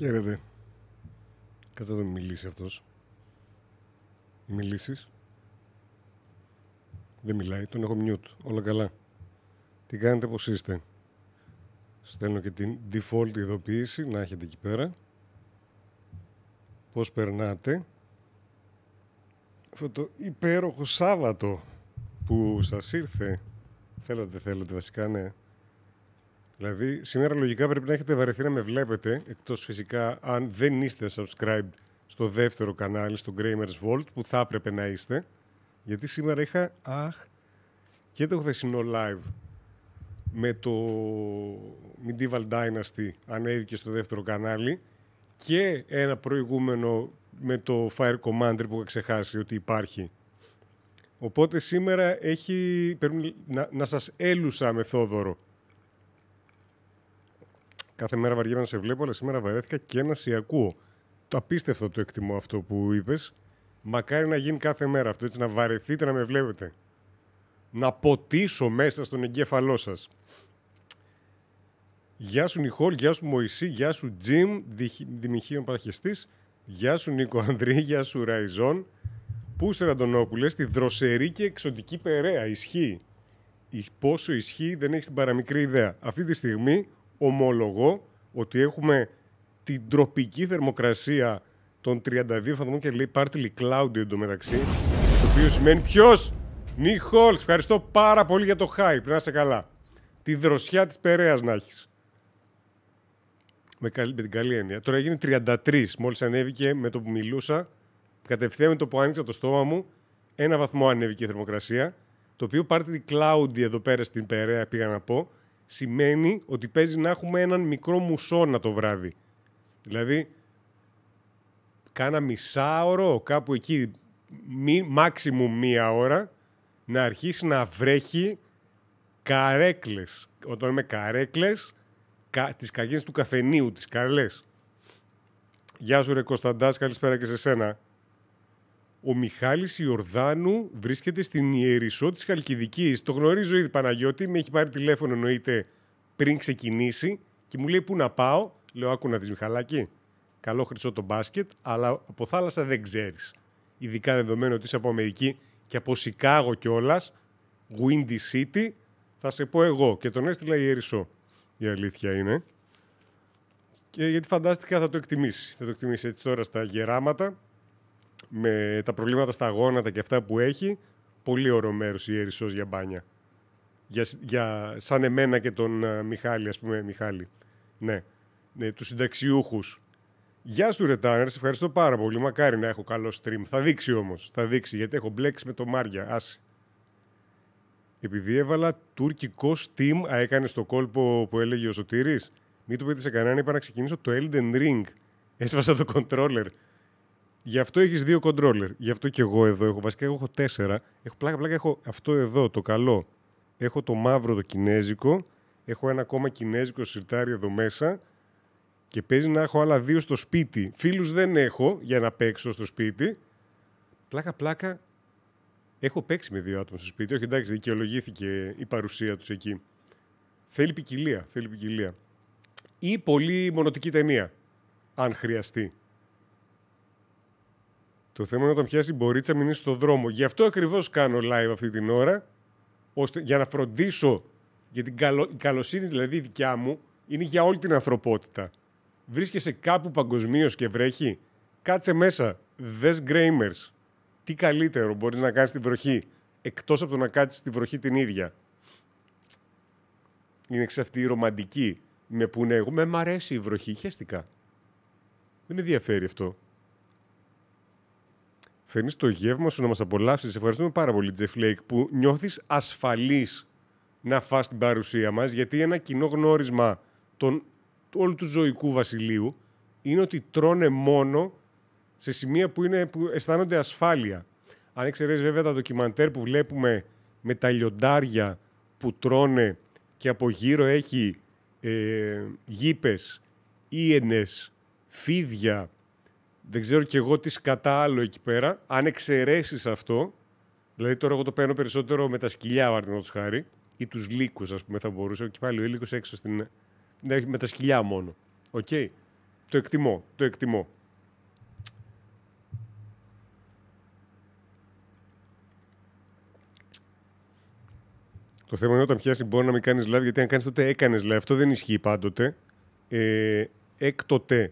Χαίρετε. Κάτσε να τον μιλήσει αυτός. Μη μιλήσεις. Δεν μιλάει, τον έχω mute. Όλα καλά. Τι κάνετε, πώς είστε? Στέλνω και την default ειδοποίηση, να έχετε εκεί πέρα. Πώς περνάτε αυτό το υπέροχο Σάββατο που σας ήρθε? Θέλετε βασικά, ναι. Δηλαδή, σήμερα λογικά πρέπει να έχετε βαρεθεί να με βλέπετε, εκτός φυσικά αν δεν είστε subscribed στο δεύτερο κανάλι, στο Gamers Vault, που θα έπρεπε να είστε. Γιατί σήμερα είχα, και το χθεσινό live με το Medieval Dynasty ανέβηκε στο δεύτερο κανάλι και ένα προηγούμενο με το Fire Commander που είχα ξεχάσει ότι υπάρχει. Οπότε σήμερα πρέπει να σας έλουσα με Θόδωρο. Κάθε μέρα βαριέμαι να σε βλέπω, αλλά σήμερα βαρέθηκα και να σε ακούω. Το απίστευτο το εκτιμώ αυτό που είπες. Μακάρι να γίνει κάθε μέρα αυτό, έτσι να βαρεθείτε να με βλέπετε. Να ποτίσω μέσα στον εγκέφαλό σας. Γεια σου Νιχόλ, γεια σου Μωυσή, γεια σου Τζιμ, Δημηχίων Παχεστής, γεια σου Νίκο Ανδρή, γεια σου Ραϊζόν. Πού σε Ραντονόπουλες, τη δροσερή και εξωτική Περαία, ισχύει. Πόσο ισχύει δεν έχεις την παραμικρή ιδέα. Αυτή τη στιγμή ομολογώ ότι έχουμε την τροπική θερμοκρασία των 32 βαθμών και λέει partly cloudy εντωμεταξύ, το οποίο σημαίνει ποιος? Νιχόλ, ευχαριστώ πάρα πολύ για το hype, να είσαι καλά. Τη δροσιά της Περαίας να έχεις. Με την καλή έννοια. Τώρα έγινε 33, μόλις ανέβηκε με το που μιλούσα, κατευθείαν με το που άνοιξα το στόμα μου, 1 βαθμό ανέβηκε η θερμοκρασία, το οποίο partly cloudy εδώ πέρα στην Περαία πήγα να πω, σημαίνει ότι παίζει να έχουμε έναν μικρό μουσόνα το βράδυ. Δηλαδή, κάνα μισάωρο, κάπου εκεί, maximum 1 ώρα, να αρχίσει να βρέχει καρέκλες. Όταν είμαι καρέκλες, τις καγίνες του καφενείου, τις καλές. Γεια σου ρε Κωνσταντάς, καλησπέρα και σε σένα. Ο Μιχάλης Ιορδάνου βρίσκεται στην Ιερισσό της Χαλκιδικής. Το γνωρίζω ήδη, Παναγιώτη, με έχει πάρει τηλέφωνο εννοείται πριν ξεκινήσει και μου λέει πού να πάω. Λέω άκου να δεις Μιχαλάκη, καλό χρυσό το μπάσκετ, αλλά από θάλασσα δεν ξέρεις. Ειδικά δεδομένου ότι είσαι από Αμερική και από Σικάγο κιόλας, Windy City, θα σε πω εγώ και τον έστειλα Ιερισσό. Η αλήθεια είναι. Και γιατί φαντάστηκα θα το εκτιμήσει. Θα το εκτιμήσει έτσι τώρα στα γεράματα, με τα προβλήματα στα γόνατα και αυτά που έχει. Πολύ ωραίο μέρος η Ιερισσός για μπάνια. Σαν εμένα και τον Μιχάλη, ας πούμε, Μιχάλη. Ναι, τους συνταξιούχους. Γεια σου ρε Τάνερ, σε ευχαριστώ πάρα πολύ. Μακάρι να έχω καλό stream. Θα δείξει όμως, γιατί έχω μπλέξει με το Μάρια. Άσε. Επειδή έβαλα τουρκικό Steam, έκανε το κόλπο που έλεγε ο Σωτήρης. Μην το πείτε σε κανέναν, είπα να ξεκινήσω το Elden Ring. Έσβασα το controller. Γι' αυτό έχεις 2 controller. Γι' αυτό και εγώ εδώ έχω. Βασικά έχω 4. Έχω πλάκα, έχω αυτό εδώ, το καλό. Έχω το μαύρο, το κινέζικο. Έχω ένα ακόμα κινέζικο σιρτάρι εδώ μέσα. Και παίζει να έχω άλλα 2 στο σπίτι. Φίλους δεν έχω για να παίξω στο σπίτι. Πλάκα. Έχω παίξει με 2 άτομα στο σπίτι. Όχι, εντάξει, δικαιολογήθηκε η παρουσία τους εκεί. Θέλει ποικιλία. Ή πολύ μονοτική ταινία, αν χρειαστεί. Το θέμα είναι όταν πιάσει η μπορίτσα μην είναι στο δρόμο. Γι' αυτό ακριβώς κάνω live αυτή την ώρα, ώστε για να φροντίσω, γιατί η καλοσύνη δηλαδή η δικιά μου είναι για όλη την ανθρωπότητα. Βρίσκεσαι κάπου παγκοσμίως και βρέχει, κάτσε μέσα, δες Gamers. Τι καλύτερο μπορείς να κάνεις στη βροχή, εκτός από το να κάτσεις στη βροχή την ίδια. Είναι αυτή η ρομαντική με που είναι εγώ. Μ' αρέσει η βροχή, χέστηκα. Δεν με ενδιαφέρει αυτό. Φέρνεις το γεύμα σου να μας απολαύσεις. Ευχαριστούμε πάρα πολύ, Τζεφ Λέικ, που νιώθεις ασφαλής να φας την παρουσία μας, γιατί ένα κοινό γνώρισμα όλου του ζωικού βασιλείου είναι ότι τρώνε μόνο σε σημεία που αισθάνονται ασφάλεια. Αν εξαιρέσεις βέβαια τα ντοκιμαντέρ που βλέπουμε με τα λιοντάρια που τρώνε και από γύρω έχει γήπες, ίενες, φίδια, δεν ξέρω κι εγώ τι σκατά άλλο εκεί πέρα. Αν εξαιρέσεις αυτό, δηλαδή τώρα εγώ το παίρνω περισσότερο με τα σκυλιά, παραδείγματος χάρη, ή τους λύκους, ας πούμε, θα μπορούσα. Και πάλι ο λύκος έξω με τα σκυλιά μόνο. Okay. Το εκτιμώ. Το θέμα είναι όταν πιάσει μπορεί να μην κάνεις live, γιατί αν κάνεις τότε έκανες live. Αυτό δεν ισχύει πάντοτε. Έκτοτε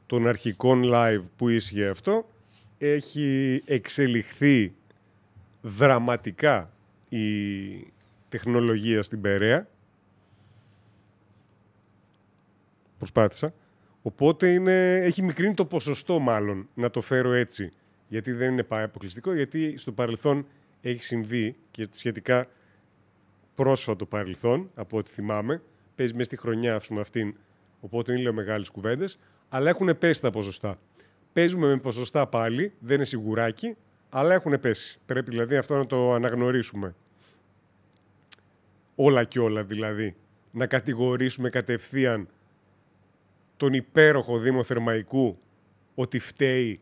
των αρχικών live που ίσχυε αυτό, έχει εξελιχθεί δραματικά η τεχνολογία στην Περαία. Προσπάθησα. Οπότε έχει μικρύνει το ποσοστό μάλλον να το φέρω έτσι. Γιατί δεν είναι αποκλειστικό, γιατί στο παρελθόν έχει συμβεί και σχετικά πρόσφατο παρελθόν, από ό,τι θυμάμαι. Παίζει μέσα στη χρονιά αυτήν, οπότε είναι μεγάλες κουβέντες, αλλά έχουν πέσει τα ποσοστά. Παίζουμε με ποσοστά πάλι, δεν είναι σιγουράκι, αλλά έχουν πέσει. Πρέπει δηλαδή αυτό να το αναγνωρίσουμε. Όλα και όλα δηλαδή. Να κατηγορήσουμε κατευθείαν τον υπέροχο Δήμο Θερμαϊκού ότι φταίει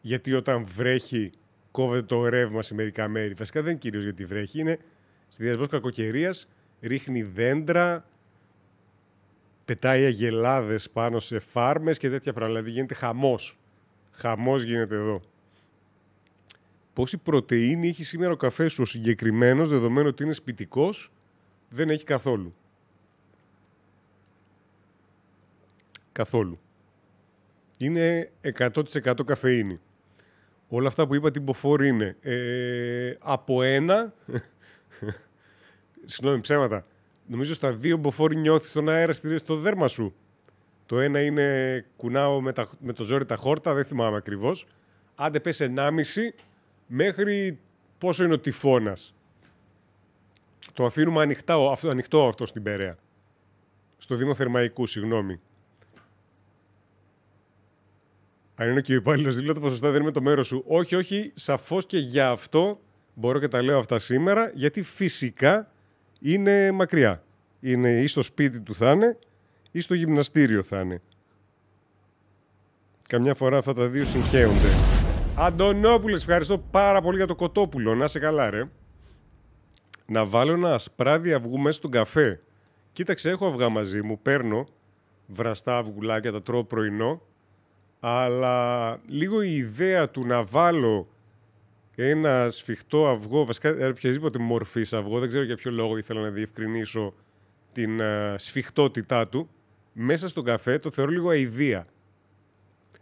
γιατί όταν βρέχει κόβεται το ρεύμα σε μερικά μέρη. Βασικά δεν είναι κυρίως γιατί βρέχει, είναι συνδυασμός κακοκαιρίας, ρίχνει δέντρα, πετάει αγελάδες πάνω σε φάρμες και τέτοια πράγματα. Δηλαδή γίνεται χαμός. Χαμός γίνεται εδώ. Πόση πρωτεΐνη έχει σήμερα ο καφές σου ο συγκεκριμένος, δεδομένου ότι είναι σπιτικός, δεν έχει καθόλου. Καθόλου. Είναι 100% καφεΐνη. Όλα αυτά που είπα την ποφόρη είναι από ένα... Συγγνώμη, ψέματα. Νομίζω στα 2 μποφόρ νιώθεις τον αέρα στο δέρμα σου. Το ένα είναι κουνάω με το ζόρι τα χόρτα, δεν θυμάμαι ακριβώς. Άντε πες 1,5 μέχρι πόσο είναι ο τυφώνας. Το αφήνουμε ανοιχτό αυτό στην Περαία. Στο Δήμο Θερμαϊκού, συγγνώμη. Αν είναι και ο υπάλληλος δίπλα, το ποσοστά δεν είναι το μέρος σου. Όχι, σαφώς και για αυτό μπορώ και τα λέω αυτά σήμερα, γιατί φυσικά είναι μακριά. Είναι ή στο σπίτι του θα είναι, ή στο γυμναστήριο θα είναι. Καμιά φορά αυτά τα δύο συγχέονται. Αντωνόπουλες, ευχαριστώ πάρα πολύ για το κοτόπουλο. Να είσαι καλά, ρε. Να βάλω ένα ασπράδι αυγού μέσα στον καφέ. Κοίταξε, έχω αυγά μαζί μου. Παίρνω βραστά αυγουλάκια, τα τρώω πρωινό. Αλλά λίγο η ιδέα του να βάλω ένα σφιχτό αυγό, βασικά οποιασδήποτε μορφής αυγό, δεν ξέρω για ποιο λόγο ήθελα να διευκρινίσω την σφιχτότητά του, μέσα στον καφέ το θεωρώ λίγο αηδία.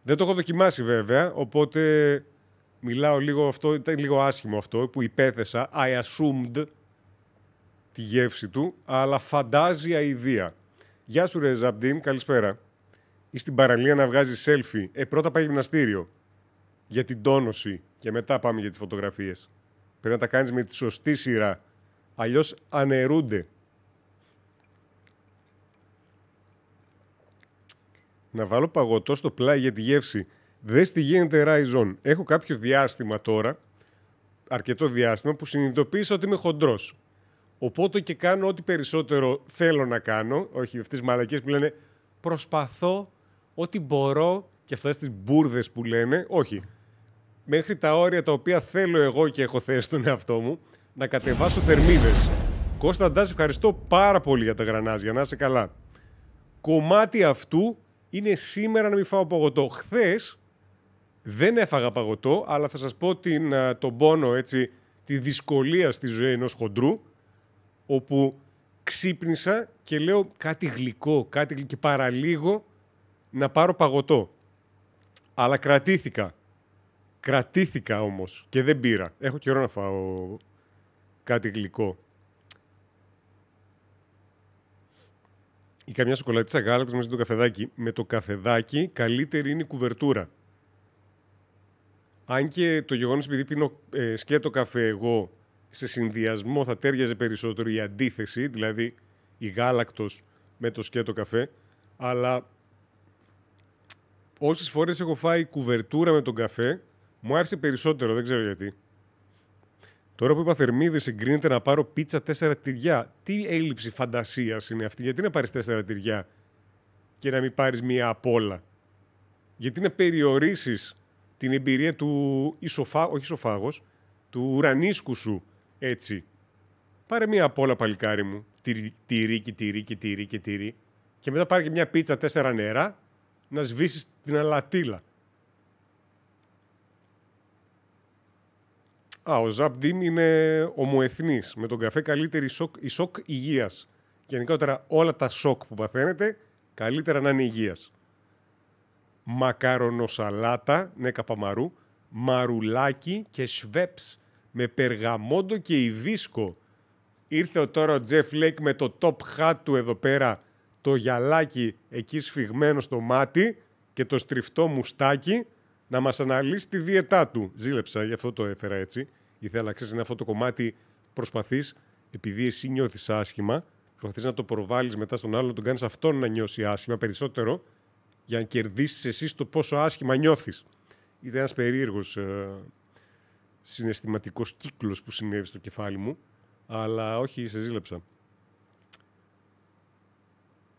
Δεν το έχω δοκιμάσει βέβαια, οπότε μιλάω λίγο, αυτό ήταν λίγο άσχημο αυτό που υπέθεσα, I assumed τη γεύση του, αλλά φαντάζει αηδία. Γεια σου ρε Ζαμπντίν, καλησπέρα. Ή στην παραλία να βγάζεις selfie. Πρώτα πάει γυμναστήριο για την τόνωση και μετά πάμε για τις φωτογραφίες. Πρέπει να τα κάνεις με τη σωστή σειρά. Αλλιώς αναιρούνται. Να βάλω παγωτό στο πλάι για τη γεύση. Δες τι γίνεται Ράιζον. Έχω κάποιο διάστημα τώρα, αρκετό διάστημα, που συνειδητοποίησα ότι είμαι χοντρός. Οπότε και κάνω ό,τι περισσότερο θέλω να κάνω. Όχι αυτές τις μαλακίες που λένε προσπαθώ ό,τι μπορώ και αυτές τις μπουρδες που λένε. Όχι. Μέχρι τα όρια τα οποία θέλω εγώ και έχω θέσει στον εαυτό μου να κατεβάσω θερμίδες. Κώστα Ντάς, ευχαριστώ πάρα πολύ για τα γρανάζια. Να είσαι καλά. Κομμάτι αυτού είναι σήμερα να μην φάω παγωτό. Χθες δεν έφαγα παγωτό, αλλά θα σας πω τον πόνο, έτσι, τη δυσκολία στη ζωή ενός χοντρού, όπου ξύπνησα και λέω κάτι γλυκό και παραλίγο να πάρω παγωτό. Αλλά κρατήθηκα όμως και δεν πήρα. Έχω καιρό να φάω κάτι γλυκό. Ή καμιά σοκολατίτσα γάλακτος μέσα στο καφεδάκι. Με το καφεδάκι καλύτερη είναι η κουβερτούρα. Αν και το γεγονός επειδή πίνω σκέτο καφέ εγώ, σε συνδυασμό θα τέριαζε περισσότερο η αντίθεση, δηλαδή η γάλακτος με το σκέτο καφέ, αλλά όσες φορές έχω φάει κουβερτούρα με τον καφέ, μου άρεσε περισσότερο, δεν ξέρω γιατί. Τώρα που είπα θερμίδες, συγκρίνεται να πάρω πίτσα 4 τυριά. Τι έλλειψη φαντασίας είναι αυτή, γιατί να πάρεις 4 τυριά και να μην πάρεις μία απ' όλα. Γιατί να περιορίσεις την εμπειρία του του ουρανίσκου σου, έτσι. Πάρε μία απ' όλα, παλικάρι μου. Τυρί και τυρί και τυρί και τυρί. Και μετά πάρε και μια πίτσα 4 νερά να σβήσεις την αλατίλα. Ο Ζαπντίμ είναι ομοεθνής. Με τον καφέ καλύτερη σοκ υγείας. Γενικότερα όλα τα σοκ που παθαίνετε, καλύτερα να είναι υγείας. Μακαρονοσαλάτα, ναι καπαμαρού, μαρουλάκι και σβέψ με περγαμόντο και ιβίσκο. Ήρθε τώρα ο Τζεφ Λέικ με το top hat του εδώ πέρα, το γυαλάκι εκεί σφιγμένο στο μάτι και το στριφτό μουστάκι, να μας αναλύσει τη δίαιτά του. Ζήλεψα, γι' αυτό το έφερα έτσι. Ήθελα, ξέρεις, είναι αυτό το κομμάτι, προσπαθείς, επειδή εσύ νιώθεις άσχημα, προσπαθείς να το προβάλλεις μετά στον άλλο, να τον κάνεις αυτόν να νιώσει άσχημα περισσότερο, για να κερδίσεις εσύ το πόσο άσχημα νιώθεις. Ήταν ένας περίεργος συναισθηματικός κύκλος που συνέβη στο κεφάλι μου, αλλά όχι, σε ζήλεψα.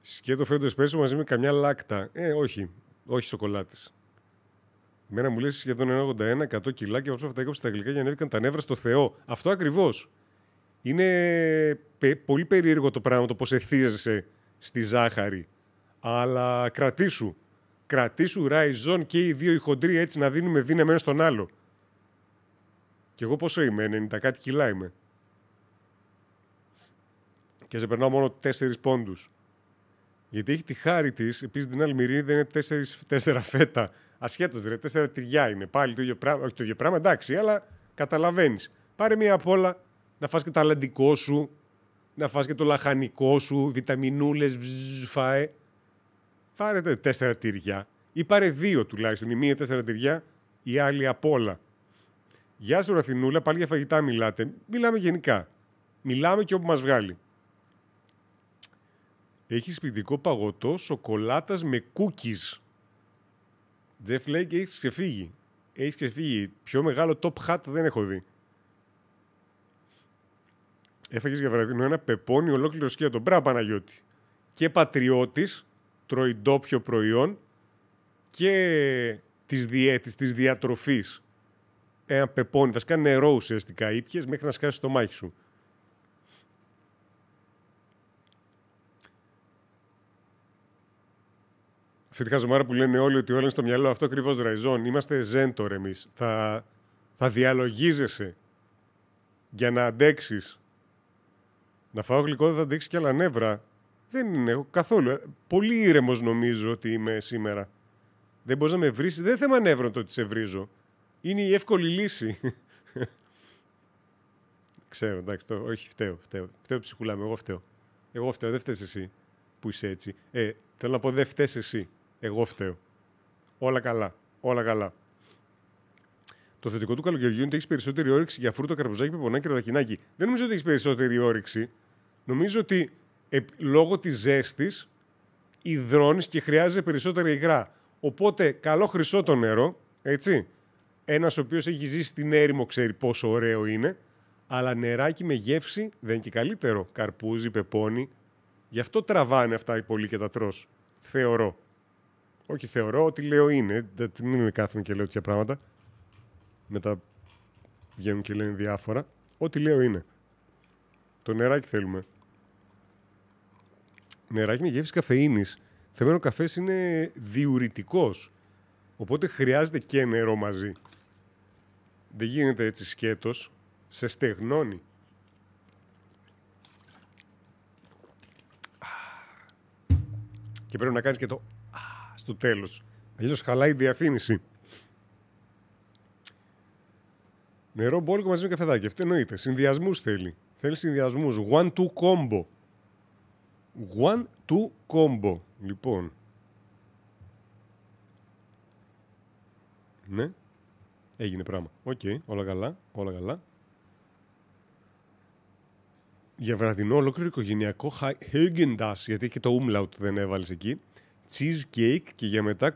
Σκέτο φρέντο εσπρέσο μαζί με καμιά λάκτα. Όχι σοκολάτες. Εμένα μου λες σχεδόν 1,81, 100 κιλά και αυτό έκοψε τα γλυκά για να ανέβηκαν τα νεύρα στο Θεό. Αυτό ακριβώς. Είναι πολύ περίεργο το πράγμα το πώς εθίαζεσαι στη ζάχαρη. Αλλά κρατήσου ράιζον και οι δύο οι χοντροί έτσι να δίνουμε δύναμη ένα στον άλλο. Και εγώ πόσο είμαι, 90 κάτι κιλά είμαι. Και σε περνάω μόνο 4 πόντους. Γιατί έχει τη χάρη της, επίσης την άλλη μυρίνη δεν είναι 4 φέτα. Ασχέτως ρε, 4 τυριά είναι. Πάλι το ίδιο πράγμα, όχι το ίδιο πράγμα, εντάξει, αλλά καταλαβαίνεις. Πάρε μία απ' όλα, να φας και το αλαντικό σου, να φας και το λαχανικό σου, βιταμινούλες, φάε. Πάρε 4 τυριά. Ή πάρε 2 τουλάχιστον. Η μία 4 τυριά, η άλλη απ' όλα. Γεια σου Ραθινούλα, πάλι για φαγητά μιλάτε. Μιλάμε γενικά. Μιλάμε και όπου μας βγάλει. Έχει σπιτικό παγωτό σοκολάτας με cookies. Τζεφ λέει και έχεις ξεφύγει. Έχεις ξεφύγει. Πιο μεγάλο top hat δεν έχω δει. Έφαγες για βραδινό ένα πεπόνι ολόκληρο σκέτο. Μπράβο Παναγιώτη. Και πατριώτης, τρώει ντόπιο προϊόν και της διέτης, της διατροφής. Ένα πεπόνι, βασικά νερό ουσιαστικά ήπιες μέχρι να σκάσεις το μάχη σου. Αυτή τη χαζομάρα που λένε όλοι ότι όλα είναι στο μυαλό, αυτό ακριβώς ραϊζόν. Είμαστε ζέντορ εμείς. Θα διαλογίζεσαι για να αντέξεις. Να φάω γλυκό δεν θα αντέξει κι άλλα νεύρα. Δεν είναι καθόλου. Πολύ ήρεμος νομίζω ότι είμαι σήμερα. Δεν μπορείς να με βρήσεις. Δεν είναι θέμα νεύρων το ότι σε βρίζω. Είναι η εύκολη λύση. Ξέρω, εντάξει, όχι, φταίω ψυχούλα μου, εγώ φταίω, δεν φταίς εσύ που είσαι έτσι. Θέλω να πω δεν φταίς εσύ, εγώ φταίω. Όλα καλά. Το θετικό του καλοκαιριού είναι ότι έχεις περισσότερη όρεξη για φρούτο, καρπουζάκι, πεπονάκι και ροδακινάκι. Δεν νομίζω ότι έχεις περισσότερη όρεξη. Νομίζω ότι λόγω της ζέστης υδρώνεις και χρειάζεται περισσότερα υγρά. Οπότε καλό χρυσό το νερό, έτσι. Ένας ο οποίος έχει ζήσει στην έρημο ξέρει πόσο ωραίο είναι, αλλά νεράκι με γεύση δεν είναι και καλύτερο. Καρπούζι, πεπόνι. Γι' αυτό τραβάνε αυτά οι πολλοί και τα τρως. Θεωρώ. Όχι θεωρώ, ό,τι λέω είναι. Μην με κάθομαι και λέω τέτοια πράγματα. Μετά βγαίνουν και λένε διάφορα. Ό,τι λέω είναι. Το νεράκι θέλουμε. Νεράκι με γεύση καφεΐνης. Θεμένο ο καφές είναι διουρητικός. Οπότε χρειάζεται και νερό μαζί. Δεν γίνεται έτσι σκέτος. Σε στεγνώνει. Και πρέπει να κάνεις και το στο τέλος. Αλλιώς χαλάει η διαφήμιση. Νερό μπόλικο μαζί με καφεδάκι. Αυτό εννοείται. Συνδυασμούς θέλει. Θέλει συνδυασμούς. 1-2 combo. 1-2 combo. Λοιπόν. Ναι. Έγινε πράγμα. Οκ. Όλα καλά. Για βραδινό ολόκληρο οικογενειακό Häagen-Dazs, γιατί και το umlaut δεν έβαλες εκεί. Cheesecake και για μετά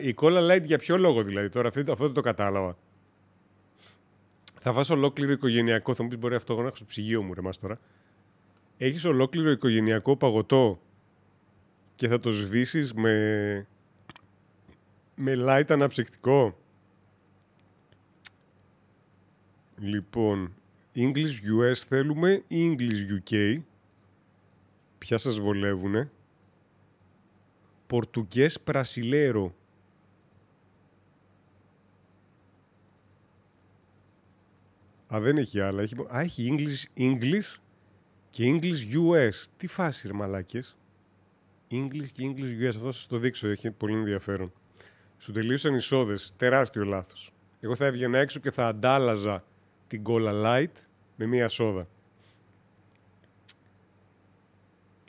η cola light για ποιο λόγο δηλαδή. Τώρα αυτό δεν το κατάλαβα. Θα φας ολόκληρο οικογενειακό. Θα μου πεις μπορεί αυτό να έχω στο ψυγείο μου ρε μας τώρα. Έχεις ολόκληρο οικογενειακό παγωτό και θα το σβήσεις με light αναψυκτικό. Λοιπόν, English US θέλουμε ή English UK. Ποια σας βολεύουνε. Πορτουγκές Πρασιλέρο. Δεν έχει άλλα. Έχει English και English US. Τι φάση ρε μαλάκες. English και English US. Αυτό θα σας το δείξω. Έχει πολύ ενδιαφέρον. Σου τελείωσαν οι σόδες. Τεράστιο λάθος. Εγώ θα έβγαινα έξω και θα αντάλλαζα την Cola Light με μία σόδα.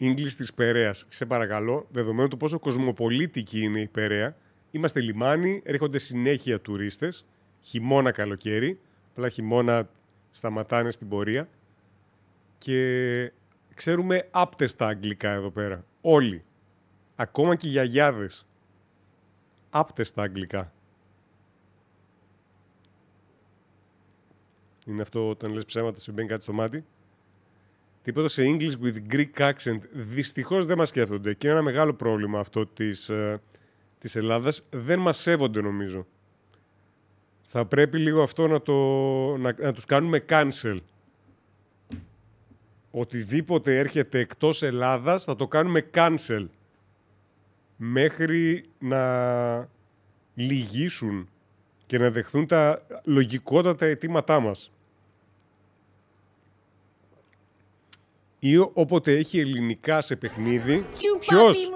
English της Περαίας. Σε παρακαλώ, δεδομένου του πόσο κοσμοπολίτικη είναι η Περαία, είμαστε λιμάνι, έρχονται συνέχεια τουρίστες, χειμώνα καλοκαίρι, απλά χειμώνα σταματάνε στην πορεία και ξέρουμε άπτεστα αγγλικά εδώ πέρα. Όλοι. Ακόμα και οι γιαγιάδες. Άπτεστα αγγλικά. Είναι αυτό όταν λες ψέματα, σε μπαίνει κάτι στο μάτι. Τίποτα σε English with Greek accent. Δυστυχώς δεν μας σκέφτονται. Και είναι ένα μεγάλο πρόβλημα αυτό της Ελλάδας. Δεν μας σέβονται νομίζω. Θα πρέπει λίγο αυτό να τους κάνουμε cancel. Οτιδήποτε έρχεται εκτός Ελλάδας θα το κάνουμε cancel. Μέχρι να λυγίσουν και να δεχθούν τα λογικότατα αιτήματά μας. Ή όποτε έχει ελληνικά σε παιχνίδι. Ποιος?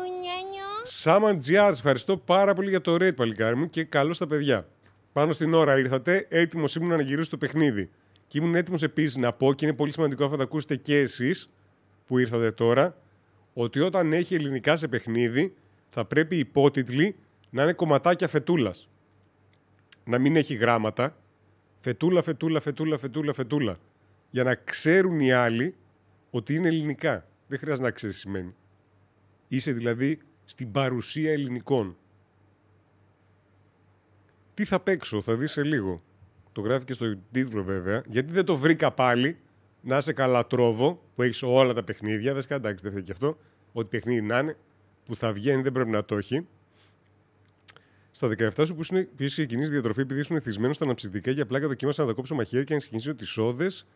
Σάμαν Τζιάζ, ευχαριστώ πάρα πολύ για το rate, παλικάρι μου, και καλώς τα παιδιά. Πάνω στην ώρα ήρθατε, έτοιμος ήμουν να γυρίσω το παιχνίδι. Και ήμουν έτοιμος επίσης να πω, και είναι πολύ σημαντικό αυτό να το ακούσετε και εσείς που ήρθατε τώρα, ότι όταν έχει ελληνικά σε παιχνίδι, θα πρέπει οι υπότιτλοι να είναι κομματάκια φετούλας. Να μην έχει γράμματα. Φετούλα, φετούλα, φετούλα, φετούλα, φετούλα. Για να ξέρουν οι άλλοι ότι είναι ελληνικά. Δεν χρειάζεται να ξέρεις σημαίνει. Είσαι δηλαδή στην παρουσία ελληνικών. Τι θα παίξω, θα δεις σε λίγο. Το γράφει και στο τίτλο βέβαια. Γιατί δεν το βρήκα πάλι. Να είσαι καλά τρόβο, που έχεις όλα τα παιχνίδια. Δεν σκαντάξει, δεν φταίει και αυτό. Ό,τι παιχνίδι να είναι, που θα βγαίνει δεν πρέπει να το έχει. Στα 17 σου που είσαι ξεκινήσει διατροφή, επειδή ήσουν εθισμένο στα αναψυκτικά, για πλάκα δοκίμασα να τα κόψω μαχαίρι και να ξεκινήσω τις σόδες.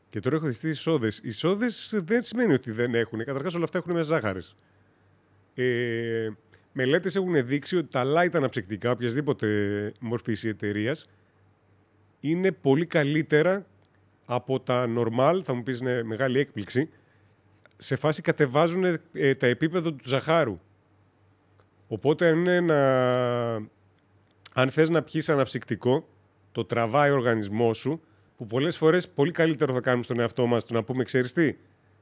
Και τώρα έχω διστεί τις σόδες. Οι σόδες δεν σημαίνει ότι δεν έχουν. Καταρχάς όλα αυτά έχουν με ζάχαρες. Μελέτες έχουν δείξει ότι τα light αναψυκτικά, οποιασδήποτε μορφής ή εταιρείας, είναι πολύ καλύτερα από τα normal, θα μου πεις είναι μεγάλη έκπληξη, σε φάση κατεβάζουν τα επίπεδα του ζαχάρου. Οπότε αν θες να πιείς αναψυκτικό, το τραβάει ο οργανισμός σου, που πολλές φορές πολύ καλύτερο θα κάνουμε στον εαυτό μας το να πούμε, ξέρεις τι,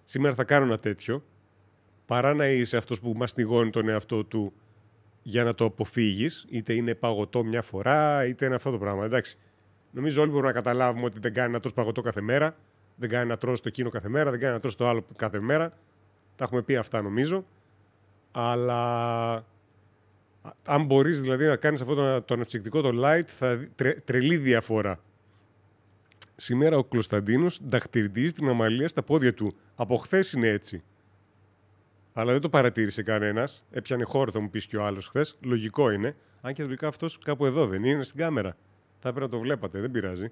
σήμερα θα κάνω ένα τέτοιο, παρά να είσαι αυτός που μαστιγώνει τον εαυτό του για να το αποφύγεις, είτε είναι παγωτό μια φορά, είτε είναι αυτό το πράγμα. Εντάξει. Νομίζω όλοι μπορούμε να καταλάβουμε ότι δεν κάνει να τρως παγωτό κάθε μέρα, δεν κάνει να τρως το εκείνο κάθε μέρα, δεν κάνει να τρως το άλλο κάθε μέρα. Τα έχουμε πει αυτά νομίζω. Αλλά αν μπορείς δηλαδή να κάνεις αυτό το αναψυκτικό, το light, θα δει τρελή διαφορά. Σήμερα ο Κωνσταντίνος δαχτυλιτίζει την αμαλία στα πόδια του. Από χθες είναι έτσι. Αλλά δεν το παρατήρησε κανένας. Έπιανε χώρο, θα μου πεις και ο άλλος χθες. Λογικό είναι. Αν και δουλικά αυτός κάπου εδώ δεν είναι, στην κάμερα. Θα έπρεπε να το βλέπατε, δεν πειράζει.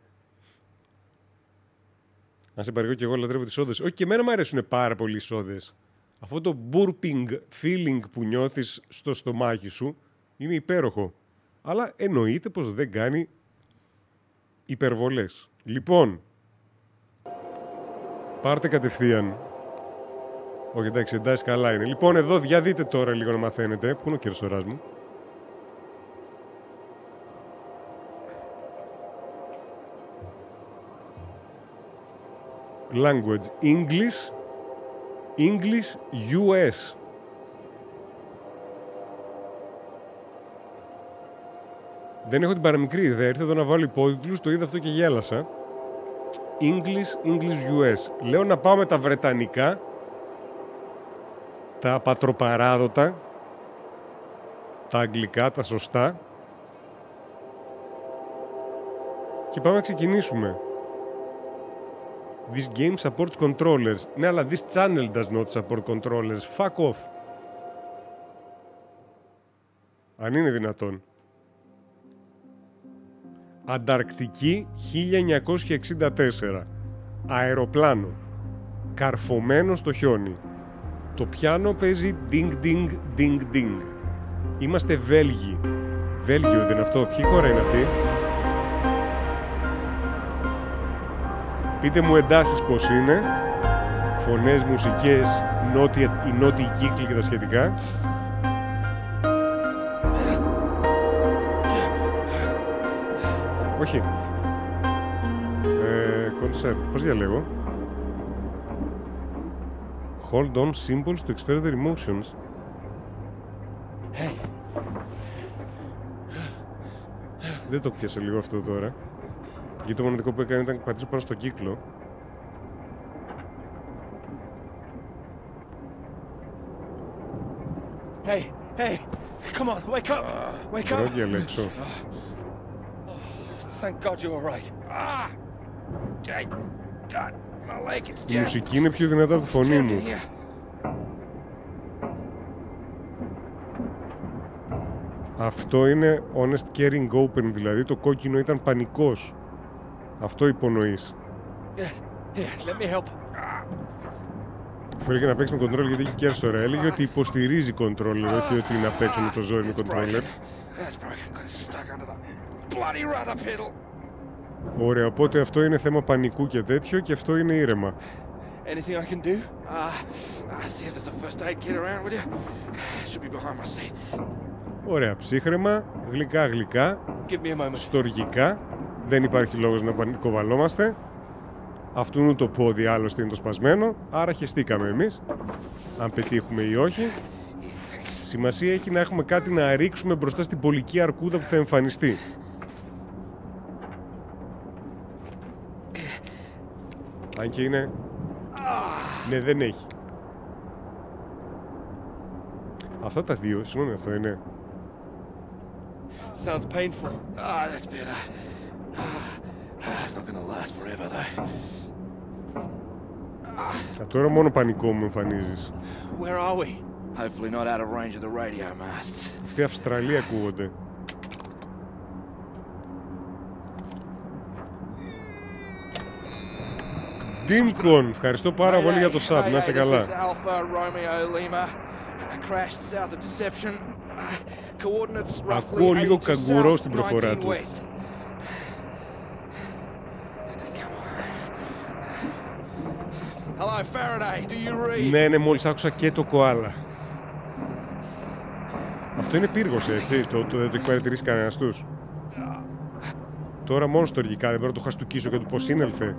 Αν σε παρηγώ και εγώ λατρεύω τις σόδες. Όχι, και εμένα μου αρέσουν πάρα πολύ οι σόδες. Αυτό το burping feeling που νιώθεις στο στομάχι σου είναι υπέροχο. Αλλά εννοείται πως δεν κάνει υπερβολές. Λοιπόν, πάρτε κατευθείαν. Όχι, εντάξει, εντάξει, καλά είναι. Λοιπόν, εδώ διαδείτε τώρα λίγο να μαθαίνετε. Πού είναι ο κερσοράς μου? Language English US. Δεν έχω την παραμικρή ιδέα. Ήρθα εδώ να βάλω υπότιτλους, το είδα αυτό και γέλασα. English US. Λέω να πάω με τα βρετανικά, τα πατροπαράδοτα, τα αγγλικά, τα σωστά. Και πάμε να ξεκινήσουμε. This game supports controllers. Ναι, αλλά this channel does not support controllers. Fuck off. Αν είναι δυνατόν. Ανταρκτική 1964. Αεροπλάνο. Καρφωμένο στο χιόνι. Το πιάνο παίζει ding ding ding ding. Είμαστε Βέλγοι. Βέλγιο δεν είναι αυτό? Ποια χώρα είναι αυτή? Πείτε μου εντάσεις πώς είναι. Φωνές, μουσικές, οι νότιοι κύκλοι και τα σχετικά. Όχι. Concert. Πώς διαλέγω? Hold on symbols to express their emotions. Hey. Δεν το πιάσε λίγο αυτό τώρα. Γιατί το μοναδικό που έκανε ήταν να πατήσω πάνω στο κύκλο. Hey, hey, come on, wake up, wake up. Μπορώ να διαλέξω. Thank God you're all right. God, my leg is Η μουσική είναι πιο δυνατά από τη φωνή μου. Αυτό είναι honest caring open, δηλαδή το κόκκινο ήταν πανικός. Αυτό υπονοείς. Let me help. Αφού έλεγε να παίξει με controller γιατί έχει κέρσορα. Έλεγε ότι υποστηρίζει controller, όχι ότι είναι απ' έξω με το ζόρι με controller. Ωραία, οπότε αυτό είναι θέμα πανικού και τέτοιο και αυτό είναι ήρεμα. Anything I can do? See if there's a first aid kit around with you. Should be behind my seat. Ωραία, ψύχρεμα, γλυκά γλυκά, στοργικά. Δεν υπάρχει λόγος να πανικοβαλόμαστε. Αυτού το πόδι άλλωστε είναι το σπασμένο, άρα χεστήκαμε εμείς, αν πετύχουμε ή όχι. Σημασία έχει να έχουμε κάτι να ρίξουμε μπροστά στην πολική αρκούδα που θα εμφανιστεί. Αν και είναι... Ναι, δεν έχει. Αυτά τα δύο, συγγνώμη, αυτό είναι... Sounds painful. That's better. It's not gonna last forever though. Τώρα μόνο πανικό μου εμφανίζεις. Where are we? Hopefully not out of range of the radio masts. Αυτοί Αυστραλία ακούγονται. Ντίμκον, ευχαριστώ πάρα πολύ για το sub, να είσαι καλά. Ακούω λίγο καγκουρό στην προφορά του. Ναι, μόλις άκουσα και το κοάλα. Αυτό είναι πύργος, έτσι, δεν το έχει παρατηρήσει κανένας τους. Τώρα μόνο στοργικά, δεν μπορώ να το χαστούκίσω και του πώς σύνελθε.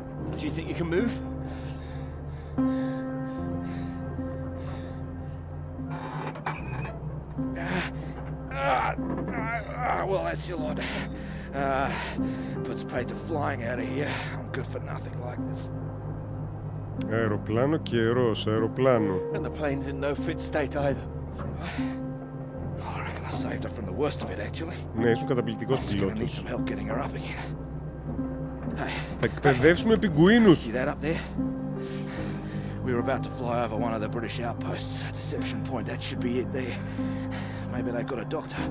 Well, that's your lot. Puts paid to flying out of here. I'm good for nothing like this. Αεροπλάνο καιρός, αεροπλάνο. And the plane's in no fit state either. I reckon I saved her from the worst of it, actually. Ναι, ήσουν καταπληκτικός πιλότος. Need some help getting her up again. Θα εκπαιδεύσουμε πιγκουίνους. See that up there? We were about to fly over one of the British outposts. Deception point, that should be it there. Maybe they've got a doctor.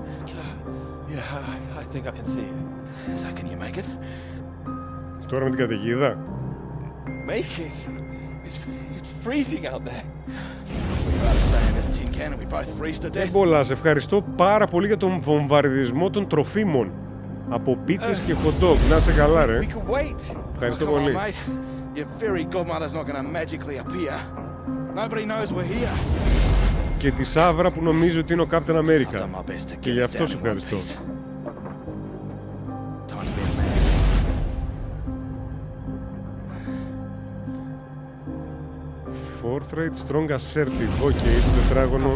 Yeah, I think I can see it. So can you make it? Τώρα με την καταιγίδα. Make it? It's freezing out there. We both stay in this tin can and we both freeze to death. Πολλά, σε ευχαριστώ πάρα πολύ για τον βομβαρδισμό των τροφίμων. Από πίτσες και hot dog. Να είσαι καλά, ρε. Ευχαριστώ πολύ. Your fairy godmother's not gonna magically appear. Nobody knows we're here. Και τη Σάβρα που νομίζω ότι είναι ο Captain America. Και γι' αυτό σε ευχαριστώ. Forthright, strong, assertive. Οκ, το τετράγωνο.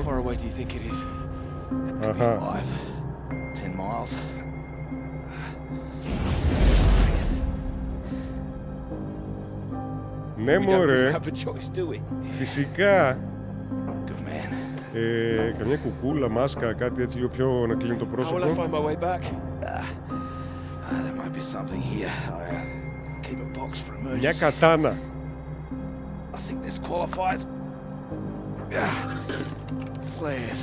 Αχα. 10 miles. Ναι, μωρέ. Φυσικά. Καμιά κουκούλα, μάσκα, κάτι έτσι λίγο πιο να κλείνει το πρόσωπο. Μια κατάνα. I think this qualifies. Flares.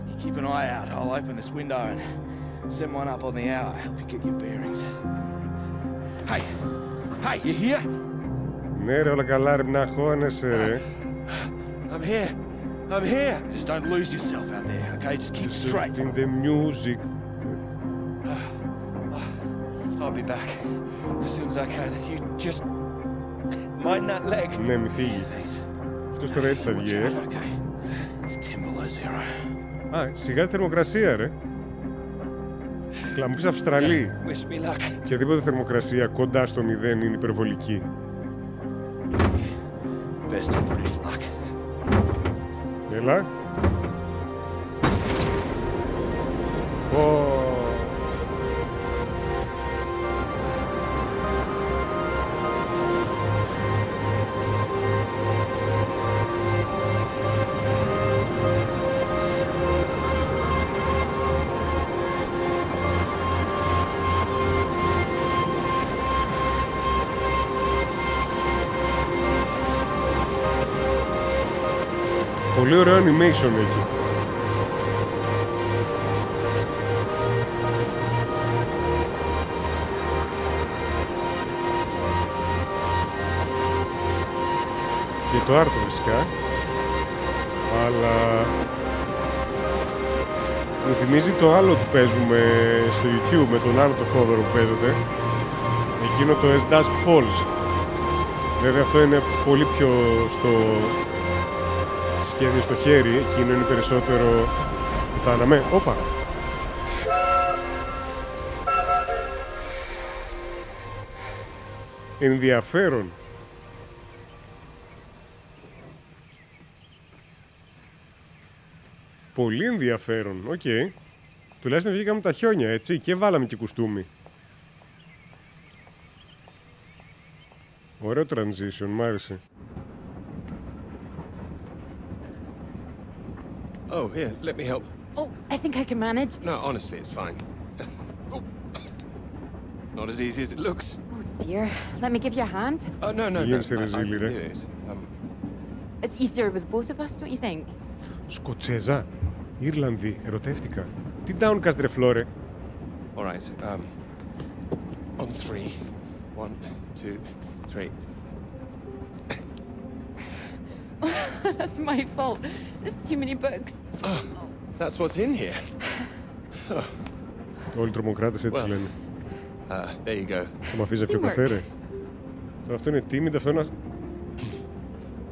You keep an eye out. I'll open this window and send one up on the hour. Help you get your bearings. Hey, you here? Ναι, ρε, όλα καλά, ρε, να χώνεσαι, ρε. I'm here. I'm here. Just don't lose yourself out there, okay? Just keep straight. In the music. I'll be back as soon as I can. You just mind that leg. Ναι, μη φύγει. Αυτός τώρα έτσι θα βγει, Α, σιγά τη θερμοκρασία, ρε. Κλαμπείς Αυστραλή. Οποιαδήποτε θερμοκρασία κοντά στο 0 είναι υπερβολική. Έλα. Πολύ ωραίο animation έχει. Και το άρθρο φυσικά. Αλλά μου θυμίζει το άλλο που παίζουμε στο YouTube με τον άλλο το Θόδωρο που παίζεται. Εκείνο το As Dusk Falls. Βέβαια αυτό είναι πολύ πιο στο σχέδιο στο χέρι. Εκείνο είναι περισσότερο πιθαναμε. Όπα! Ενδιαφέρον. Πολύ ενδιαφέρον. Οκ. Τουλάχιστον βγήκαμε τα χιόνια, έτσι. Και βάλαμε και κουστούμι. Ωραίο transition, μ' άρεσε. Oh, here, let me help. Oh, I think I can manage. No, honestly, it's fine. Oh. Not as easy as it looks. Oh dear, let me give you a hand. Oh, no, no, no, I can do it. It's easier with both of us, don't you think? Σκοτσέζα, Ιρλανδοί, ερωτεύτηκα. Τι downcast ρε φλόρε. All right, on 3. 1, 2, 3. That's my fault. There's too many books. Oh, that's what's in here. Όλοι οι τρομοκράτες έτσι λένε. There you go. Θα μ' αφήσει να πιω καφέ, ρε. Τώρα αυτό είναι timid, αυτό είναι...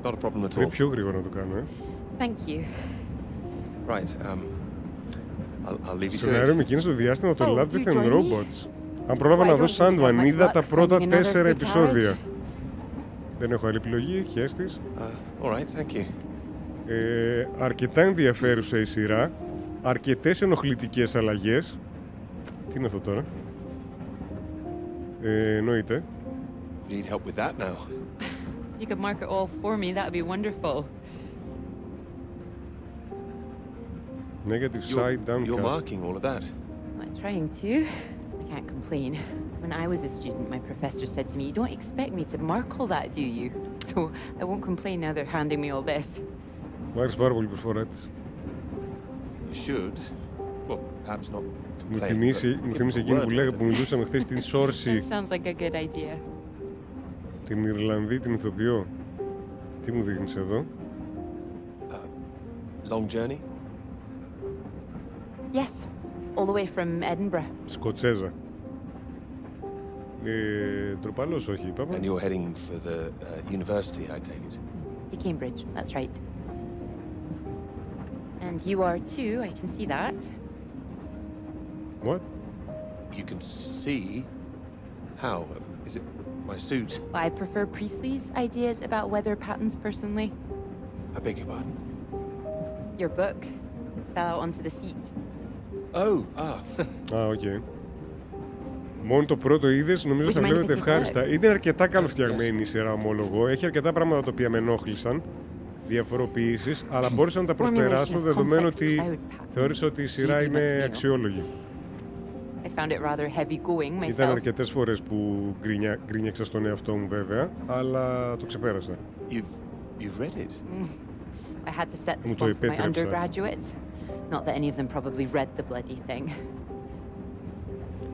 Not a problem at all. Πρέπει πιο γρήγορα να το κάνω, Thank you. Right, I'll leave you to it. Σενάριο με εκείνο το διάστημα το Love, Death and Robots. Αν πρόλαβα να δω Sandman, είδα τα πρώτα 4 επεισόδια. Δεν έχω άλλη επιλογή, χέστης. All right, thank you. Αρκετά ενδιαφέρουσα η σειρά. Αρκετές ενοχλητικές αλλαγές. Τι είναι αυτό τώρα? Εννοείται. You need help with that now. If you could mark it all for me, that would be wonderful. Negative side, downcast. You're marking all of that. I'm trying to. I can't complain. When I was a student, my professor said to me, "You don't expect me to mark all that, do you?" So I won't complain now they're handing me all this. Μου άρεσε πάρα πολύ η προσφορά της. You should. Well, perhaps not. Μου θυμίσει εκείνη που μιλούσαμε χθες την Σόρση. Sounds like a good idea. Την Ιρλανδή, την ηθοποιό. Τι μου δείχνεις εδώ? Long journey? Yes, all the way from Edinburgh. Σκοτσέζα. Ντροπαλός, όχι, είπαμε. And you're heading for the university, I take it? To Cambridge, that's right. And you are too, I can see that. What? You can see? How? Is it my suit? I prefer Priestley's ideas about weather patterns personally. I beg your pardon? Your book. It fell out onto the seat. Oh, οκ. Μόνο το πρώτο είδες, νομίζω θα βλέπετε ευχάριστα. Είναι αρκετά καλοφτιαγμένη η σειρά, ομολογώ. Έχει αρκετά πράγματα τα οποία με ενόχλησαν. Διαφοροποιήσεις, αλλά μπόρεσα να τα προσπεράσω δεδομένου ότι θεώρησα ότι η σειρά είναι αξιόλογη. Ήταν αρκετές φορές που γκρίνιαξα στον εαυτό μου βέβαια, αλλά το ξεπέρασα. You've read it? I had to set this one for my undergraduates. Not that any of them probably read the bloody thing.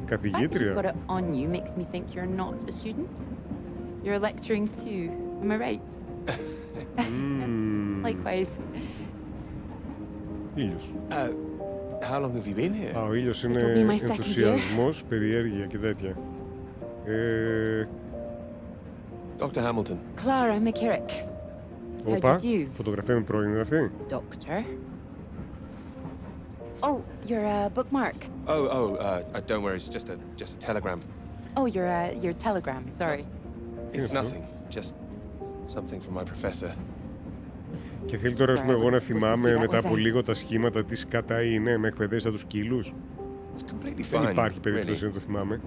Καθηγήτρια. The fact that you've got it on you makes me think you're not a student. You're lecturing too. Am I right? Likewise. Ήλιος. How long have you been here? Ο ήλιος είναι It'll be my second ενθουσιασμός, περιέργεια και τέτοια. Dr. Hamilton. Clara McKirrick. How Όπα, did you? φωτογραφία με πρώην είναι αυτή. Doctor. Oh, your bookmark. Don't worry, it's just a telegram. Oh, your telegram. Sorry. It's nothing, just something from my professor. Και θέλει τώρα εγώ να θυμάμαι μετά από λίγο τα σχήματα τι κατά είναι, με εκπαιδεύσει σαν τους σκύλους. Δεν υπάρχει περίπτωση να το θυμάμαι.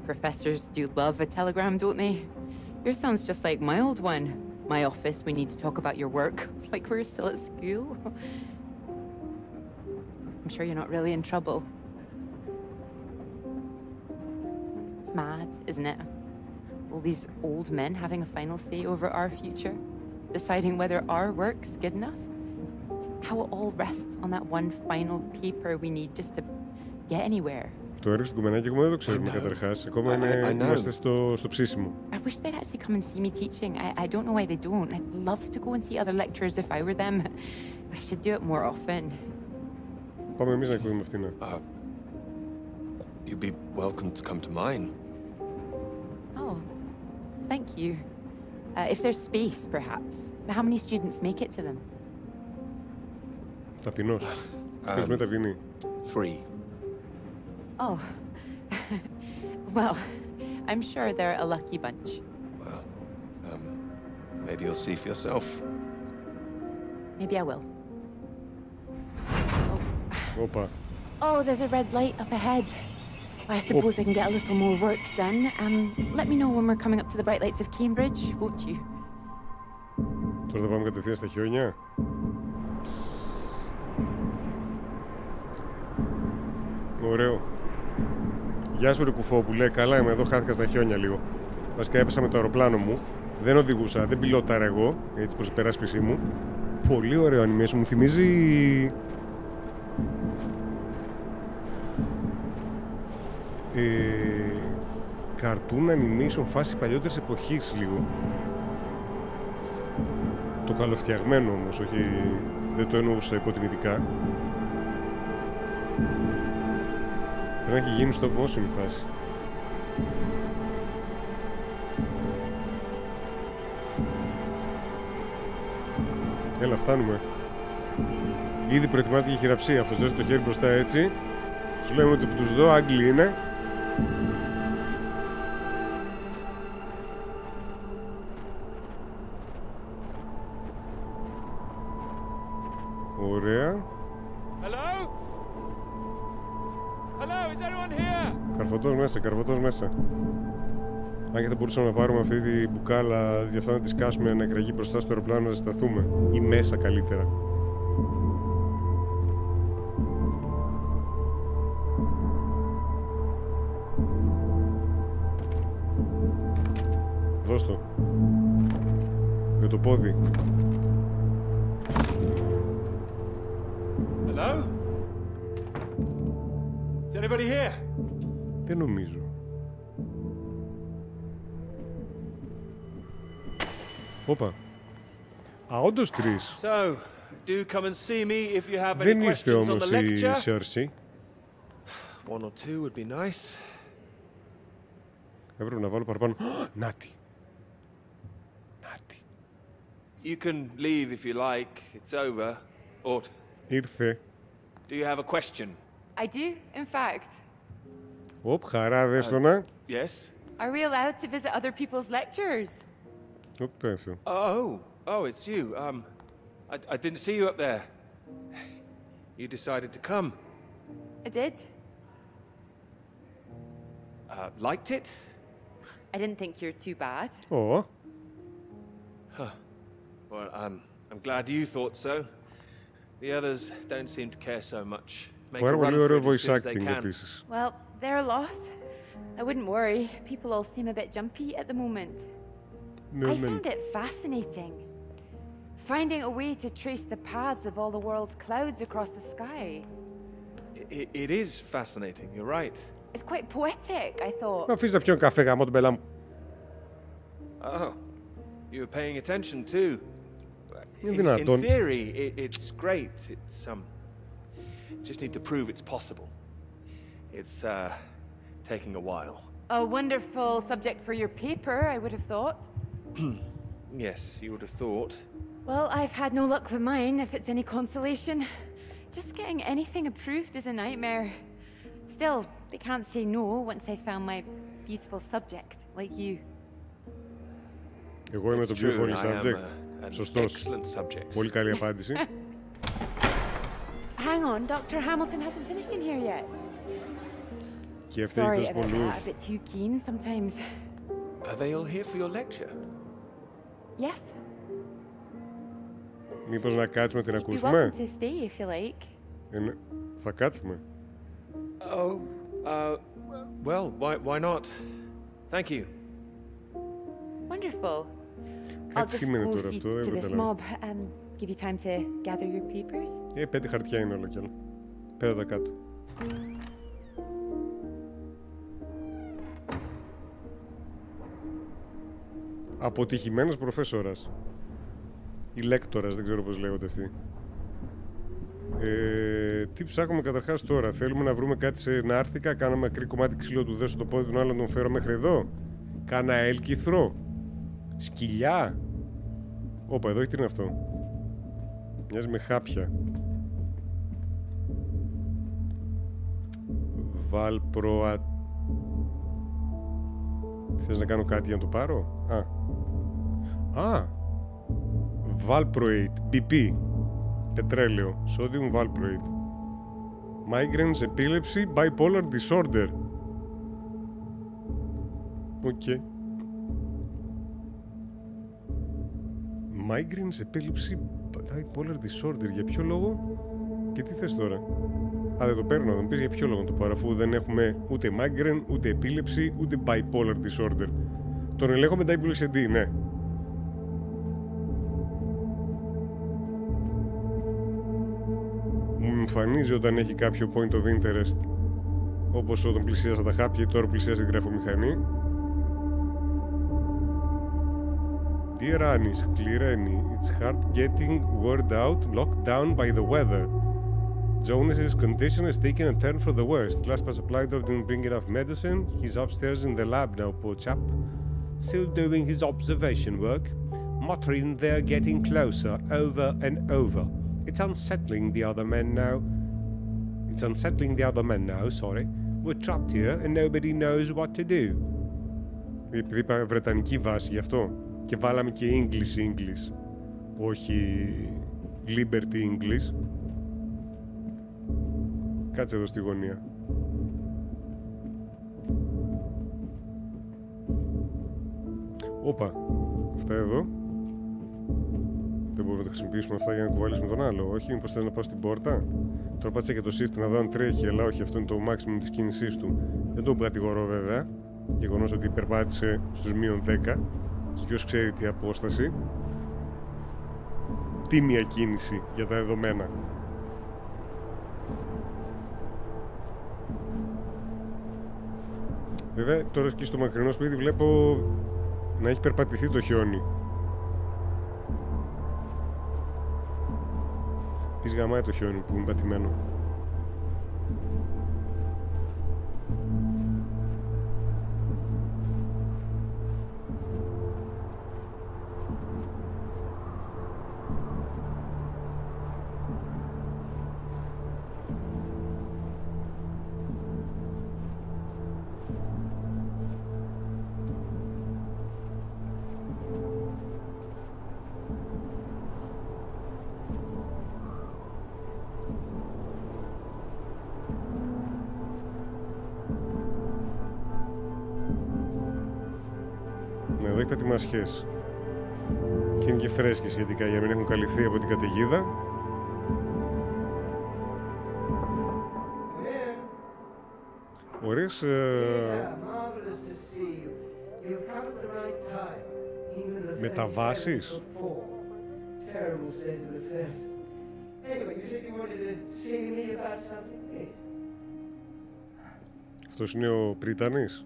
Professors do love a telegram, don't they? Yours sounds just like my old one. My office, we need to talk about your work. Like we're still at school. I'm sure you're not really in trouble. It's mad, isn't it? All these old men having a final say over our future, deciding whether our work's good enough. How it all rests on that one final paper we need just to get anywhere. Το έργο στην Κουμενάκη ακόμα δεν το ξέρουμε καταρχάς. Ακόμα είμαστε στο ψήσιμο. I wish they'd actually come and see me teaching. I don't know why they don't. I'd love to go and see other lecturers if I were them. I should do it more often. Πάμε εμείς να εκπαιδεύουμε αυτήν. You'd be welcome to come to mine. Oh, thank you. If there's space, perhaps. How many students make it to them? Ταπεινός. Παίζουμε ταπεινή. 3. Oh. Well, I'm sure they're a lucky bunch. Well, maybe you'll see for yourself. Maybe I will. Όπα. Oh, there's a red light up ahead. I suppose I can get a little more work done. Let me know when we're coming up to the bright lights of Cambridge, won't you? Τώρα θα πάμε κατευθείαν στα χιόνια. Ωραίο. Γεια σου ρε κουφόπουλε, καλά είμαι εδώ, χάθηκα στα χιόνια λίγο. Βασικά έπεσα με το αεροπλάνο μου. Δεν οδηγούσα, δεν πιλόταρα εγώ, έτσι προς υπεράσπιση μου. Πολύ ωραίο animation, μου θυμίζει... cartoon animation φάση παλιότερης εποχής λίγο. Το καλοφτιαγμένο όμως, όχι... δεν το εννοούσα υποτιμητικά. Πρέπει να έχει γίνει στο motion η φάση. Έλα, φτάνουμε. Ήδη προετοιμάζεται για χειραψία. Αυτός δώσει το χέρι μπροστά έτσι. Σου λέμε ότι που τους δω Άγγλοι είναι. Ωραία. Hello? Hello, is anyone here? Καρφωτός μέσα, καρφωτός μέσα. Αν και θα μπορούσαμε να πάρουμε αυτή τη μπουκάλα, για αυτά να τη σκάσουμε να εκραγεί μπροστά στο αεροπλάνο να ζεσταθούμε. Ή μέσα καλύτερα. Δώσ' το. Με το πόδι. Hello? Is anybody here? Δεν νομίζω. Όπα. Α, όντως 3. So, do come and see me if you have any Δεν ήρθε questions on όμως the η lecture. Σέρση. 1 or 2 would be nice. Έπρεπε να βάλω παραπάνω. Νάτι. Νάτι. You can leave if you like. It's over. Or Ήρθε. do you have a question? I do, in fact. Οπ, χαρά δέστονα. Yes? Are we allowed to visit other people's lectures? Οπ, πέφτω. Oh, it's you. I didn't see you up there. You decided to come. I did. Liked it? I didn't think you're too bad. Ω, Well, I'm glad you thought so. The others don't seem to care so much. Make a πάρα run πολύ for ωραίο it as voice soon as they acting can. επίσης. Well, they're a loss. I wouldn't worry. People all seem a bit jumpy at the moment. Ναι, I ναι. found it fascinating. Finding a way to trace the paths of all the world's clouds across the sky. It is fascinating, you're right. It's quite poetic, I thought. Αφήσεις να πιω ένα καφέ γάμο τον πελά μου. Oh, you were paying attention too. In theory, it's great. It's just need to prove it's possible. It's taking a while. A wonderful subject for your paper, I would have thought. Yes, you would have thought. Well, I've had no luck with mine, if it's any consolation. Just getting anything approved is a nightmare. Still, they can't say no once they found my beautiful subject, like you. Εγώ είμαι το beautiful subject. Σωστός. Πολύ καλή απάντηση. Hang on, Dr. Hamilton hasn't finished in here yet. Και αυτή έχει τους πολλούς. A bit too keen sometimes. Are they all here for your lecture? Yes. Μήπως να κάτσουμε την ακούσουμε? To stay if you like. Θα κάτσουμε. Oh, well, why not? Thank you. Wonderful. Κάτι σημαίνει τώρα αυτό, δεν καταλαβαίνω. Give you time to gather your papers. 5 χαρτιά είναι όλο κι άλλο. Πέρα τα κάτω. Αποτυχημένος προφέσορας. Ή λέκτορας, δεν ξέρω πώς λέγονται αυτοί. Τι ψάχνουμε καταρχάς τώρα? Θέλουμε να βρούμε κάτι σε νάρθηκα. Κάναμε ακρί κομμάτι ξύλο του, δέσω το πόδι του άλλον, τον φέρω μέχρι εδώ. Κάνα έλκυθρο. Σκυλιά. Όπα, εδώ τι είναι αυτό? Μοιάζει με χάπια. Βαλπροα... Θες να κάνω κάτι για να το πάρω? Valproate, BP. Πετρέλαιο. Sodium valproate. Migraines, epilepsy, bipolar disorder. Οκ. Migraines, epilepsy, bipolar disorder. Για ποιο λόγο? Και τι θες τώρα? Δεν το παίρνω, δεν πεις για ποιο λόγο το πάρω, αφού δεν έχουμε ούτε migraine, ούτε epilepsy, ούτε bipolar disorder. Τον ελέγχω με WSD, ναι. Μου εμφανίζει όταν έχει κάποιο point of interest, όπως όταν πλησίασα τα χάπια ή τώρα πλησίασα την γραφομηχανή. Dear Annie, σκληραίνει. It's hard getting word out, locked down by the weather. Jonas's condition has taken a turn for the worst. Last but supply door didn't bring enough medicine. He's upstairs in the lab now, poor chap. Still doing his observation work. Muttering they're getting closer, over and over. It's unsettling the other men now. Sorry. We're trapped here and nobody knows what to do. Επειδή είπα βρετανική βάση γι' αυτό. Και βάλαμε και English, όχι Liberty English. Κάτσε εδώ στη γωνία. Όπα, αυτά εδώ. Δεν μπορούμε να τα χρησιμοποιήσουμε αυτά για να κουβαλήσουμε τον άλλο. Όχι, μήπως θες να πάω στην πόρτα? Τώρα πάτησα και το shift να δω αν τρέχει, αλλά όχι, αυτό είναι το maximum της κίνησής του. Δεν τον κατηγορώ βέβαια. Γεγονός ότι περπάτησε στους -10 και ποιος ξέρει τι απόσταση. Τίμια κίνηση για τα δεδομένα. Βέβαια, τώρα εκεί στο μακρινό σπίτι βλέπω να έχει περπατηθεί το χιόνι. Πεις γαμάει το χιόνι που είναι πατημένο. Εδώ έχει πατημασιές και είναι και φρέσκες σχετικά για να μην έχουν καλυφθεί από την καταιγίδα. Ωραίες μεταβάσεις. Αυτός είναι ο Πρίτανης.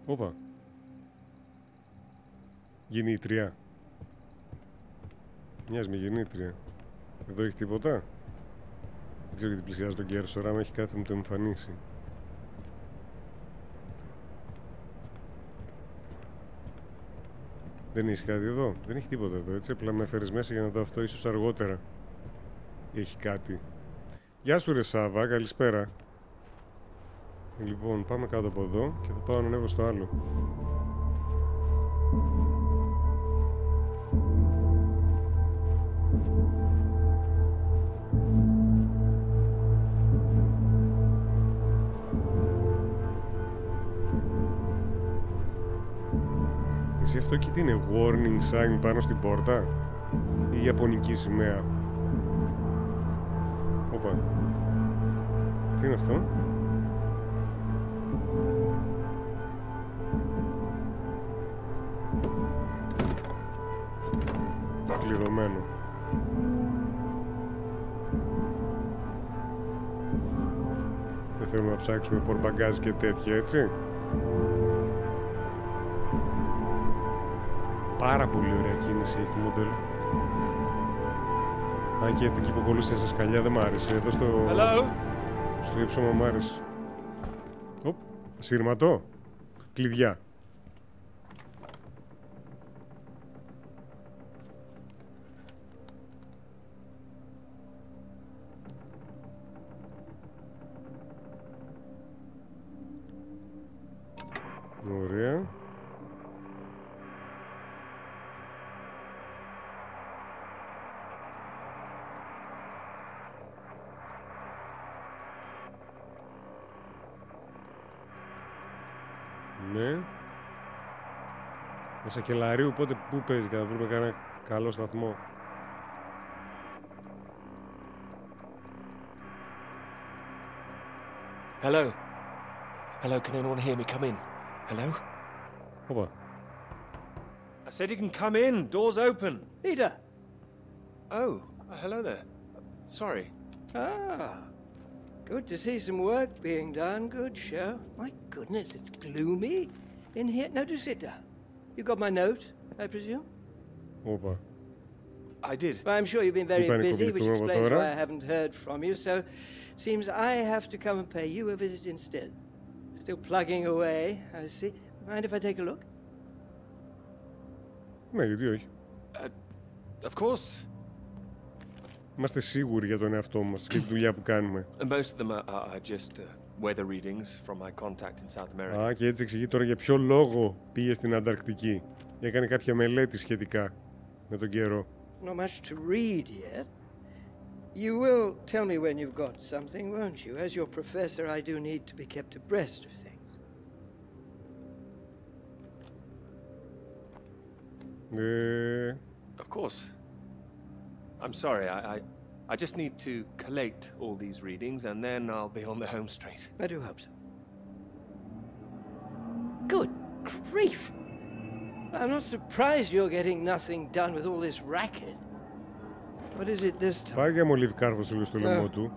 Όπα. Γεννήτρια. Μοιάζει με γεννήτρια. Εδώ έχει τίποτα. Δεν ξέρω γιατί πλησιάζει τον Κέρσορα. Αν έχει κάτι θα μου το εμφανίσει. Δεν έχει κάτι εδώ. Δεν έχει τίποτα εδώ, έτσι. Απλά με έφερες μέσα για να δω αυτό. Ίσως αργότερα έχει κάτι. Γεια σου ρε Σάβα, καλησπέρα. Λοιπόν, πάμε κάτω από εδώ και θα πάω να ανέβω στο άλλο. Εσύ αυτό και τι είναι, warning sign πάνω στην πόρτα ή ιαπωνική σημαία? Όπα. Τι είναι αυτό? Κλειδωμένο. Δεν θέλουμε να ψάξουμε πορμπαγκάζ και τέτοια, έτσι. Πάρα πολύ ωραία κίνηση έχει το μοντέλο. Αν και εκεί που κολούσε σε σκαλιά δεν μ' άρεσε. Εδώ στο ύψωμα μ' άρεσε. Οπ, σύρματο. Κλειδιά. Ωραία. Ναι. Ο Σακελαρίου πότε πού παίζει, να βρούμε κανένα καλό σταθμό. Hello. Hello, can anyone hear me? Come in. Hello? Όπα. I said you can come in. Door's open. Peter. Oh, hello there. Sorry. Ah. Good to see some work being done. Good show. My goodness, it's gloomy in here. No, do sit down. You got my note, I presume? Όπα. I did. Well, I'm sure you've been very busy, which explains why I haven't heard from you. So, seems I have to come and pay you a visit instead. Still plugging away, I see. Mind if I take a look? Ναι, γιατί όχι. Of course. Είμαστε σίγουροι για τον εαυτό μας και τη δουλειά που κάνουμε. Most of them are just weather readings from my contact in South America. Α, και έτσι εξηγεί τώρα για ποιο λόγο πήγε στην Ανταρκτική. Έκανε κάποια μελέτη σχετικά με τον καιρό. Not much to read yet. You will tell me when you've got something, won't you? As your professor, I do need to be kept abreast of things. Of course. I'm sorry, I just need to collate all these readings and then I'll be on the home straight. I do hope so. Good grief! I'm not surprised you're getting nothing done with all this racket. What is it this time? Πάρε για μολύβι κάρφο στο λαιμό του.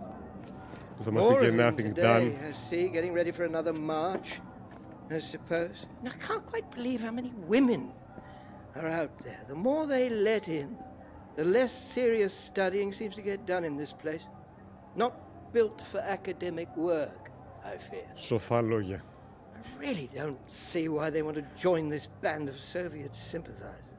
Που θα μας πει και nothing done. I see, getting ready for another march, I suppose. And I can't quite believe how many women are out there. The more they let in, the less serious studying seems to get done in this place. Not built for academic work, I fear. Σοφά λόγια. I really don't see why they want to join this band of Soviet sympathizers.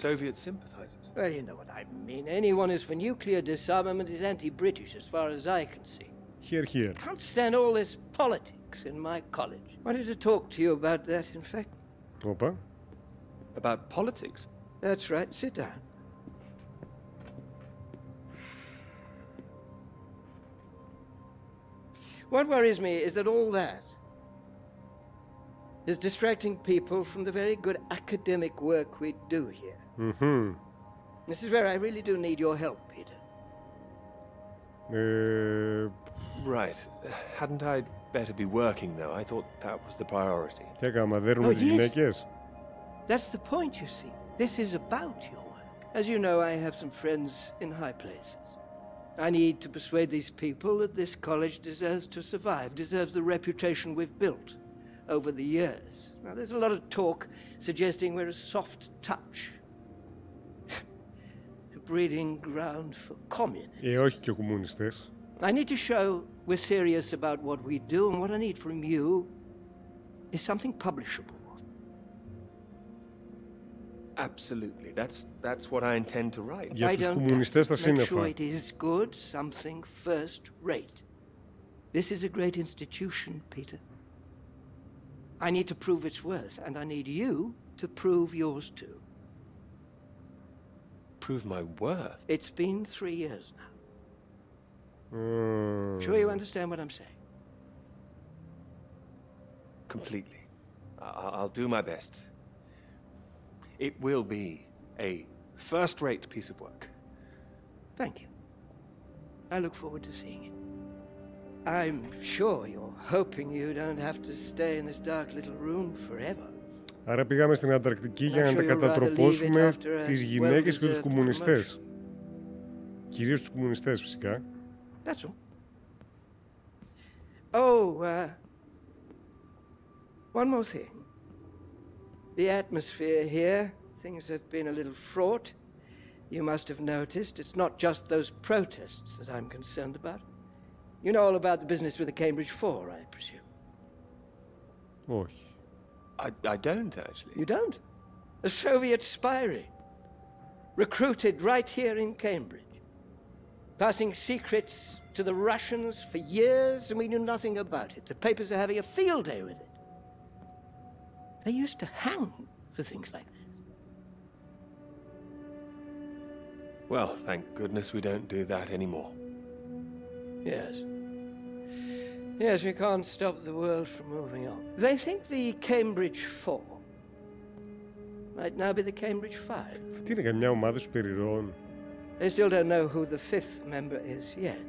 Soviet sympathizers? Well, you know what I mean. Anyone who's for nuclear disarmament is anti-British as far as I can see. Here, here. Can't stand all this politics in my college. Wanted to talk to you about that, in fact. Όπα. About politics? That's right. Sit down. What worries me is that all that is distracting people from the very good academic work we do here. Mm-hmm. This is where I really do need your help, Peter. Right. Hadn't I better be working, though? I thought that was the priority. Τι έκανα, δέρνουμε τις γυναίκες? That's the point, you see. This is about your work. As you know, I have some friends in high places. I need to persuade these people that this college deserves to survive, deserves the reputation we've built over the years. Now, there's a lot of talk suggesting we're a soft touch. A breeding ground for communists. Όχι και κομμουνιστές. I need to show we're serious about what we do, and what I need from you is something publishable. Absolutely. That's what I intend to write. Για τους κομμουνιστές στα σύννεφα. Make sure it is good, something first rate. This is a great institution, Peter. I need to prove its worth, and I need you to prove yours too. Prove my worth? It's been 3 years now. Sure you understand what I'm saying? Completely. I'll do my best. It will be a first-rate piece of work. Thank you. I look forward to seeing it. I'm sure you're hoping you don't have to stay in this dark little room forever. Άρα πήγαμε στην Ανταρκτική για να τα κατατροπώσουμε τις γυναίκες και τους κομμουνιστές. Κυρίως τους κομμουνιστές φυσικά. That's all. Oh, one more thing. The atmosphere here, things have been a little fraught. You must have noticed it's not just those protests that I'm concerned about. You know all about the business with the Cambridge Four, I presume. Όχι. I don't, actually. You don't? A Soviet spy ring. Recruited right here in Cambridge. Passing secrets to the Russians for years, and we knew nothing about it. The papers are having a field day with it. They used to hang for things like this. Well, thank goodness we don't do that anymore. Yes. Yes, we can't stop the world from moving on. They think the Cambridge Four might now be the Cambridge Five. Αυτή είναι καμιά ομάδα superiorών. They still don't know who the fifth member is yet.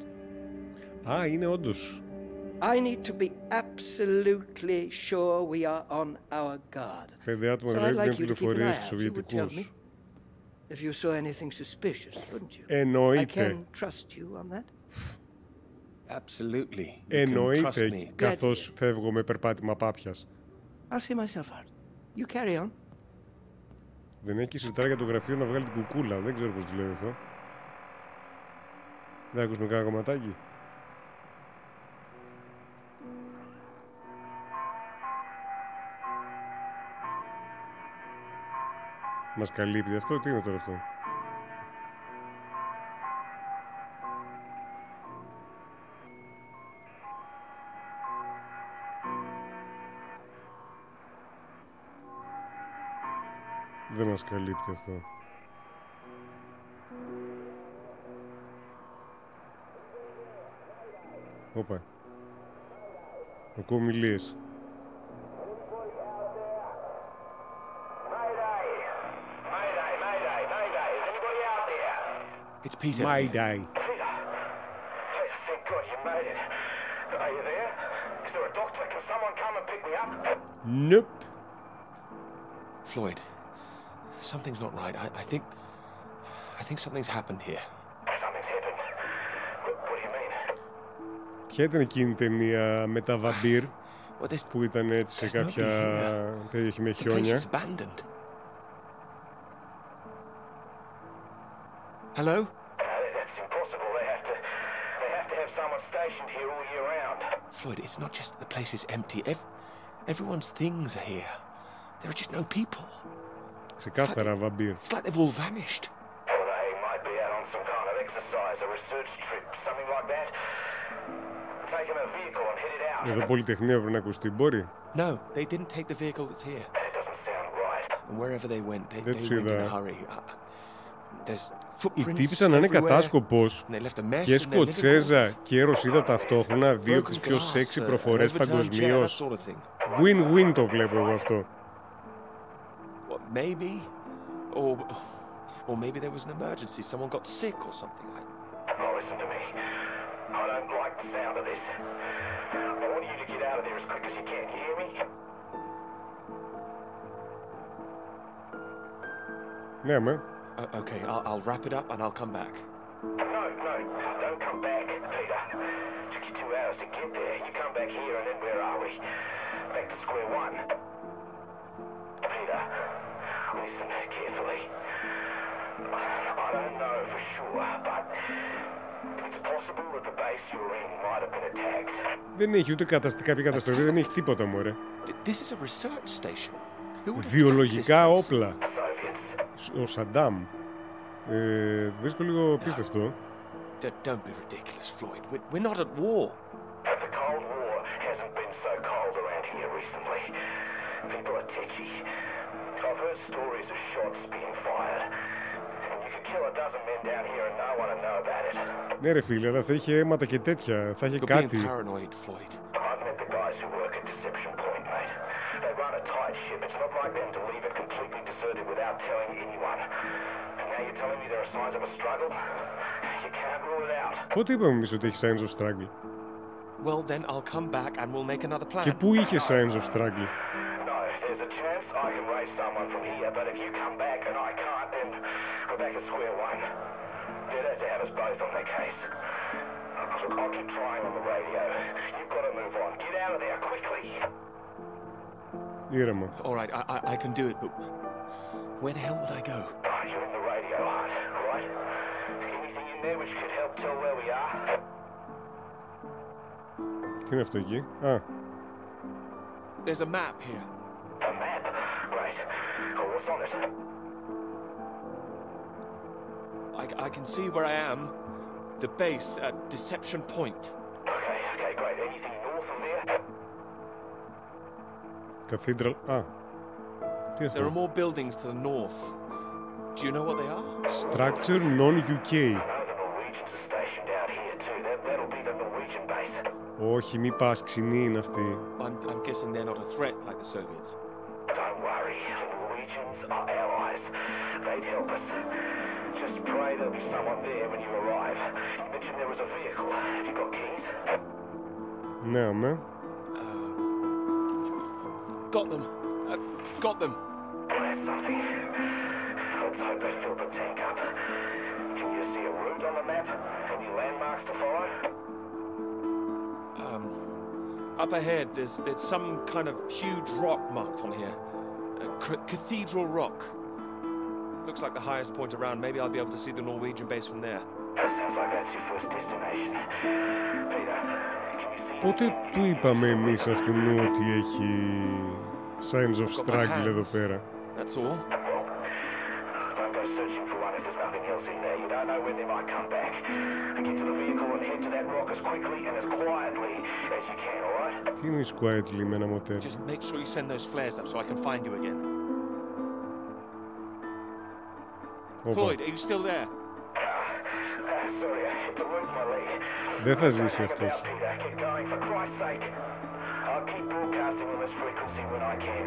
Α, είναι όντως. I need to be absolutely sure we are on our guard. 5 άτομα ρεύουν πληροφορίες στους Σοβιετικούς. If you saw anything suspicious, wouldn't you? Εννοείται. I can trust you on that. Absolutely. Εννοείται, καθώς φεύγω με περπάτημα πάπιας. I'll see myself out. You carry on. Δεν έχει σιρτάρια για το γραφείο να βγάλει την κουκούλα. Δεν ξέρω πώς δουλεύει αυτό. Δεν ακούσουμε κάνα κομματάκι. Μας καλύπτει αυτό, τι είναι τώρα αυτό? Δεν μας καλύπτει αυτό. Όπα. Ακούω ομιλίες. It's Peter. My day. Peter. Thank God you made it. Are you there? Is there a doctor? Can someone come and pick me up? Nope. Floyd, something's not right. I think something's happened here. Something's happened. What do you mean? Ποια ήταν εκείνη η ταινία με τα βαμπύρ που ήταν έτσι σε κάποια περιοχή με χιόνια? Hello? That's impossible. They have to have someone stationed here all year round. Floyd, it's not just that the place is empty. Everyone's things are here. There are just no people. Ξεκάθαρα βαμπύρ. It's like they've all vanished. Well, they might be out on some kind of exercise, a research trip, something like that. Taking a vehicle and headed out. Εδώ Πολυτεχνείο πρέπει να ακουστεί, μπορεί? No, they didn't take the vehicle that's here. That doesn't sound right. And wherever they went, they Δεν τους went in a είδα. hurry. Η τύπησα να είναι κατάσκοπος και Σκοτσέζα και Ρωσίδα ταυτόχρονα, δύο από τις πιο σεξι προφορές παγκοσμίως. Win-win το βλέπω εγώ αυτό. Maybe, or maybe there was an emergency. Someone got sick or something. Oh, listen to me. I don't like the sound of this. I want you to get out of there as quick as you can. You hear me? Ναι, με. Okay, I'll wrap it up and I'll come back. No, don't come back, Peter. Took you 2 hours to get there. You come back here and then where are we? Back to square one. Peter, listen carefully. I don't know for sure, but it's possible that the base you're in might have been attacked. Δεν έχει ούτε κάποια καταστροφή, δεν έχει τίποτα, μωρέ. This is a research station. Βιολογικά όπλα. Ο Σαντάμ. Βρίσκω λίγο πίστευτο. Don't be ridiculous, Floyd. We're not at war. The Cold War hasn't been so cold around here recently. People are tetchy. I've heard stories of shots being fired. And you could kill a dozen men down here and no one would know about it. Ναι ρε φίλε, αλλά θα είχε αίματα και τέτοια. Θα είχε κάτι. You're being paranoid, Floyd. I've met the guys who work at Deception Point, mate. They run a tight ship. It's not like them to leave it completely deserted without telling anyone. And now you're telling me there are signs of a struggle? You can't rule it out. Πότε είπαμε εμείς ότι έχει signs of struggle? Well, then I'll come back and we'll make another plan. Και πού είχε signs of struggle? No, there's a chance I can raise someone from here, but if you come back and I can't, then we're back at square one. They'd have to have us both on their case. Look, I'll keep trying on the radio. You've got to move on. Get out of there quickly. Ήρεμα. All right, I can do it, but where the hell would I go? You're in the radio hunt, right? Anything in there which could help tell where we are? Τι είναι αυτό εκεί? Α. There's a map here. A map? Great. Oh, what's on it? I can see where I am. The base at Deception Point. Okay, great. Anything north of there? Cathedral. Α. Τι είναι There are αυτό? more buildings to the north. Do you know what they are? Structure non-UK. I know the Norwegians are stationed out here too. That'll be the Norwegian base. Όχι, μη πας, ξινή είναι αυτή. I'm guessing they're not a threat like the Soviets. Don't worry. The Norwegians are allies. They'd help us. Just pray there'll be someone there when you arrive. You mentioned there was a vehicle. Have you got keys? Ναι, αμέ. Got them. Got them. Well, that's something. Let's hope they filled the tank up. Can you see a route on the map? Any landmarks to follow? Up ahead, there's some kind of huge rock marked on here. Cathedral Rock. Looks like the highest point around. Maybe I'll be able to see the Norwegian base from there. That sounds like that's your first destination. Peter, can you see... Πότε του είπαμε εμείς αυτού ότι έχει signs of Got my struggle εδώ hands. πέρα? That's all. Well, don't go searching for one if there's nothing else in there. You don't know when they might come back. Get to the vehicle and head to that rock as quickly and as quietly as you can, all right? Τι είναι quietly με ένα μοτέρ? Just make sure you send those flares up so I can find you again. Floyd, are you still there? Sorry, I hit to lose my leg. Δεν θα ζήσει αυτός. Peter, get going for Christ's sake. I'll keep broadcasting on this frequency when I can.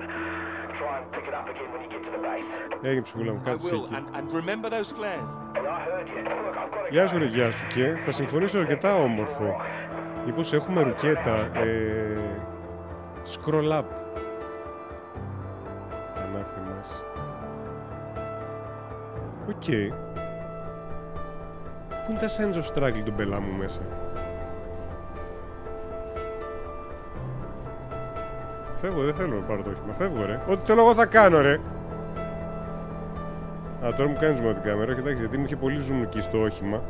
Try and pick it up again when you get to the base. Έγινε ψυχούλα μου, I κάτσε will, εκεί. and remember those flares. I heard you. Look, I've got to Γεια σου ρε, γεια σου και θα συμφωνήσω αρκετά όμορφο. Μήπως έχουμε ρουκέτα. Scroll up. Ανάθεμας. Οκ. Πού είναι τα sense of struggle του μπελά μου μέσα? Φεύγω, δεν θέλω να πάρω το όχημα. Φεύγω ρε. Ό,τι θέλω εγώ θα κάνω ρε. Α, τώρα μου κάνεις μόνο την κάμερα. Κοιτάξτε, γιατί μου είχε πολύ zoom εκεί στο όχημα.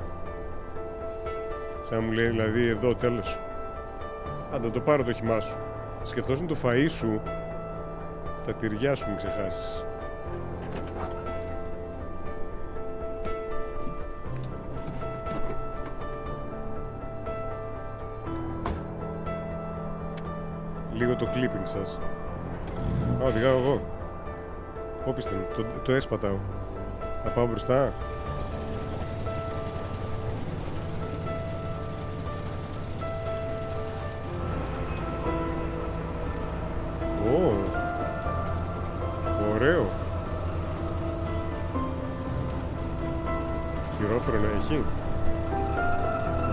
Σαν μου λέει δηλαδή εδώ τέλος. Άντε το πάρω το όχημά σου. Σκεφτόσουν το φαΐ σου. Τα τυριά σου μην ξεχάσεις. Λίγο το clipping σας. Α, οδηγάω εγώ. Όπιστε μου, το έσπαταω. Θα πάω μπροστά. Ω, ωραίο. Χειρόφρονο έχει?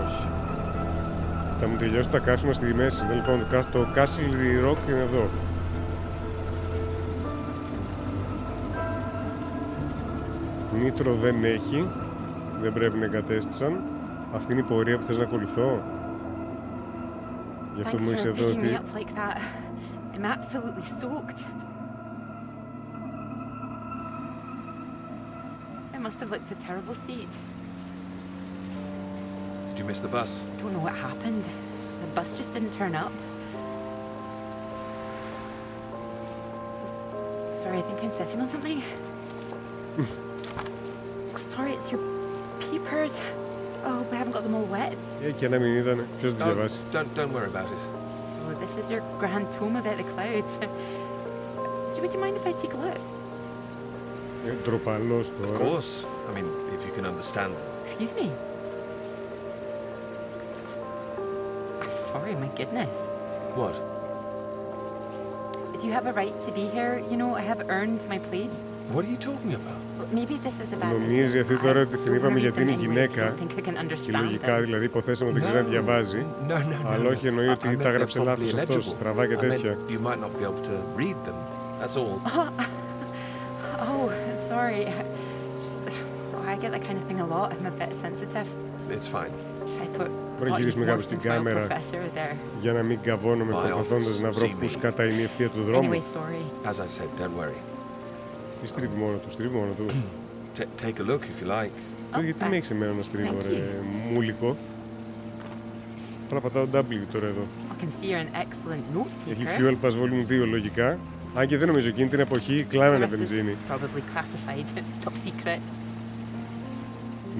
Όχι. Θα μου τελειώσει τα κάσιμα στη μέση. Λοιπόν, το Castle Rock είναι εδώ. Νήτρο δεν έχει. Δεν πρέπει να εγκατέστησαν. Αυτή είναι η πορεία που θες να ακολουθώ. Γι' αυτό μου έχεις εδώ ότι... I'm absolutely soaked. I must have looked a terrible state. Did you miss the bus? I don't know what happened. The bus just didn't turn up. Sorry, I think I'm sitting on something. Sorry, it's your peepers. Oh, I haven't got them all wet. Και να μην είδανε. Ποιος δεν διαβάσει. Don't worry about it. So this is your grand tome about the clouds. Would you mind if I take a look? Ντροπαλός τώρα. Of course. I mean, if you can understand them. Excuse me? I'm sorry, my goodness. What? Do you have a right to be here? You know, I have earned my place. What are you talking about? Maybe this is a bad Νομίζει αυτή τώρα ότι την είπαμε γιατί είναι γυναίκα και λογικά δηλαδή υποθέσαμε ότι δεν ξέρει να διαβάζει, αλλά όχι εννοεί ότι τα έγραψε λάθος αυτός, στραβά και τέτοια. You might not be able to read them. That's all. Oh, sorry. I get that kind of thing a lot. I'm a bit sensitive. It's fine. I thought Μπορεί να γυρίσουμε κάπου στην κάμερα για να μην καβώνομαι προσπαθώντας να βρω πού κατά είναι η ευθεία του δρόμου. Anyway, sorry. As I said, don't worry. Στρίβει μόνο του. Take a look if you like. Γιατί με έχεις εμένα να στρίβω, ρε μούλικο. Απλά πατάω W τώρα εδώ. Έχει fuel pass volume 2 λογικά. Αν και δεν νομίζω εκείνη την εποχή κλάνανε βενζίνη.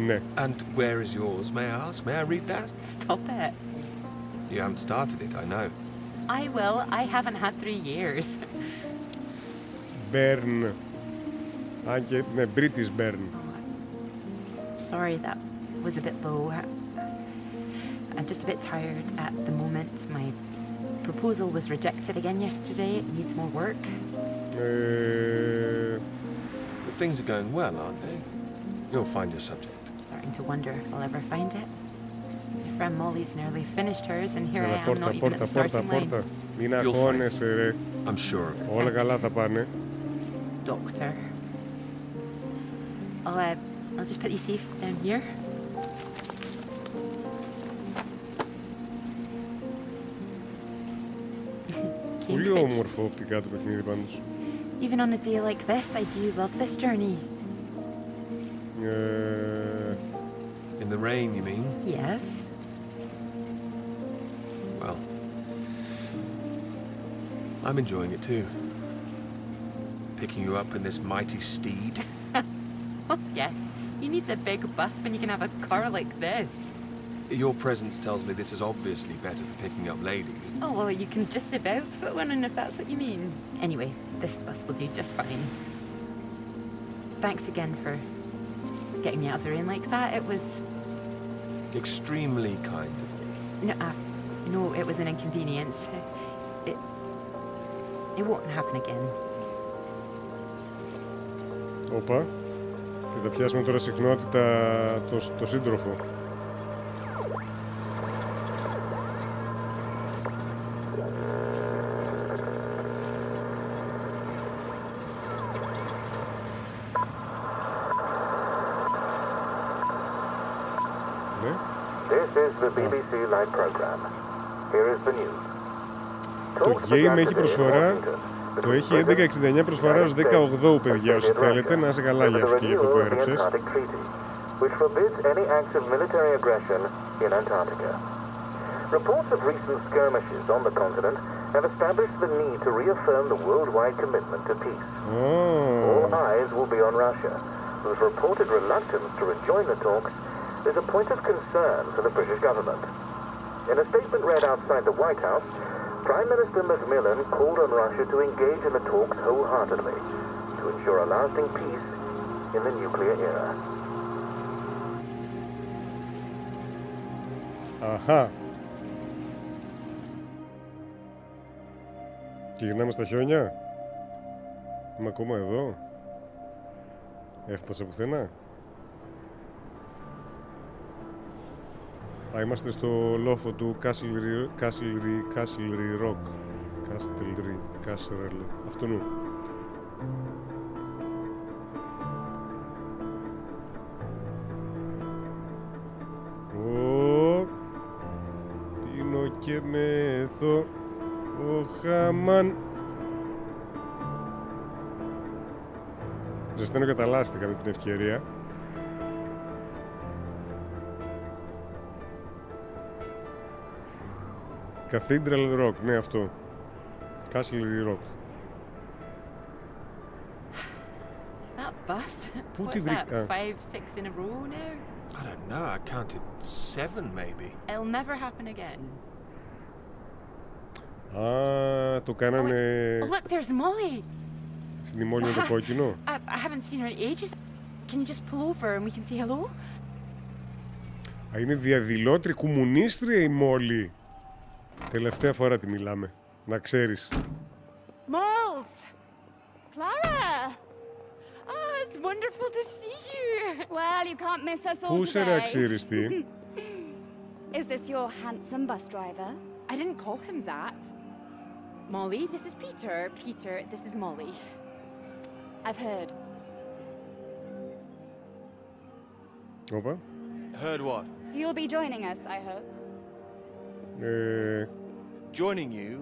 Ναι. And where is yours, may I ask? May I read that? Stop it. You haven't started it, I know. I will. I haven't had 3 years. Burn. Αν και, ναι, British Burn. Sorry, that was a bit low. I'm just a bit tired at the moment. My proposal was rejected again yesterday. It needs more work. But things are going well, aren't they? You'll find your subject. I'm starting to wonder if I'll ever find it. My friend Molly's nearly finished hers, and here I am, not even at the starting line. Μην αγχώνεσαι, ρε. I'm sure of it. Όλα καλά θα πάνε. Doctor. I'll just put you safe down here. Πολύ όμορφο οπτικά το παιχνίδι πάντως. Even on a day like this, I do love this journey. In the rain, you mean? Yes. Well, I'm enjoying it too. Picking you up in this mighty steed. Oh, yes. You need a big bus when you can have a car like this. Your presence tells me this is obviously better for picking up ladies. Oh, well, you can just about fit one in if that's what you mean. Anyway, this bus will do just fine. Thanks again for getting me out of the rain like that. It was... Extremely kind of me. No, it was an inconvenience. It won't happen again. Όπα. Και θα πιάσουμε τώρα συχνότητα το σύντροφο. This is the BBC Live program. Here is the news. Το game έχει προσφορά, το έχει 11,69 προσφορά ως 18 παιδιά όσοι θέλετε. Να είσαι καλά, γεια σου και για αυτό που έγραψες. Which forbids any acts of military aggression in Antarctica. Reports of recent skirmishes on the continent have established the need to reaffirm the worldwide commitment to peace. All eyes will be on Russia, whose reported reluctance to rejoin the talks is a point of concern for the British government. In a statement read outside the White House, Prime Minister Macmillan called on Russia to engage in the talks wholeheartedly to ensure a lasting peace in the nuclear era. Αχα. Και γυρνάμε στα χιόνια. Είμαι ακόμα εδώ. Έφτασα πουθενά. Είμαστε στο λόφο του Castlery Rock. Castle. Αυτό νου. και μεθό ο χαμάν. Ζεσταίνω καταλάστηκα με την ευκαιρία. Cathedral Rock, ναι αυτό. Castle Rock. That bus? Πού τη What's βρήκα? that, 5, 6 in a row now? I don't know. I counted 7 maybe. It'll never happen again. Α, το κάνανε Oh, look, there's Molly. στην ημόλυνο το κόκκινο. I haven't seen her in ages. Can you just pull over and we can say hello? Α, είναι διαδηλώτρη κομμουνίστρια η Μόλι. Τελευταία φορά τη μιλάμε. Να ξέρεις. Moles! Clara! Oh, it's wonderful to see you. Well, you can't miss us all Πού σε today. ραξίριστη? Is this your handsome bus driver? I didn't call him that. Molly, this is Peter. Peter, this is Molly. I've heard. Όπα. Heard what? You'll be joining us, I hope. Joining you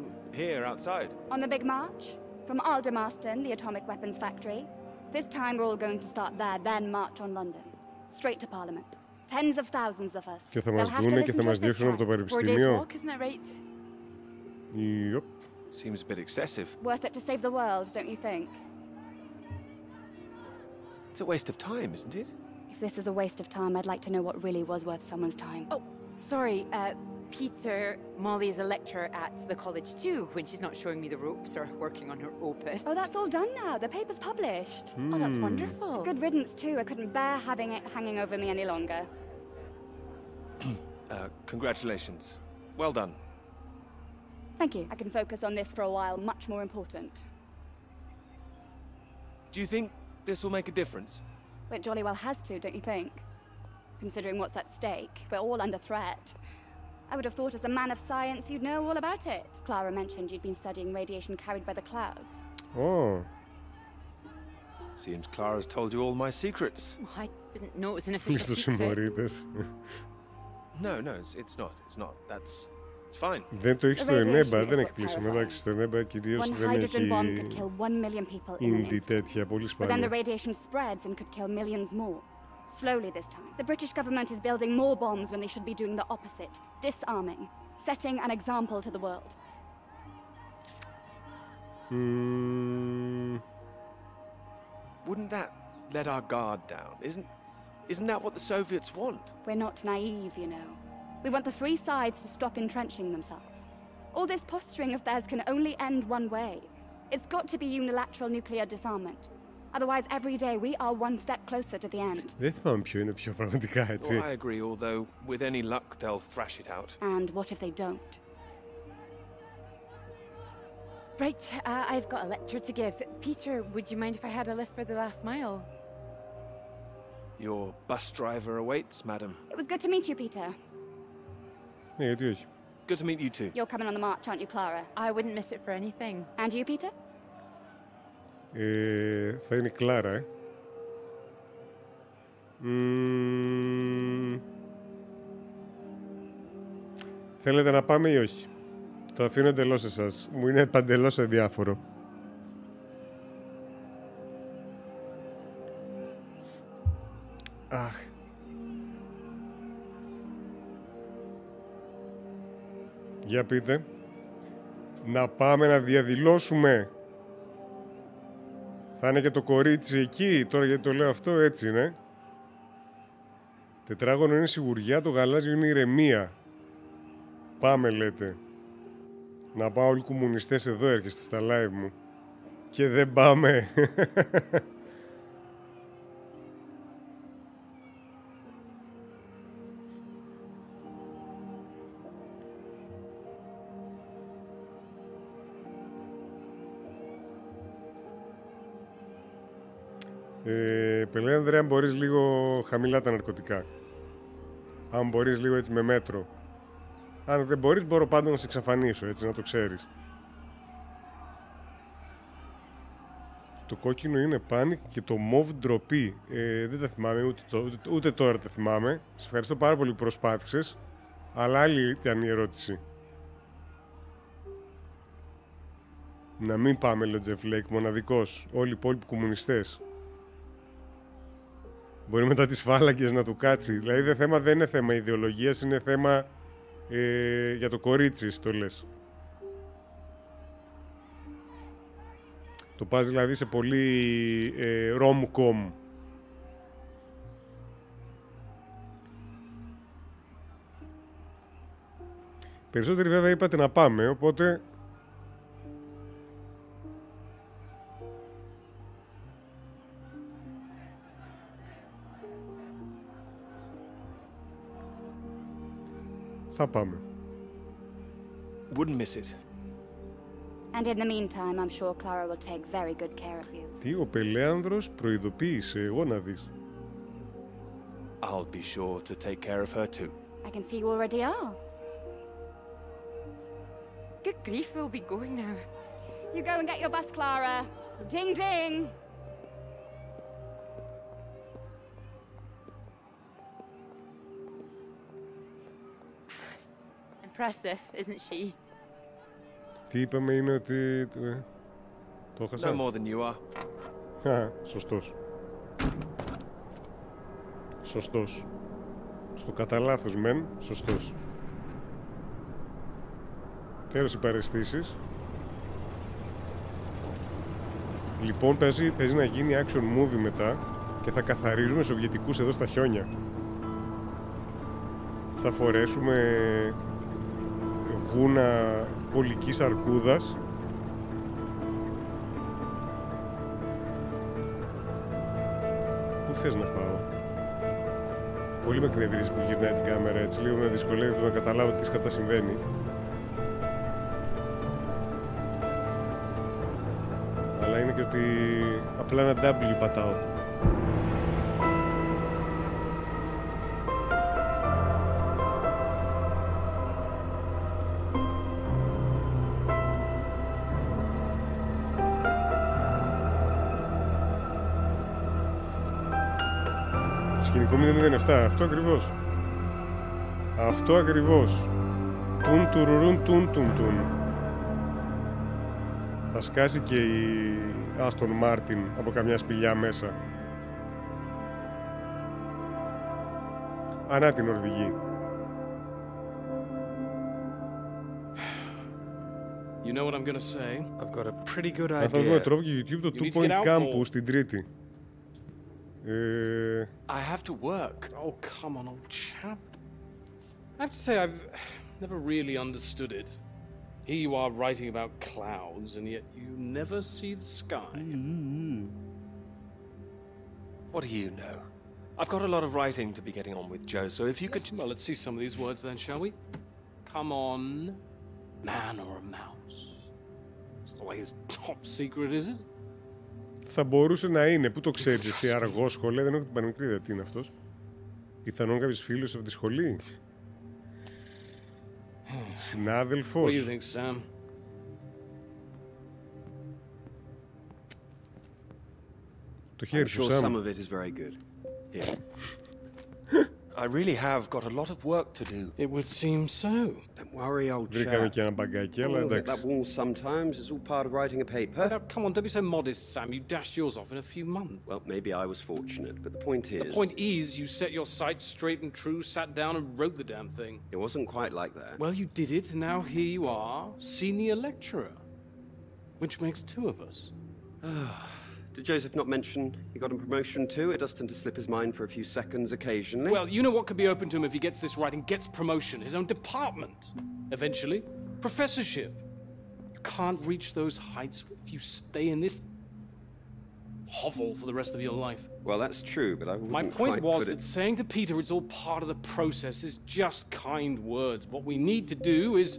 here outside. On the big march? From Aldermaston, the atomic weapons factory. This time we're all going to start there, then march on London. Straight to Parliament. Tens of thousands of us. Και θα μας δούνε και θα μας διώξουν από το 4 days πανεπιστήμιο. walk, isn't that right? Ιωπ. Seems a bit excessive. Worth it to save the world, don't you think? It's a waste of time, isn't it? If this is a waste of time, I'd like to know what really was worth someone's time. Oh, sorry, Peter, Molly is a lecturer at the college too, when she's not showing me the ropes or working on her opus. Oh, that's all done now. The paper's published. Oh, that's wonderful. Good riddance, too. I couldn't bear having it hanging over me any longer. Congratulations. Well done. Thank you. I can focus on this for a while. Much more important. Do you think this will make a difference? It jolly well has to, don't you think? Considering what's at stake, we're all under threat. I would have thought as a man of science you'd know all about it. Clara mentioned you'd been studying radiation carried by the clouds. Oh. Seems Clara's told you all my secrets. Oh, I didn't know it was an Μη official το secret. συμμορείτε. No, it's not. It's not. It's fine. Δεν το έχει στο The radiation ενέμπα, is δεν what's έχει κλείσει. terrifying. Εντάξει, στο ενέμπα κυρίως One δεν hydrogen bomb could έχει kill 1 million people in an ίντι instant. τέτοια, πολύ But then the σπάνια. radiation spreads and could kill millions more. Slowly this time. The British government is building more bombs when they should be doing the opposite. Disarming. Setting an example to the world. Wouldn't that let our guard down? Isn't that what the Soviets want? We're not naive, you know. We want the three sides to stop entrenching themselves. All this posturing of theirs can only end one way. It's got to be unilateral nuclear disarmament. Otherwise, every day we are one step closer to the end. Δεν θυμάμαι ποιο είναι πιο πραγματικά, Well, έτσι. I agree, although with any luck they'll thrash it out. And what if they don't? Right, I've got a lecture to give. Peter, would you mind if I had a lift for the last mile? Your bus driver awaits, madam. It was good to meet you, Peter. Ναι, γιατί όχι. Good to meet you too. You're coming on the march, aren't you, Clara? I wouldn't miss it for anything. And you, Peter? Θα είναι Κλάρα, Θέλετε να πάμε ή όχι? Το αφήνω εντελώς εσάς. Μου είναι παντελώς αδιάφορο. Αχ. Για πείτε. Να πάμε να διαδηλώσουμε. Θα είναι και το κορίτσι εκεί. Τώρα γιατί το λέω αυτό, έτσι είναι. Τετράγωνο είναι σιγουριά, το γαλάζιο είναι ηρεμία. Πάμε, λέτε. Να πάω όλοι οι κομμουνιστές εδώ, έρχεστε στα live μου. Και δεν πάμε. Πελέ, Ανδρέα, αν μπορείς λίγο χαμηλά τα ναρκωτικά. Αν μπορείς λίγο έτσι με μέτρο. Αν δεν μπορείς, μπορώ πάντα να σε εξαφανίσω, έτσι, να το ξέρεις. Το κόκκινο είναι panic και το mauve ντροπή. Δεν τα θυμάμαι, ούτε τώρα τα θυμάμαι. Σας ευχαριστώ πάρα πολύ που προσπάθησες. Αλλά άλλη ήταν η ερώτηση. Να μην πάμε, λέει ο Τζεφ Λέικ, μοναδικός. Όλοι οι υπόλοιποι κομμουνιστές. Μπορεί μετά τις φάλακες να του κάτσει. Δηλαδή δεν είναι θέμα ιδεολογίας, είναι θέμα για το κορίτσι, το λες. Το πας δηλαδή σε πολύ rom-com. Περισσότεροι βέβαια είπατε να πάμε, οπότε... θα πάμε. Wouldn't miss it. And in the meantime, I'm sure Clara will take very good care of you. Τι, ο Πελέανδρος προειδοποίησε, εγώ να δεις. I'll be sure to take care of her too. I can see you already are. Good grief, we'll be going now. You go and get your bus, Clara. Ding, ding. Impressive, isn't she? Τι είπαμε είναι ότι... το έχασα. No more than you are. Σωστός. Σωστός. Στο κατά λάθος μεν, σωστός. Τέλος οι παραισθήσεις. Λοιπόν, παίζει να γίνει action movie μετά και θα καθαρίζουμε σοβιετικούς εδώ στα χιόνια. Θα φορέσουμε γούνα πολικής αρκούδας. Πού θες να πάω? Πολύ με εκνευρίζει που γυρνάει την κάμερα έτσι, λίγο με δυσκολεύει να καταλάβω τι σκατά συμβαίνει. Αλλά είναι και ότι απλά ένα W πατάω. Σκηνικό 007, αυτό ακριβώς. Αυτό ακριβώς. Τουν τουρουρούν τουν τουν τουν. Θα σκάσει και η Άστον Μάρτιν από καμιά σπηλιά μέσα. Ανά την Νορβηγή. You know what I'm gonna say? I've got a pretty good idea. Θα δούμε τρόπο και YouTube το 2 Point Campus στην Τρίτη. I have to work. Oh, come on, old chap. I have to say, I've never really understood it. Here you are writing about clouds, and yet you never see the sky. What do you know? I've got a lot of writing to be getting on with, Joe, so if you could... Well, let's see some of these words then, shall we? Come on, man or a mouse. It's not like it's top secret, is it? Θα μπορούσε να είναι. Πού το ξέρεις εσύ, αργό σχολέ, δεν έχω την παραμικρή ιδέα τι είναι αυτός. Πιθανόν κάποιος φίλος από τη σχολή. Συνάδελφος. What do you think, Sam? Το χέρι σου, Sam. Some of it is very good. Yeah. I really have got a lot of work to do. It would seem so. Don't worry, old Βρήκαμε chap. και ένα μπαγκάκι, αλλά εντάξει. That wall sometimes. It's all part of writing a paper. Come on, don't be so modest, Sam. You dashed yours off in a few months. Well, maybe I was fortunate, but the point is... The point is, you set your sights straight and true, sat down and wrote the damn thing. It wasn't quite like that. Well, you did it, and now here you are, senior lecturer. Which makes two of us. Did Joseph not mention he got a promotion too? It does tend to slip his mind for a few seconds occasionally. Well, you know what could be open to him if he gets this right and gets promotion? His own department. Eventually. Professorship. You can't reach those heights if you stay in this hovel for the rest of your life. Well, that's true, but I wouldn't My point quite was put that it... saying to Peter it's all part of the process is just kind words. What we need to do is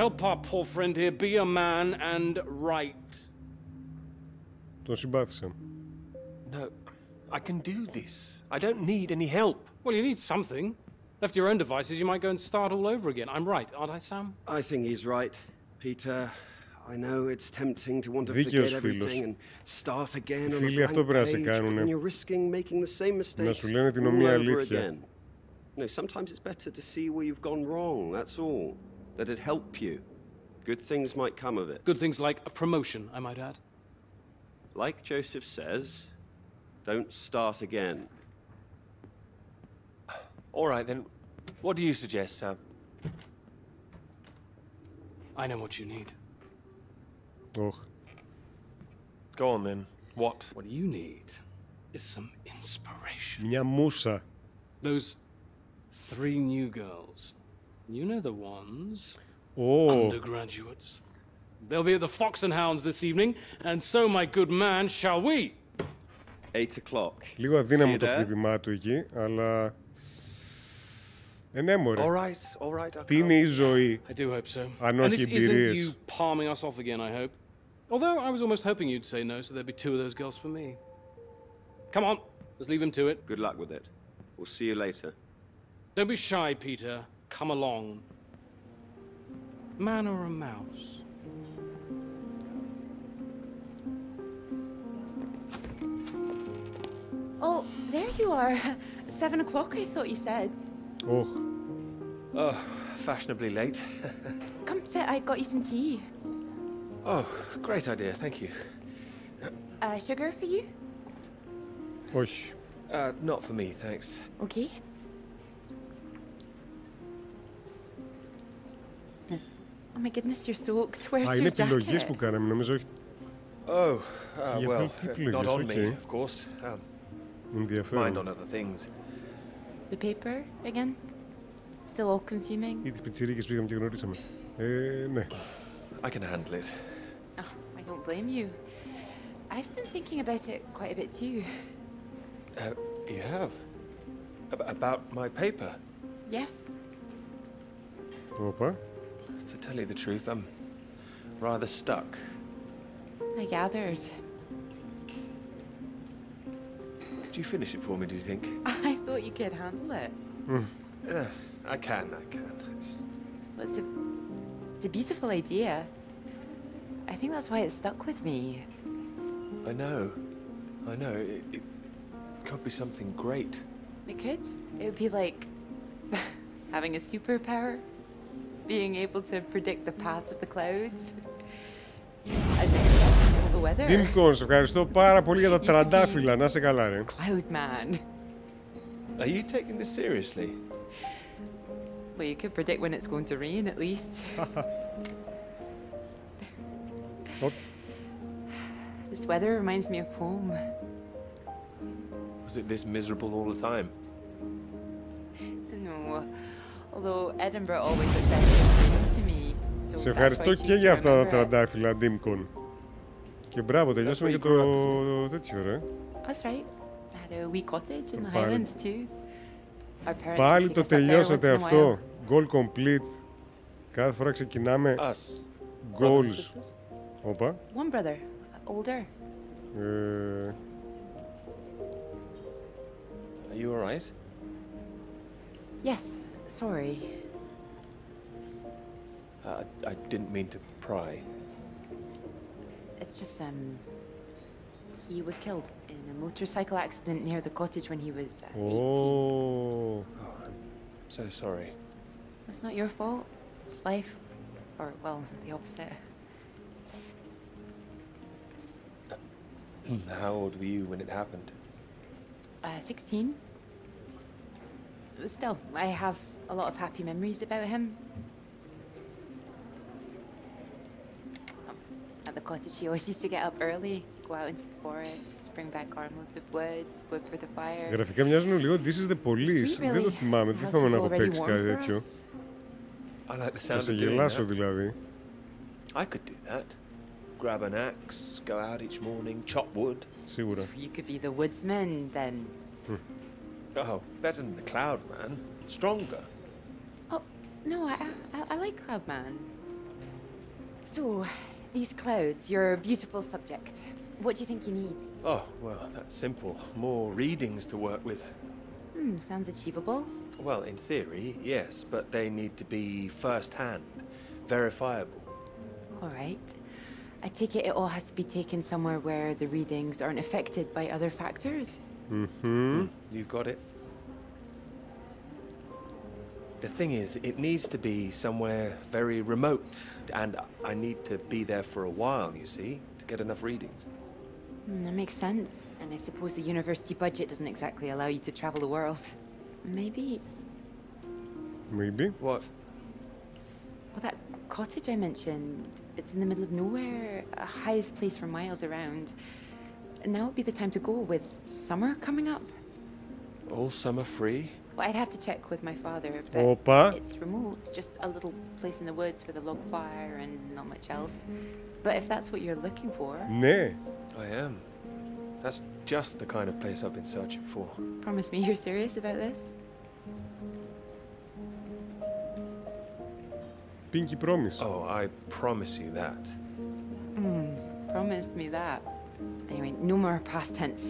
help our poor friend here be a man and write. Τον συμπάθησα. No, I can do this. I don't need any help. Well, you need something. Left your own devices, you might go and start all over again. I'm right, aren't I, Sam? I think he's right, Peter. I know it's tempting to want to Δίκαιος forget φίλος. everything and start again on a Φίλοι, αυτό πρέπει να blank σε page, but κάνουνε. then you're risking making the same mistakes Να σου λένε την all ομοία over αλήθεια. again. No, sometimes it's better to see where you've gone wrong, that's all. Let it help you. Good things might come of it. Good things like a promotion, I might add. Like Joseph says, don't start again. All right, then. What do you suggest, Sam? I know what you need. Oh. Go on, then. What? What you need is some inspiration. Μια μούσα. Those 3 new girls. You know the ones. Oh. Undergraduates. They'll be at the Fox and Hounds this evening, and so, my good man, shall we? 8 o'clock. Λίγο αδύναμο το χτύπημά του εκεί, αλλά... ναι, μωρέ. All right, Τι είναι η ζωή, I do hope so. αν And όχι this isn't εμπειρίες. you palming us off again, I hope. Although I was almost hoping you'd say no, so there'd be 2 of those girls for me. Come on, let's leave them to it. Good luck with it. We'll see you later. Don't be shy, Peter. Come along. Man or a mouse? Oh, there you are. 7 o'clock, I thought you said. Oh. Oh, fashionably late. Come sit, I got you some tea. Oh, great idea, thank you. Sugar for you? Όχι. Not for me, thanks. Okay. Oh my goodness, you're soaked. Where's Α, your είναι jacket? επιλογές που κάναμε, νομίζω όχι. Oh, well, επιλογές, not on me, okay. of course. Mind on Ενδιαφέρον. other things. The paper, again? Still all consuming? Ή τις πιτσιρίκες πήγαμε και γνωρίσαμε. Ναι. I can handle it. Oh, I don't blame you. I've been thinking about it quite a bit too. You have? About my paper? Yes? Όπα. To tell you the truth, I'm rather stuck. I gathered. Could you finish it for me, do you think? I thought you could handle it. I can. Well, it's a beautiful idea. I think that's why it stuck with me. I know. It could be something great. It could. It would be like having a superpower. Being able to predict the paths of the clouds. The weather. Δήμικο, σε ευχαριστώ πάρα πολύ για τα τραντάφυλλα. Να σε καλά, ρε. Cloud man. Are you taking this seriously? Well, you could predict when it's going to rain, at least. This weather reminds me of home. Was it this miserable all the time? No. Although Edinburgh always looked better than rain to me. So Σε ευχαριστώ και για αυτά τα τραντάφυλλα, Ντίμκον. Και μπράβο, τελειώσαμε και το τέτοιο, ρε. That's right. I had a wee cottage in the Highlands too. Πάλι το τελειώσατε αυτό. Goal complete. Κάθε φορά ξεκινάμε goals. Όπα. One brother, older. Are you alright? Yes, sorry. I didn't mean to pry. It's just, he was killed in a motorcycle accident near the cottage when he was 18. Oh, I'm so sorry. It's not your fault. It's life. Or, well, the opposite. How old were you when it happened? 16. But still, I have a lot of happy memories about him. At the cottage, he always used to get up early, go out into the forest, bring back armloads of wood, wood for the fire. Γραφικά μοιάζουν λίγο This is the Police. Δεν το θυμάμαι, δεν θυμάμαι να έχω παίξει κάτι τέτοιο. Θα σε γελάσω δηλαδή. I could do that. Grab an axe, go out each morning, chop wood. Σίγουρα. You could be the woodsman then. Oh, better than the cloud man. Stronger. Oh, no, I like Cloud Man. So, these clouds, your beautiful subject. What do you think you need? Oh, well, that's simple. More readings to work with. Sounds achievable. Well, in theory, yes, but they need to be first-hand, verifiable. All right. I take it all has to be taken somewhere where the readings aren't affected by other factors? You got it. The thing is, it needs to be somewhere very remote, and I need to be there for a while, you see, to get enough readings. That makes sense. And I suppose the university budget doesn't exactly allow you to travel the world. Maybe... Maybe? What? Well, that cottage I mentioned, it's in the middle of nowhere, highest place for miles around. Now would be the time to go with summer coming up. All summer free? Well, I'd have to check with my father, but Opa. It's remote. It's just a little place in the woods with a log fire and not much else. But if that's what you're looking for... Ναι. I am. That's just the kind of place I've been searching for. Promise me you're serious about this? Pinky promise. Oh, I promise you that. Promise me that. Anyway, no more past tense.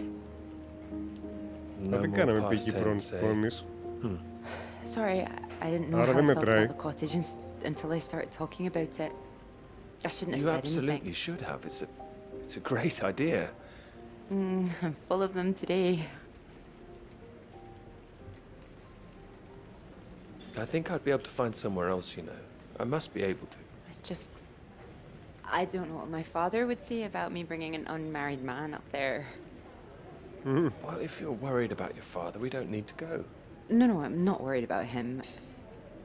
No Δεν more κάναμε past pinky tense, eh? promise. Sorry, I didn't know Άρα how δεν I felt μετράει. about the cottage until I started talking about it. I shouldn't have You said absolutely anything. should have. It's a great idea. I'm full of them today. I think I'd be able to find somewhere else, you know. I must be able to. It's just... I don't know what my father would say about me bringing an unmarried man up there. Well, if you're worried about your father, we don't need to go. No, I'm not worried about him.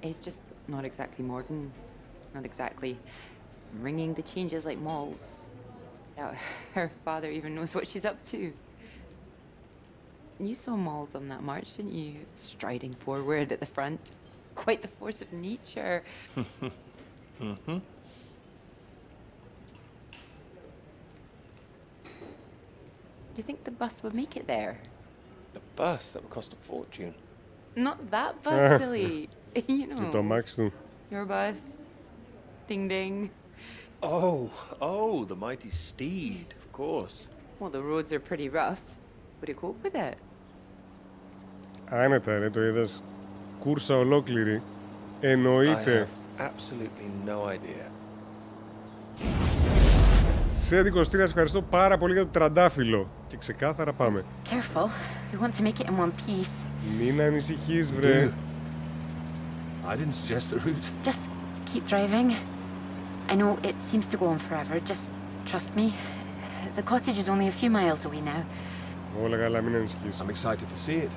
He's just not exactly modern. Not exactly ringing the changes like Moll's. Now, her father even knows what she's up to. You saw Moll's on that march, didn't you? Striding forward at the front. Quite the force of nature. Mm-hmm. Do you think the bus would make it there? The bus, that would cost a fortune. Not that bus, silly. You know. Το αμάξι του. Your bus. Ding ding. Oh, the mighty steed, of course. Well, the roads are pretty rough. Would you cope with it? Άνετα ρε, το είδες. Κούρσα ολόκληρη. I Εννοείται. have absolutely no idea. Σέντι Κωστίνα, σε ευχαριστώ πάρα πολύ για το τραντάφυλλο. Και ξεκάθαρα πάμε. Careful. We want to make it in one piece. Μην ανησυχείς, βρε. I didn't suggest the route. Just keep driving. I know it seems to go on forever. Just trust me. The cottage is only a few miles away now. Όλα καλά, μην ανησυχείς. I'm excited to see it.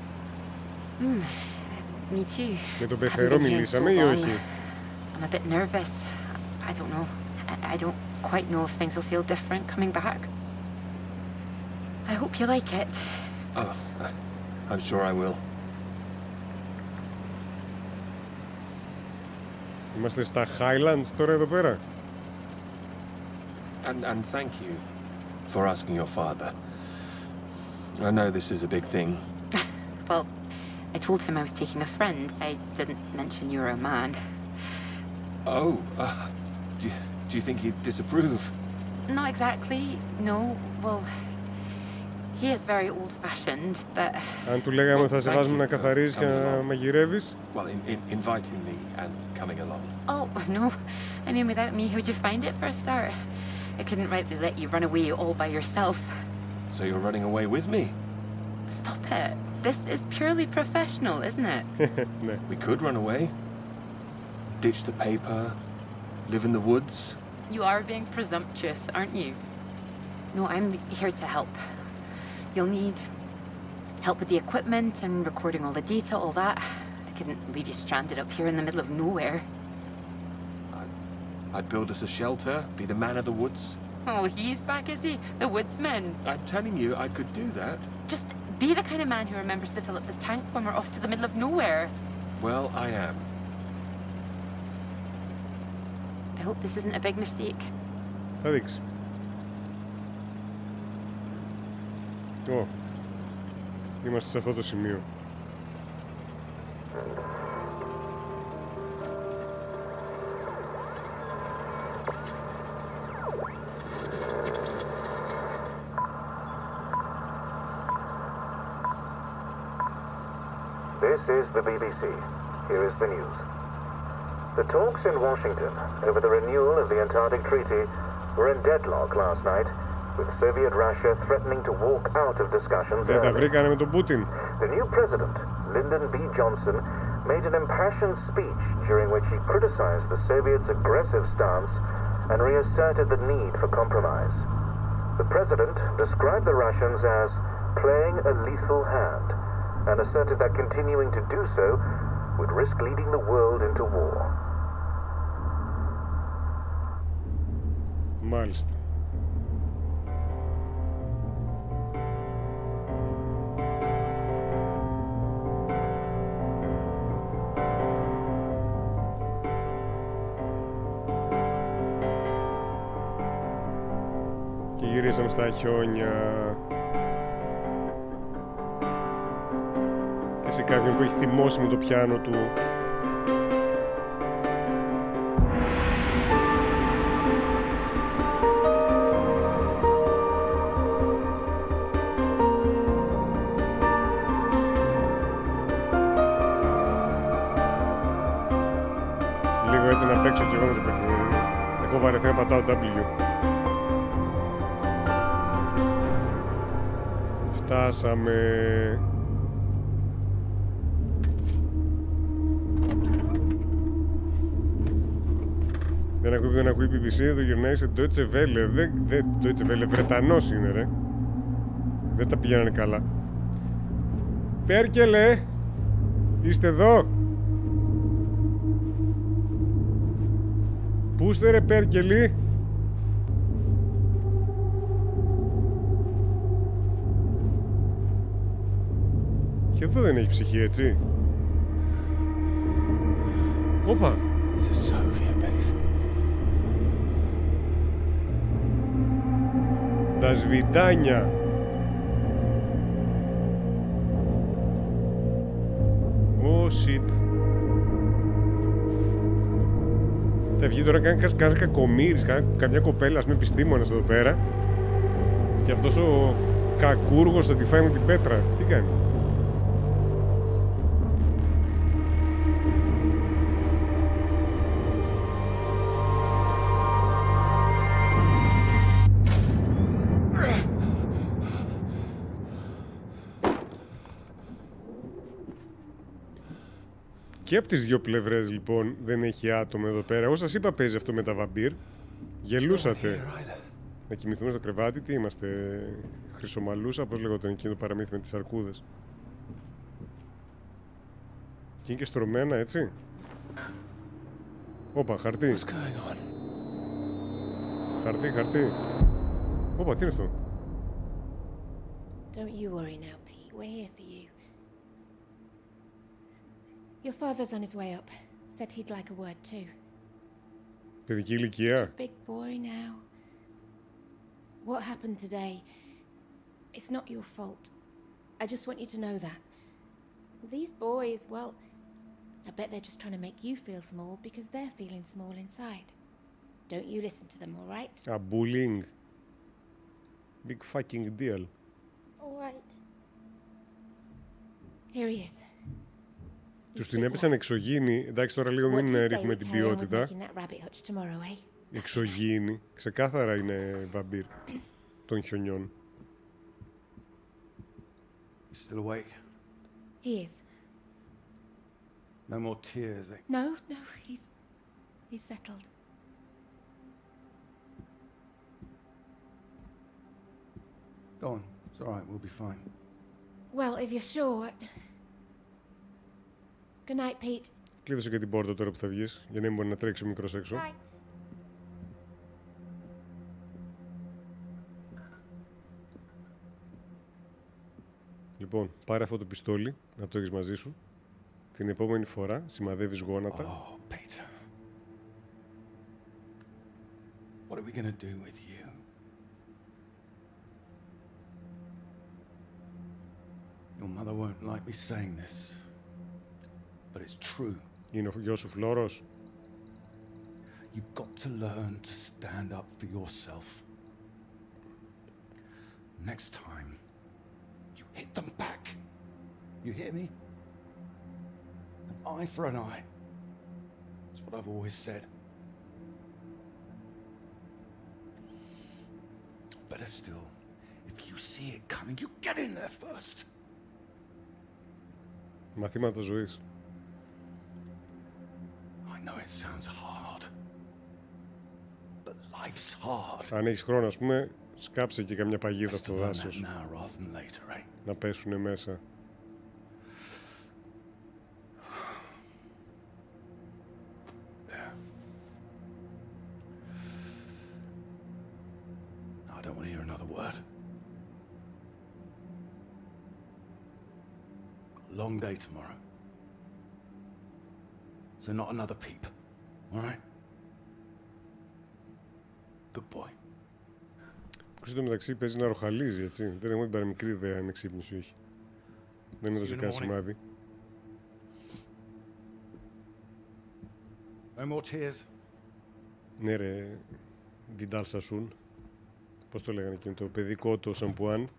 Me too. Με τον Haven't πεθερό been here μιλήσαμε so ή long. όχι? I'm a bit nervous. I don't know. I don't quite know if things will feel different coming back. I hope you like it. Oh, I'm sure I will. Είμαστε στα Highlands τώρα εδώ πέρα. And thank you for asking your father. I know this is a big thing. Well, I told him I was taking a friend. I didn't mention you were a man. Oh, do you think he'd disapprove? Not exactly, no. Well, he is very old-fashioned, but... Αν του λέγαμε Well, θα σε thank βάζουμε you να for καθαρίζεις και coming να along. μαγειρεύεις. Well, inviting me and coming along. Oh, no. I mean, without me, how'd you find it for a start? I couldn't rightly let you run away all by yourself. So you're running away with me? Stop it. This is purely professional, isn't it? Ναι. We could run away. Ditch the paper. Live in the woods. You are being presumptuous, aren't you? No, I'm here to help. You'll need help with the equipment and recording all the data, all that. I couldn't leave you stranded up here in the middle of nowhere. I'd build us a shelter, be the man of the woods. Oh, he's back, is he? The woodsman. I'm telling you, I could do that. Just be the kind of man who remembers to fill up the tank when we're off to the middle of nowhere. Well, I am. I hope this isn't a big mistake. Θα δείξει. Ω, είμαστε σε αυτό το σημείο. This is the BBC. Here is the news. The talks in Washington over the renewal of the Antarctic Treaty were in deadlock last night, with Soviet Russia threatening to walk out of discussions Δεν τα early. βρήκανε με τον Πούτιν. The new president, Lyndon B. Johnson, made an impassioned speech during which he criticized the Soviets' aggressive stance and reasserted the need for compromise. The president described the Russians as playing a lethal hand and asserted that continuing to do so would risk leading the world into war. Μάλιστα. Και γυρίσαμε στα χιόνια. Και σε κάποιον που έχει θυμώσει με το πιάνο του. Λίγο έτσι να παίξω κι εγώ με το παιχνίδι. Έχω βαρεθεί να πατάω W. Φτάσαμε. Δεν ακούει BBC, δεν το γυρνάει σε Deutsche Welle. Δεν Deutsche Welle, Βρετανός είναι ρε. Δεν τα πηγαίνανε καλά. Πέρκελε, είστε εδώ? Πού είστε ρε Πέρκελη? Και εδώ δεν έχει ψυχή, έτσι. Όπα. Τα σβιντάνια. Shit. Θα βγει τώρα κανένας κακομοίρης, καμιά κοπέλα, ας πούμε, επιστήμονας εδώ πέρα. Και αυτός ο κακούργος θα τη φάει με την πέτρα. Τι κάνει? Και από τις δύο πλευρές λοιπόν δεν έχει άτομο εδώ πέρα. Εγώ σας είπα παίζει αυτό με τα βαμπύρ. Γελούσατε. Να κοιμηθούμε στο κρεβάτι. Τι είμαστε, Χρυσομαλούσα? Πώς λεγόταν εκείνο το παραμύθι με τις αρκούδες? Και είναι και στρωμένα, έτσι. Όπα, χαρτί. Χαρτί. Όπα, τι είναι αυτό? Don't you worry now, Pete. We're here for you. Your father's on his way up. Said he'd like a word too. Παιδική ηλικία. Big boy now. What happened today? It's not your fault. I just want you to know that. These boys, well, I bet they're just trying to make you feel small because they're feeling small inside. Don't you listen to them, all right? Bullying. Big fucking deal. All right. Here he is. Τους την έπεσαν εξωγήινοι. Εντάξει, τώρα λίγο μην ρίχνουμε την ποιότητα. Εξωγήινοι. Ξεκάθαρα είναι βαμπύρ των χιονιών. Still awake? He is. No more tears, eh? No, he's settled. Go on. It's all right. We'll be fine. Well, if you're sure. Good night, Pete. Κλείδωσε και την πόρτα τώρα που θα βγεις, για να μην μπορεί να τρέξει ο μικρός έξω. Right. Λοιπόν, πάρε αυτό το πιστόλι, να το έχεις μαζί σου. Την επόμενη φορά σημαδεύεις γόνατα. Oh, Peter. What are we gonna do with you? Your mother won't like me saying this. But it's true. Είναι ο γιος σου φλόρος? You've got to learn to stand up for yourself. Next time, you hit them back. You hear me? An eye for an eye. That's what I've always said. Better still, if you see it coming, you get in there first. Μαθήματα ζωής. Αν έχεις χρόνο, ας πούμε, σκάψε και καμιά παγίδα στο δάσος. Να πέσουνε μέσα. I don't want to hear another word. Long day tomorrow. So not another peep. All right? Good boy. Στο μεταξύ παίζει να ροχαλίζει, έτσι. Δεν έχουμε την παραμικρή ιδέα αν εξύπνηση έχει. Δεν έδωσε κανένα σημάδι. No more tears. Ναι ρε, Βιντάλ Σασούν. Πώς το λέγανε εκείνο, το παιδικό το σαμπουάν.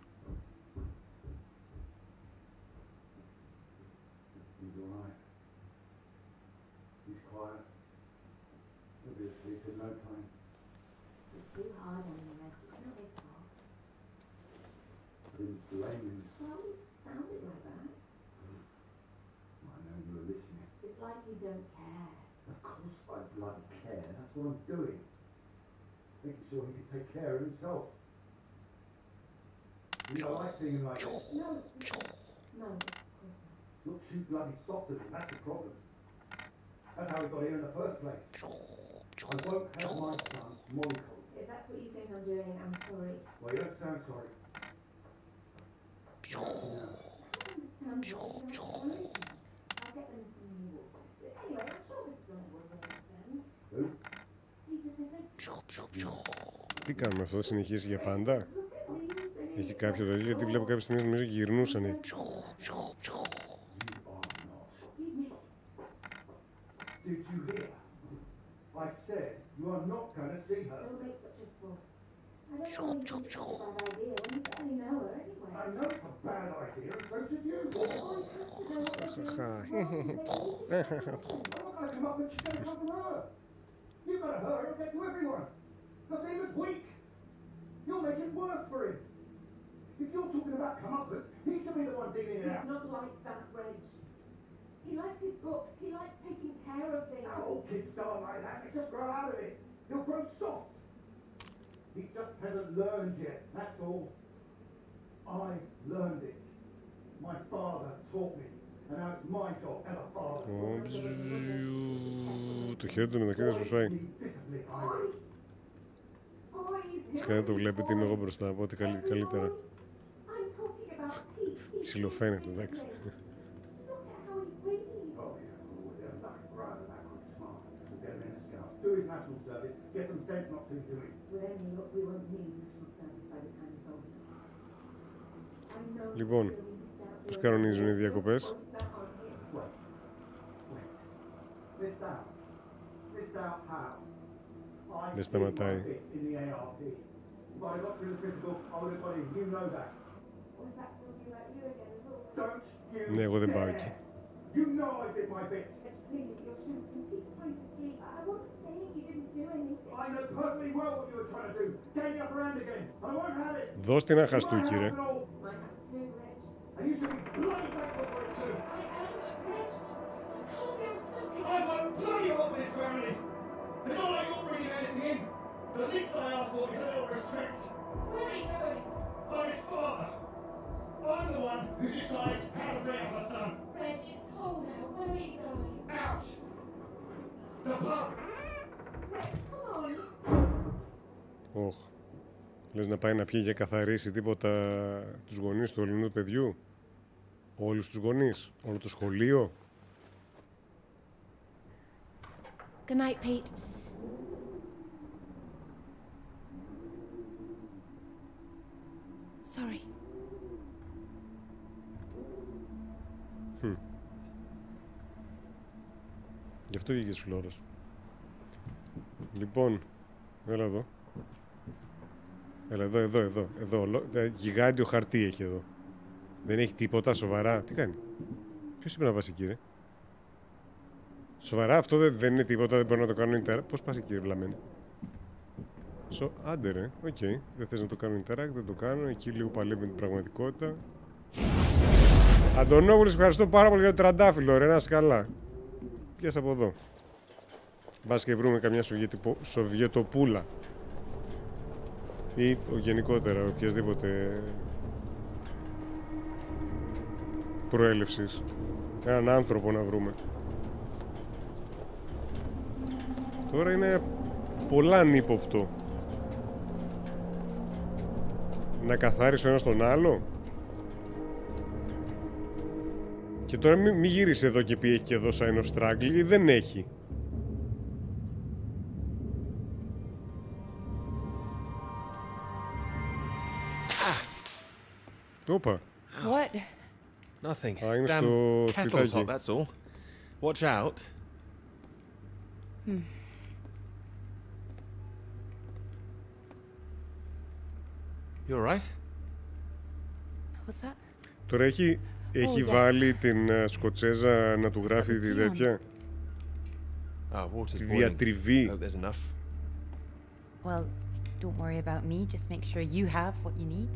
Making sure he can take care of himself. You don't like seeing him like this? No. No. Look too bloody soft at him, that's the problem. That's how he got here in the first place. I won't have my son mollycoddled. If that's what you think I'm doing, I'm sorry. Well, you don't sound sorry. I'll get them some new water. Anyway, I'm sure this is going to work out then. Who? Τι κάνουμε, αυτό θα συνεχίσει για πάντα? Έχει κάποιο τέτοιο, γιατί βλέπω κάποια στιγμή νομίζω γυρνούσαν. Did you hear? I said you are not going to see her. Don't make such a fuss. I don't know if it's a bad idea when you barely know her anyway. I know it's a bad idea, and so should you. I'm not going to come up and she's going to come from her. You've got to hurry, it'll get to everyone. Because he was weak. You'll make it worse for him. If you're talking about comeuppance, he should be the one dealing it out. He's not like that, Reg. He likes his books. He likes taking care of things. All kids start like that. They just grow out of it. He'll grow soft. He just hasn't learned yet. That's all. I learned it. My father taught me. And now it's my job as a father. Το χέρι του μεταξύ δεν σπάει. Σκάνε το βλέπετε, είμαι εγώ μπροστά, οπότε καλύτερα. Ψιλοφαίνεται, εντάξει. Λοιπόν, πώς κανονίζουν οι διακοπές? Δεν σταματάει. Ναι, εγώ δεν πάω εκεί. Δώσ' την αχαστούκι, ρε. It's not like you're bringing anything in. The least I ask for is a little respect. Where are you going? I'm his father. I'm the one who decides how to bring up a son. Reg, it's cold out. Where are you going? Out. The pub. Reg, come on. Ωχ. Λες να πάει να πιει για καθαρίσει τίποτα τους γονείς του ελληνού παιδιού? Όλους τους γονείς? Όλο το σχολείο? Good night, Pete. Sorry. Γι' αυτό βγήκες φλόρος. Λοιπόν, έλα εδώ. Έλα εδώ. Γιγάντιο χαρτί έχει εδώ. Δεν έχει τίποτα, σοβαρά. Τι κάνει? Ποιος είπε να πας εκεί, ρε? Σοβαρά, αυτό δεν είναι τίποτα, δεν μπορώ να το κάνω interact. Πώς πας εκεί, ρε βλαμμένη? Άντε ρε, οκ. Δεν θες να το κάνω interact, δεν το κάνω. Εκεί λίγο παλεύει με την πραγματικότητα. Αντωνόπουλος, ευχαριστώ πάρα πολύ για το τραντάφυλλο, ρε, να είσαι καλά. Πιάσε από εδώ. Μπας και βρούμε καμιά σοβιετοπούλα. Ή γενικότερα οποιασδήποτε προέλευσης. Έναν άνθρωπο να βρούμε. Τώρα είναι πολλά ανύποπτο. Να καθάρισε ο ένας τον άλλο. Και τώρα μη γύρισε εδώ και πει έχει και εδώ sign of struggle, γιατί δεν έχει. Όπα. What? Nothing. Είναι στο σπιτάκι. That's all. Watch out. You all right? What's that? Τώρα έχει βάλει την Σκοτσέζα να του γράφει τη τέτοια. Τη διατριβή. Well, don't worry about me. Just make sure you have what you need.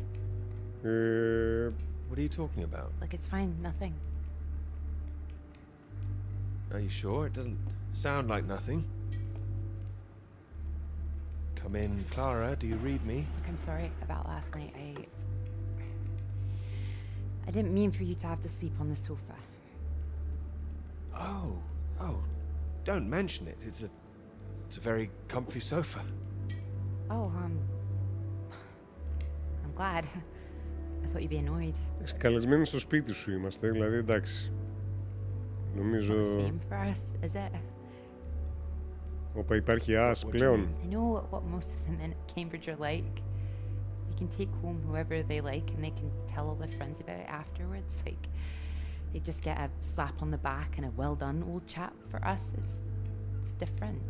What are you talking about? Like, it's fine, nothing. Are you sure? It doesn't sound like nothing. Come in, Clara. Do you read me? Look, I'm sorry about last night. I didn't mean for you to have to sleep on the sofa. Oh, don't mention it. It's a very comfy sofa. Oh, I'm glad. I thought you'd be annoyed. Καλεσμένοι στο σπίτι σου είμαστε, δηλαδή εντάξει. Νομίζω... It's the same for us, is it? Όπα υπάρχει άς πλέον. I know what most of the men at Cambridge are like. They can take home whoever they like and they can tell all their friends about it afterwards. Like, they just get a slap on the back and a well done, old chap. For us, it's different.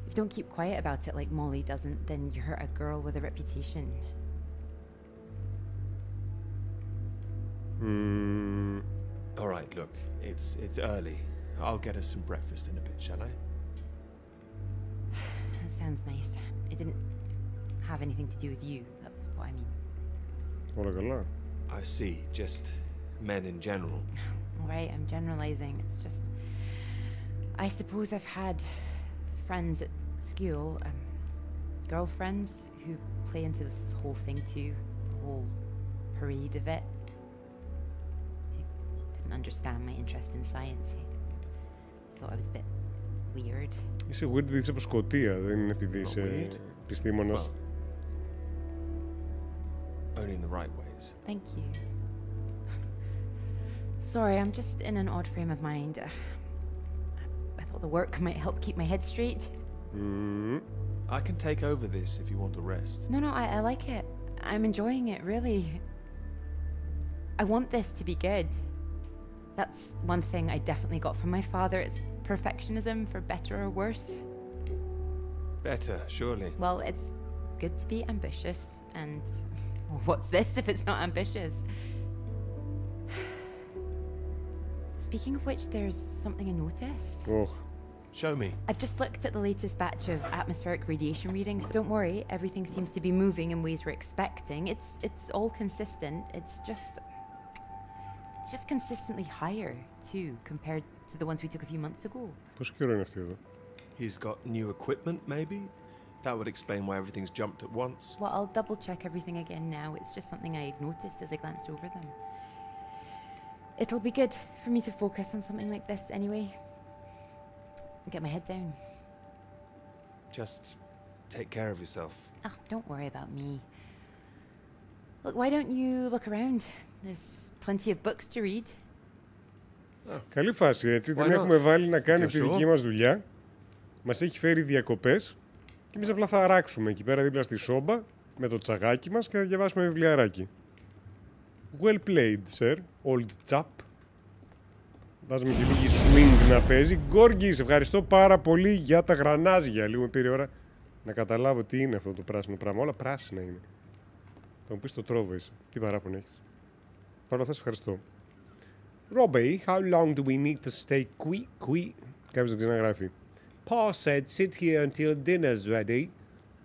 If you don't keep quiet about it like Molly doesn't, then you hurt a girl with a reputation. All right, look, it's early. I'll get us some breakfast in a bit, shall I? That sounds nice. It didn't have anything to do with you. That's what I mean. Όλα καλά. I see. Just men in general. All right, I'm generalizing. It's just... I suppose I've had friends at school, girlfriends, who play into this whole thing too. The whole parade of it. They didn't understand my interest in science. They thought I was a bit weird. Είσαι weird επειδή είσαι από Σκωτία, δεν είναι επειδή είσαι επιστήμονας. Only in the right ways. Thank you. Sorry, I'm just in an odd frame of mind. I thought the work might help keep my head straight. I can take over this if you want to rest. No, I like it. I'm enjoying it, really. I want this to be good. That's one thing I definitely got from my father. It's perfectionism, for better or worse. Better, surely. Well, it's good to be ambitious, and what's this if it's not ambitious? Speaking of which, there's something I noticed. Oh. Show me. I've just looked at the latest batch of atmospheric radiation readings. Don't worry, everything seems to be moving in ways we're expecting. It's all consistent. It's just consistently higher too, compared to the ones we took a few months ago. Πόσο καιρό είναι αυτή εδώ? He's got new equipment, maybe? That would explain why everything's jumped at once. Well, I'll double check everything again now. It's just something I noticed as I glanced over them. It'll be good for me to focus on something like this anyway. And get my head down. Just take care of yourself. Oh, don't worry about me. Look, why don't you look around? There's plenty of books to read. Καλή φάση, έτσι. Την έχουμε βάλει να κάνει τη δική μας δουλειά. Μας έχει φέρει διακοπές και εμείς απλά θα αράξουμε εκεί πέρα δίπλα στη σόμπα με το τσαγάκι μας και θα διαβάσουμε βιβλιαράκι. Well played, sir, old chap. Βάζουμε και λίγη swing να παίζει. Γκόργι, σε ευχαριστώ πάρα πολύ για τα γρανάζια. Λίγο πήρε ώρα να καταλάβω τι είναι αυτό το πράσινο πράγμα. Όλα πράσινα είναι. Θα μου πεις το τρόβο εσύ. Τι παράπονο έχεις? Παρ' όλα αυτά σε ευχαριστώ. Robbie, how long do we need to stay qui? Κάποιος δεν ξαναγράφει. Pa said sit here until dinner's ready.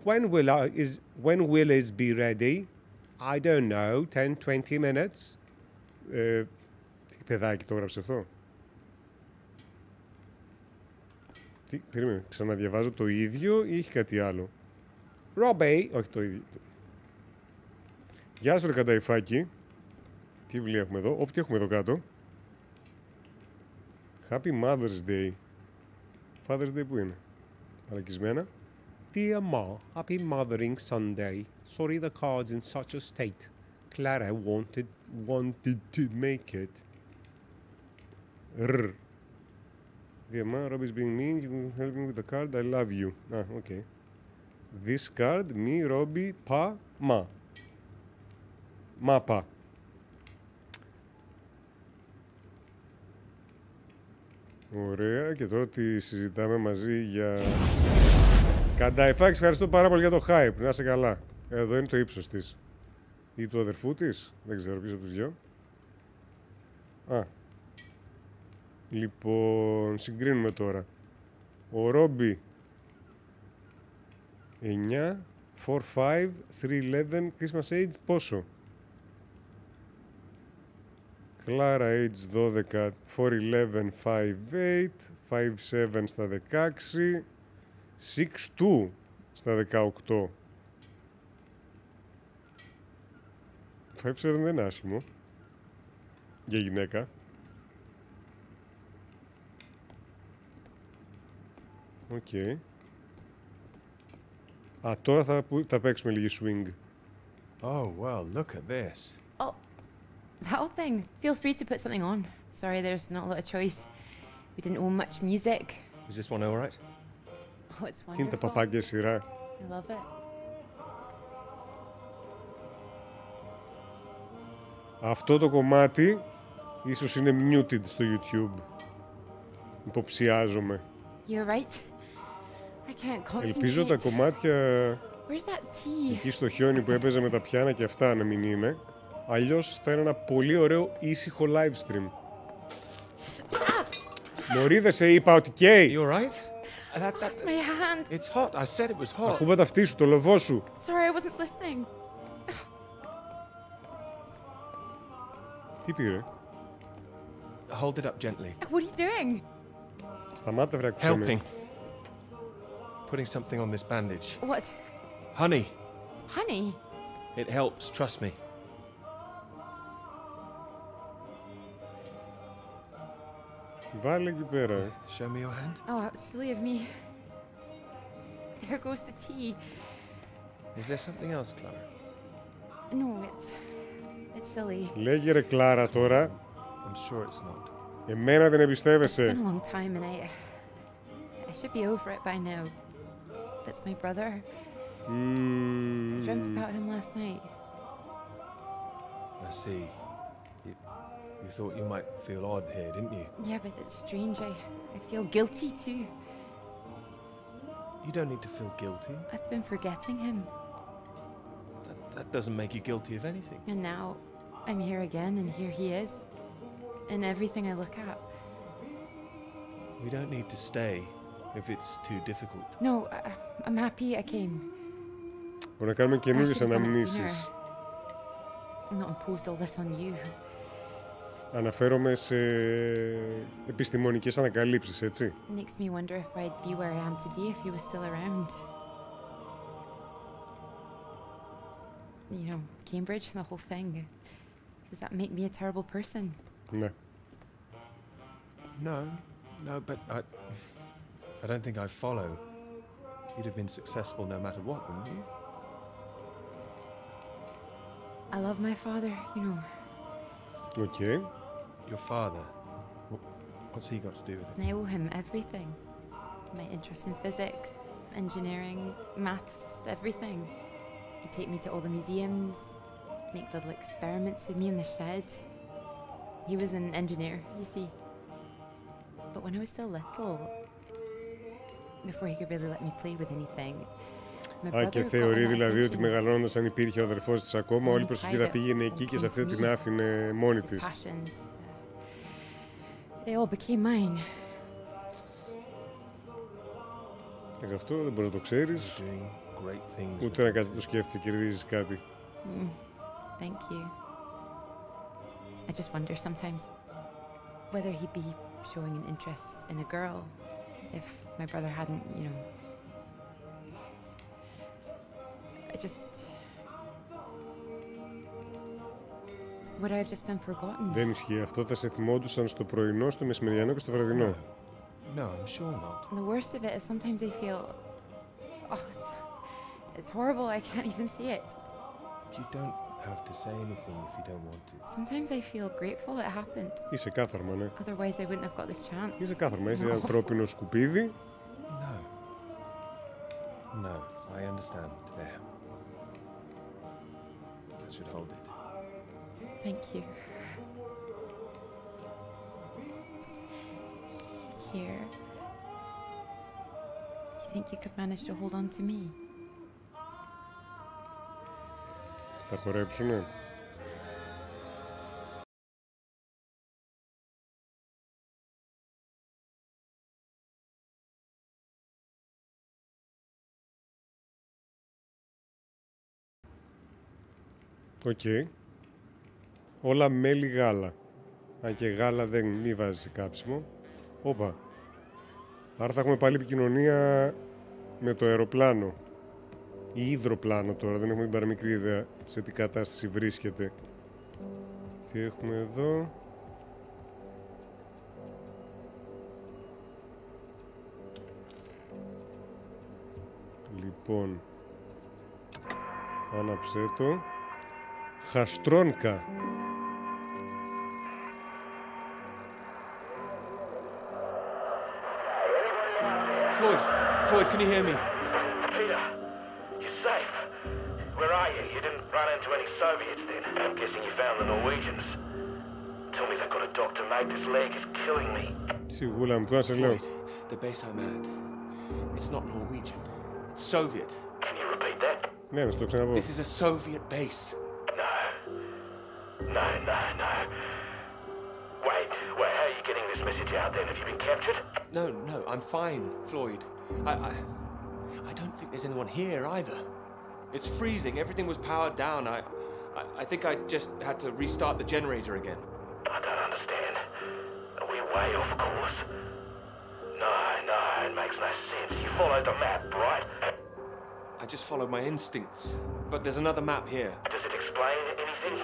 When will it be ready? I don't know, 10-20 minutes. Τι παιδάκι το έγραψε αυτό? Τι, περίμενε, ξαναδιαβάζω το ίδιο ή έχει κάτι άλλο? Ρόμπεϊ, όχι το ίδιο. Γεια σου ρε Κανταϊφάκη. Τι βιβλία έχουμε εδώ? Τι έχουμε εδώ κάτω? Happy Mother's Day. Father's Day που είναι? Μαλακισμένα. Dear Ma, happy Mothering Sunday. Sorry the card's in such a state. Clara wanted to make it. Rrr. Dear Ma, Robbie's being mean. You can help me with the card. I love you. Ah, okay. This card, me, Robbie, Pa, Ma. Ma, Pa. Ωραία, και τώρα τι συζητάμε μαζί για... Κανταϊφάκη, ευχαριστώ πάρα πολύ για το hype. Να είσαι καλά. Εδώ είναι το ύψος της. Ή του αδερφού της. Δεν ξέρω ποιος από τους δυο. Α. Λοιπόν, συγκρίνουμε τώρα. Ο Ρόμπι 9, 4, 5, 3, 11, Christmas age πόσο? Κλάρα age 12, 4, 11, 5, 8, 5, 7 στα 16, 6, 2 στα 18. 5, 7 δεν είναι άσχημο για γυναίκα. Οκ. Okay. Α, τώρα θα παίξουμε λίγη swing. Oh, well, look at this. Oh, that old thing. Feel free to put something on. Sorry, there's not a lot of choice. We didn't own much music. Is this one all right? Oh, it's wonderful. Τι είναι τα παπάκια σειρά? I love it. Αυτό το κομμάτι ίσως είναι muted στο YouTube. Υποψιάζομαι. You're right. I can't concentrate. Ελπίζω τα κομμάτια Where's that tea? εκεί στο χιόνι που έπαιζε με τα πιάνα και αυτά να μην είναι. Αλλιώς θα είναι ένα πολύ ωραίο ήσυχο live stream. Μωρή, δεν σε είπα ότι καίει? You all right? My hand. It's hot. I said it was hot. Ακούμπα τα αυτή σου, το λοβό σου. Sorry, I wasn't listening. Τι πήρε? Hold it up gently. What are you doing? Σταμάτα, βρε, ακούσαμε. Helping. Putting something on this bandage. What? Honey. Honey? It helps, trust me. Βάλε εκεί πέρα. Show me your hand. Oh, how silly of me. There goes the tea. Is there something else, Clara? No, it's silly. Λέγε ρε Κλάρα τώρα. I'm sure it's not. Εμένα δεν It's εμπιστεύεσαι. been a long time and I should be over it by now. That's my brother. I dreamt about him last night. I see. You thought you might feel odd here, didn't you? Yeah, but it's strange. I feel guilty too. You don't need to feel guilty. I've been forgetting him. That doesn't make you guilty of anything. And now I'm here again and here he is. In everything I look at. We don't need to stay if it's too difficult. No, I'm happy I came. Μπορεί να κάνουμε I should καινούργιες have done it αναμνήσεις. sooner. Not imposed all this on you. Αναφέρομαι σε επιστημονικές ανακαλύψεις, έτσι. It makes me wonder if I'd be where I am today if he was still around. You know, Cambridge, the whole thing. Does that make me a terrible person? Ναι. No, but I don't think I'd follow. You'd have been successful no matter what, wouldn't you? I love my father, you know. Okay. Your father. What's he got to do with it? And I owe him everything. My interest in physics, engineering, maths, everything. He'd take me to all the museums, make little experiments with me in the shed. He was an engineer, you see. But when I was still little, before he could really let me play with anything, Α, και θεωρεί δηλαδή ότι μεγαλώνοντας αν υπήρχε ο αδερφός της ακόμα, όλη η προσοχή θα πήγαινε εκεί και σε αυτή την άφηνε μόνη της. They all became mine. Και αυτό δεν μπορεί να το ξέρεις, ούτε να κάτσεις να το σκέφτεσαι και κερδίζεις κάτι. Thank you. I just wonder sometimes whether he'd be showing an interest in a girl if my brother hadn't, you know... I just... Would I have just been forgotten? Δεν ισχύει αυτό. Θα σε θυμόντουσαν στο πρωινό, στο μεσημεριανό και στο βραδινό. No, I'm sure not. And the worst of it is sometimes I feel... Oh, it's horrible. I can't even see it. You don't have to say anything if you don't want to. Sometimes I feel grateful it happened. Είσαι κάθαρμα, ναι. Otherwise I wouldn't have got this chance. Είσαι κάθαρμα. Είσαι ανθρώπινο σκουπίδι. No. No, I understand. There. That should hold it. Thank you. Here. Do you think you could manage to hold on to me? Θα χορέψουνε. Οκ. Όλα μέλι γάλα. Αν και γάλα δεν μη βάζει κάψιμο. Όπα. Άρα θα έχουμε πάλι επικοινωνία με το αεροπλάνο. Ή υδροπλάνο τώρα. Δεν έχουμε την παραμικρή ιδέα σε τι κατάσταση βρίσκεται. Τι έχουμε εδώ. Λοιπόν. Άναψέ το. Χαστρόνκα. Floyd, can you hear me? Peter, you're safe. Where are you? You didn't run into any Soviets then? I'm guessing you found the Norwegians. Tell me they've got a doctor, mate. This leg is killing me. Σίγουρα μου θα σε λέω. The base I'm at. It's not Norwegian. It's Soviet. Can you repeat that? Ναι, να στο ξαναπώ. This is a Soviet base. No. Wait, how are you getting this message out then? Have you been captured? No, I'm fine, Floyd. I don't think there's anyone here either. It's freezing. Everything was powered down. I think I just had to restart the generator again. I don't understand. We're way off course. No, it makes no sense. You followed the map, right? I just followed my instincts. But there's another map here. Does it explain anything?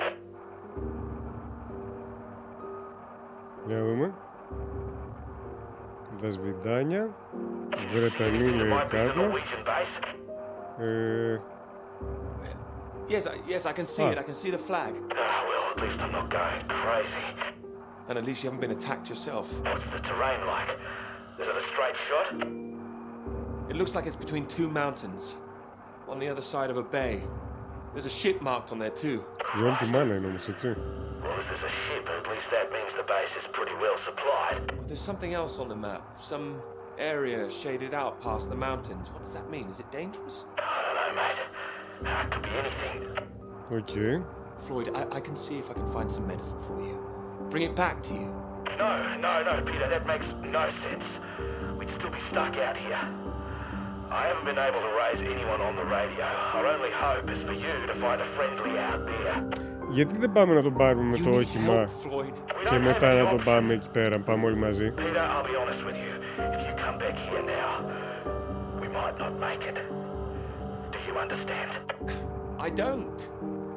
Για να δούμε. Δασβιντάνια. Βρετανοί είναι κάτω. Yes, I can see it. I can see the flag. Well, at least I'm not going crazy. And at least you haven't been attacked yourself. What's the terrain like? Is it a straight shot? It looks like it's between two mountains. On the other side of a bay. There's a ship marked on there too. Γιον του μάνα είναι όμως, έτσι. Well, if there's a ship, at least that means the base is pretty well supplied. Well, there's something else on the map. Some area shaded out past the mountains. What does that mean? Is it dangerous? I don't know, mate. It could be anything. Okay. Floyd, I can see if I can find some medicine for you. Bring it back to you. No, Peter, that makes no sense. We'd still be stuck out here. I haven't been able to raise anyone on the radio. Our only hope is for you to find a friendly out there. Γιατί δεν πάμε να τον πάρουμε με το όχημα και μετά να τον πάμε εκεί πέρα, πάμε όλοι μαζί. Peter, I'll be honest with you. If you come back here now, we might not make it. Do you understand? I don't.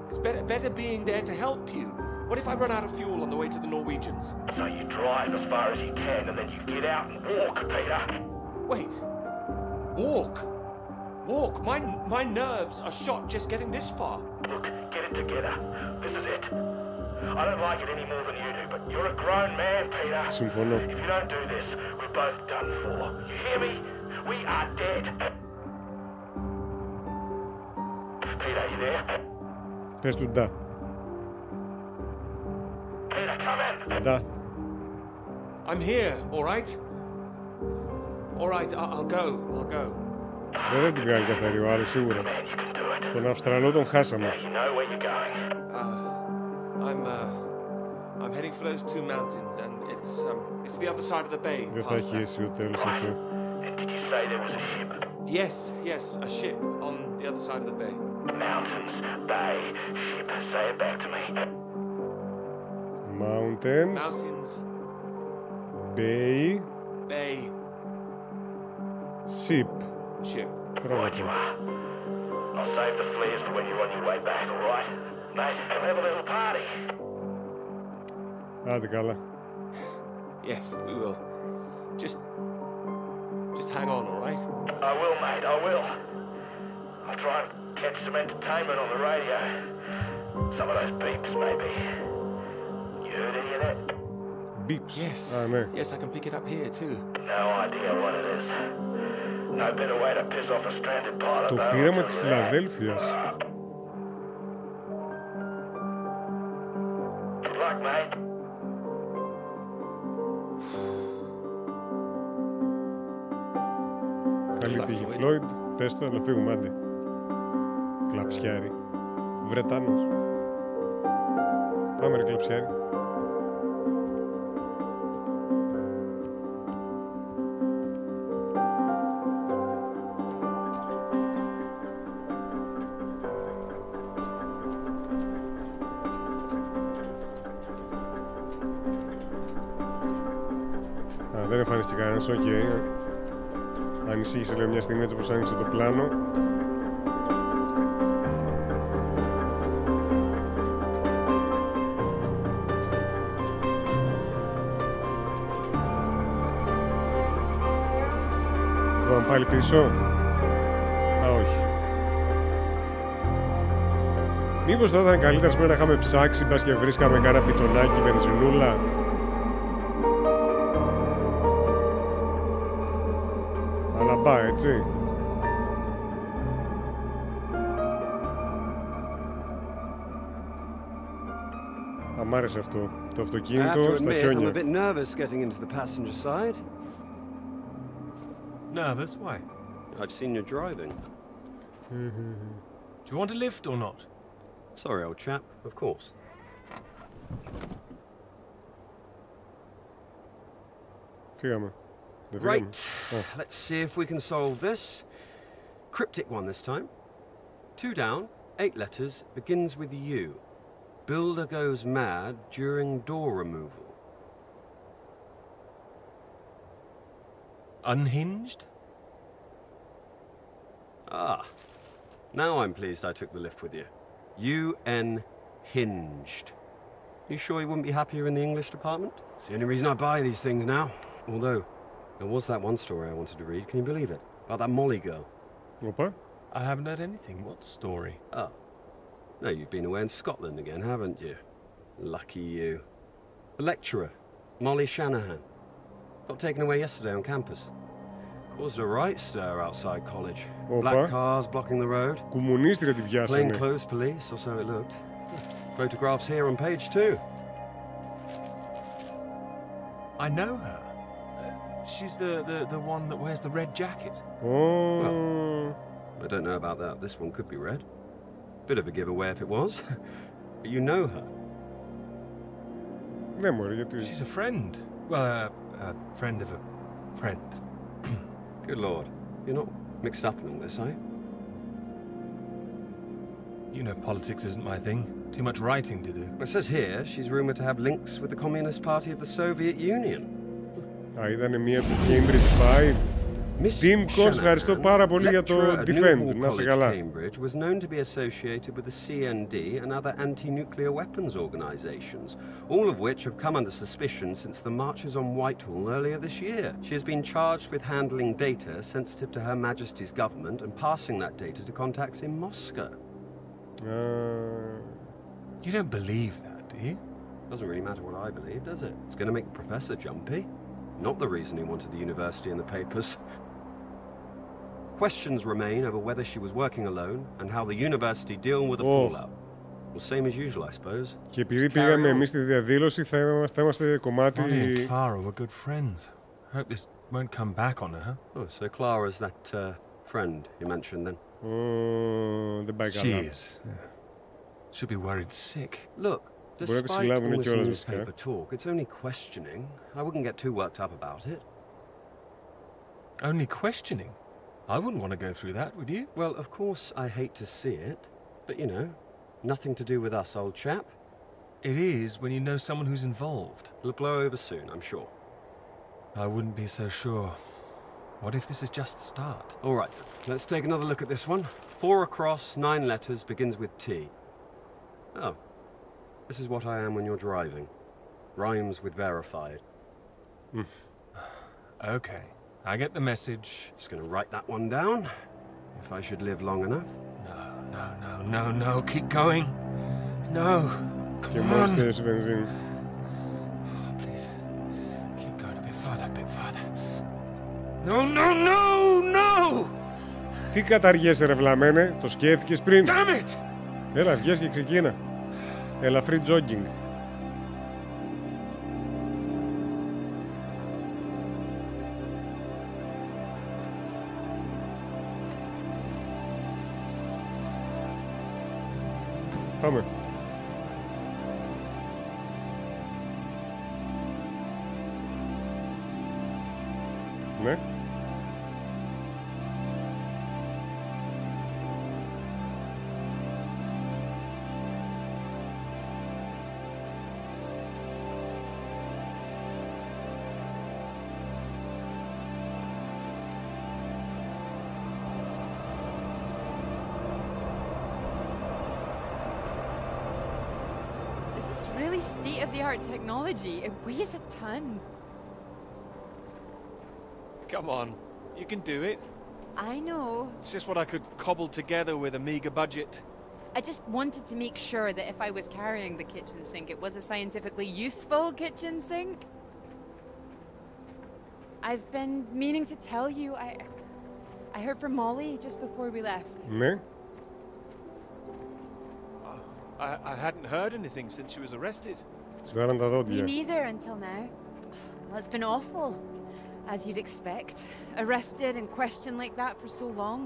It's better being there to help you. What if I run out of fuel on the way to the Norwegians? So you drive as far as you can and then you get out and walk, Peter. Wait. Walk? My nerves are shot just getting this far. Look, get it together. This is it. I don't like it any more than you do, but you're a grown man, Peter. Συμφωνώ. If you don't do this, we're both done for. You hear me? We are dead. Peter, you there? Πες του ντα. Peter, come in. Ντα. I'm here, all right? All right, I'll go. Δεν την κάνει καθαρή ο άλλος, σίγουρα. Τον Αυστραλό τον χάσαμε. I'm heading for those two mountains, and it's the other side of the bay. Δεν θα έχει αίσιο τέλος αυτό. Yes, a ship on the other side of the bay. Mountains, bay, ship. Say it back to me. Mountains. Bay. Ship. Right you are. I'll save the flares for when you're on your way back, all right? Mate, come have a little party. Άντε καλά. Yes, we will. Just hang on, all right? I will, mate, I will. I'll try and catch some entertainment on the radio. Some of those beeps, maybe. You heard any of that? Beeps? Yes. ναι. Yes, I can pick it up here, too. No idea what it is. No better way to piss off a stranded pilot. Το πείραμα της Φιλαδέλφειας. Good luck, mate. Καλή τύχη, Φλόιντ. Πες το, να φύγουμε, άντε. Κλαψιάρι. Βρετάνος. Πάμε ρε κλαψιάρι. Δεν εμφανίστηκε κανένας, οκ. Ανησύχησε, λέω, μια στιγμή έτσι όπως άνοιξε το πλάνο. Πάμε πάλι πίσω. Α, όχι. Μήπως θα ήταν καλύτερα να είχαμε ψάξει, μπας και βρίσκαμε κάνα πιτονάκι, βενζινούλα. Αλλά μπα, έτσι. Μ' άρεσε αυτό. Το αυτοκίνητο στα χιόνια. I'm a bit nervous getting into the passenger side. Nervous? Why? I've seen you driving. Do you want a lift or not? Sorry, old chap. Of course. Φύγαμε. Right. Let's see if we can solve this. Cryptic one this time. 2 down, 8 letters, begins with U. Builder goes mad during door removal. Unhinged? Ah. Now I'm pleased I took the lift with you. U-N-hinged. You sure you wouldn't be happier in the English department? It's the only reason I buy these things now. Although, there was that one story I wanted to read. Can you believe it? About that Molly girl. What? I haven't heard anything. What story? Oh. No, you've been away in Scotland again, haven't you? Lucky you. The lecturer, Molly Shanahan. Got taken away yesterday on campus. Caused a right stir outside college. Black cars blocking the road. Κομμουνίστρια τη βιάσανε. Plainclothes police, or so it looked. Photographs here on page 2. I know her. She's the one that wears the red jacket. Oh. Well, I don't know about that. This one could be red. Bit of a giveaway if it was. But you know her. Ναι, μωρέ, γιατί... She's a friend. Well, a friend of a friend. Good Lord. You're not mixed up in all this, are you? You know politics isn't my thing. Too much writing to do. Well, it says here she's rumoured to have links with the Communist Party of the Soviet Union. Α, ήταν μία του Cambridge 5. Tim Cox, ευχαριστώ πάρα πολύ για το Defend. Να είσαι καλά. Cambridge was known to be associated with the CND and other anti-nuclear weapons organisations, all of which have come under suspicion since the marches on Whitehall earlier this year. She has been charged with handling data sensitive to Her Majesty's government and passing that data to contacts in Moscow. You don't believe that, do you? Doesn't really matter what I believe, does it? It's going to make the professor jumpy. Not the reason he wanted the university in the papers. Questions remain over whether she was working alone and how the university deal with the fallout. Well, same as usual, I suppose. Και επειδή πήγαμε εμείς στη διαδήλωση, θα είμαστε κομμάτι... Bonnie and Clara were good friends. I hope this won't come back on her. Oh, so Clara's that friend you mentioned then? Δεν πάει καλά. She is. Yeah. Should be worried sick. Look, despite all this newspaper talk, it's only questioning. I wouldn't get too worked up about it. Only questioning? I wouldn't want to go through that, would you? Well, of course I hate to see it, but you know, nothing to do with us, old chap. It is when you know someone who's involved. It'll blow over soon, I'm sure. I wouldn't be so sure. What if this is just the start? All right, let's take another look at this one. 4 across, 9 letters, begins with T. Oh, this is what I am when you're driving. Rhymes with verified. Okay, I get the message. Just gonna write that one down, if I should live long enough. No, keep going. No. Και μόλις τελειώσει η βενζίνη. Please, keep going a bit further. No! Τι καταργέσαι ρε βλαμένε, το σκέφτηκες πριν. Damn it! Έλα, βγες και ξεκίνα. Ελαφρύ jogging. Πάμε. Ναι. Really state-of-the-art technology. It weighs a ton. Come on, you can do it. I know. It's just what I could cobble together with a meager budget. I just wanted to make sure that if I was carrying the kitchen sink, it was a scientifically useful kitchen sink. I've been meaning to tell you, I heard from Molly just before we left. Ναι. I hadn't heard anything since she was arrested. Σβάραν τα δόντια. Me neither until now. Well, it's been awful, as you'd expect. Arrested and questioned like that for so long.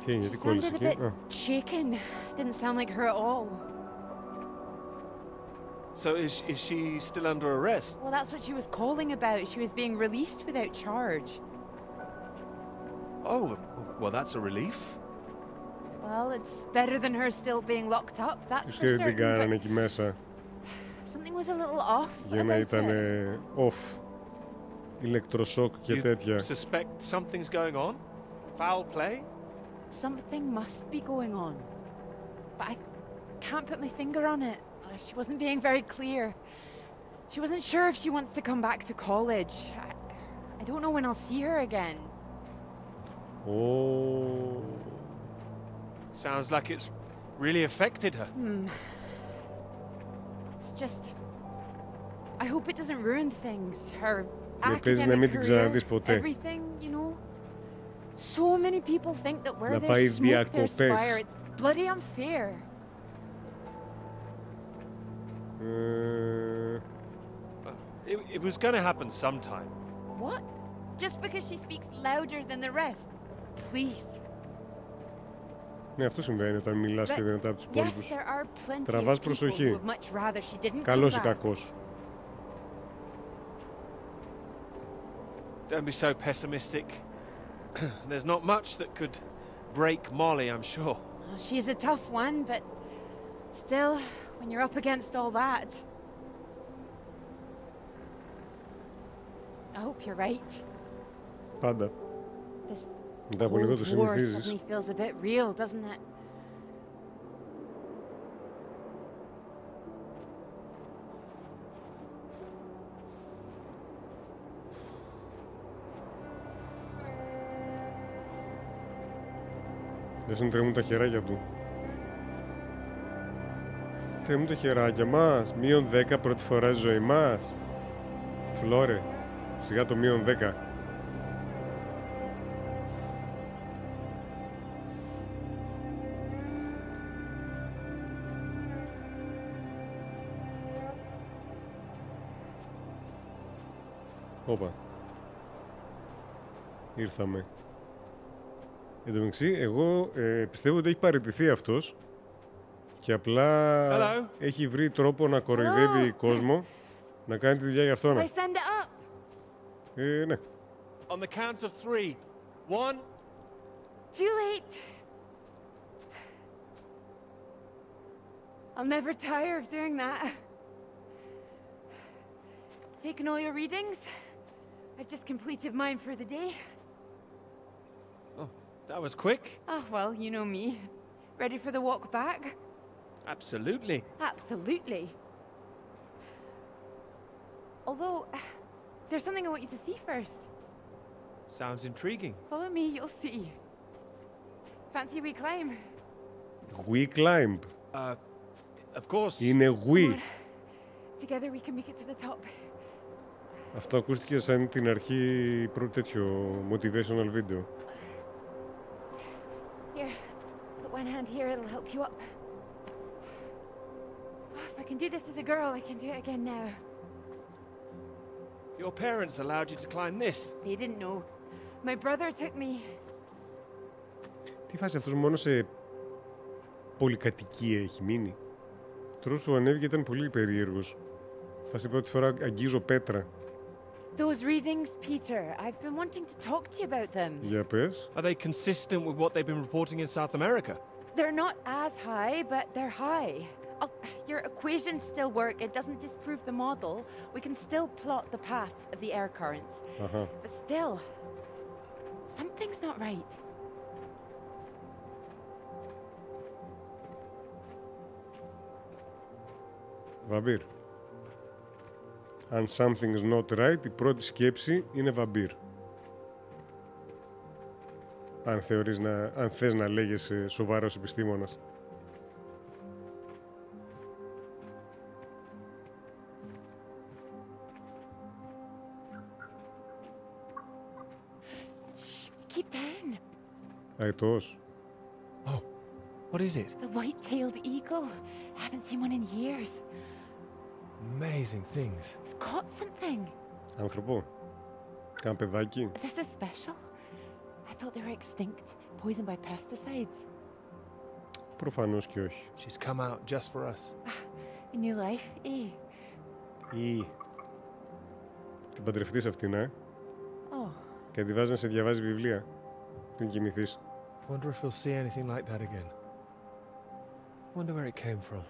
Τι, γιατί κόλλησε She sounded a εκεί. bit shaken. Didn't sound like her at all. So is she still under arrest? Well, that's what she was calling about. She was being released without charge. Oh, well that's a relief. Well, it's better than her still being locked up, that's for Ξέρετε τι certain, κάνανε but εκεί μέσα something was a little off για να about ήταν it. off. Ηλεκτροσόκ και You τέτοια. suspect something's going on? Foul play? Something must be going on. But I can't put my finger on it. She wasn't being very clear. She wasn't sure if she wants to come back to college. I don't know when I'll see her again. Oh. Sounds like it's really affected her. It's just... I hope it doesn't ruin things. Her παίζει να μην την academic ξαναδείς career, ποτέ. everything, you know. So many people think that where Να there's πάει smoke, there's διακοπές. fire. It's bloody unfair. It was going to happen sometime. What? Just because she speaks louder than the rest? Please. Ναι, αυτό συμβαίνει όταν μιλάς πιο δυνατά από τους υπόλοιπους. Τραβάς προσοχή. Καλός ή κακός. Don't be so pessimistic. There's not much that could break Molly, I'm sure. Well, she's a tough one, but still, when you're up against all that... I hope you're right. Πάντα. This Μετά από λίγο το συνηθίζεις. suddenly feels a bit real, doesn't it? Δεν σου τρέμουν τα χεράκια του. Τρέμουν τα χεράκια μας. -10 πρώτη φορά στη ζωή μας. Φλόρε. Σιγά το -10. Όπα. Ήρθαμε. Εν τω μεταξύ, εγώ πιστεύω ότι έχει παραιτηθεί αυτός και απλά έχει βρει τρόπο να κοροϊδεύει κόσμο, να κάνει τη δουλειά για αυτόν. Ναι. On the count of 3. 1. Too late. I'll never tire of doing that. Taken all your readings? I've just completed mine for the day. That was quick. Oh, well, you know me. Ready for the walk back? Absolutely. Absolutely. Although, there's something I want you to see first. Sounds intriguing. Follow me, you'll see. Fancy we climb? We climb. Of course. Είναι we. Together we can make it to the top. Αυτό ακούστηκε σαν την αρχή πρώτο τέτοιο motivational video. Here, put one hand here, it'll help you up. If I can do this as a girl, I can do it again now. Your parents allowed you to climb this? They didn't know. My brother took me. Τι φάση αυτός μόνο σε πολυκατοικία έχει μείνει. Τρόπος που ανέβηκε ήταν πολύ περίεργος. Φάση πρώτη φορά αγγίζω πέτρα. Those readings, Peter. I've been wanting to talk to you about them. Για πες. Are they consistent with what they've been reporting in South America? They're not as high, but they're high. Oh, your equations still work. It doesn't disprove the model. We can still plot the paths of the air currents. But still, something's not right. Βαμπύρ. Αν something is not right, η πρώτη σκέψη είναι βαμπύρ. Αν θες να λέγεσαι σοβαρός επιστήμονας. Keep down. Αετός. Oh, what is it? The white-tailed eagle. Haven't seen one in years. Amazing things. It's caught something. Άνθρωπο. Κάνα παιδάκι. This is special. I thought they were extinct, poisoned by pesticides. Προφανώς και όχι. She's come out just for us. A new life, eh? Ή την παντρευτείς αυτήν, Oh. Και τη βάζει να σε διαβάζει βιβλία. Πριν κοιμηθείς. Wonder if we'll see anything like that again. Wonder where it came from.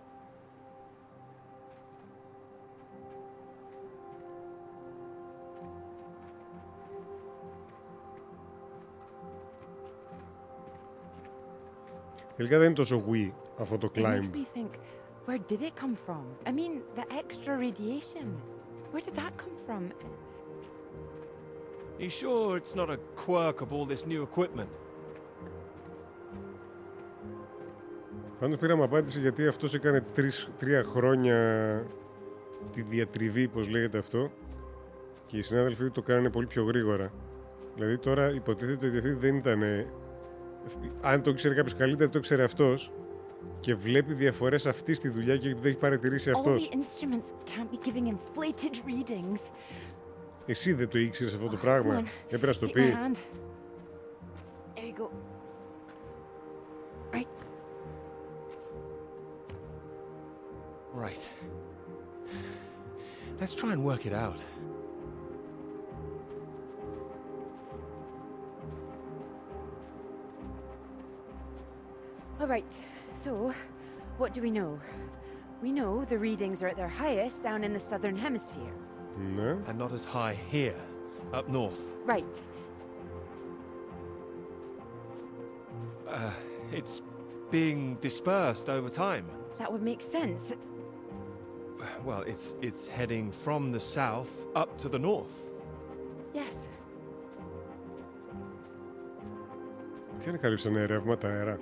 Τελικά δεν είναι τόσο we αυτό το It makes climb. me think, where did it come from? I mean, the extra radiation. Where did that come from? You sure it's not a quirk of all this new equipment? Πάντως πήραμε απάντηση γιατί αυτός έκανε 3 χρόνια τη διατριβή, πώς λέγεται αυτό, και οι συνάδελφοι το κάνανε πολύ πιο γρήγορα. Δηλαδή τώρα υποτίθεται ότι αυτή δεν ήταν... Αν το ήξερε κάποιος καλύτερα, το ήξερε αυτός και βλέπει διαφορές αυτή στη δουλειά και δεν έχει παρατηρήσει αυτός. Εσύ δεν το ήξερες αυτό το πράγμα. Έπρεπε να σου το πει. Right. Let's try and work it out. All right, so what do we know? We know the readings are at their highest down in the southern hemisphere. No. And not as high here, up north. Right. It's being dispersed over time. That would make sense. Well, it's heading from the south up to the north. Yes. Τι ανακαλύψανε ρεύματα αέρα.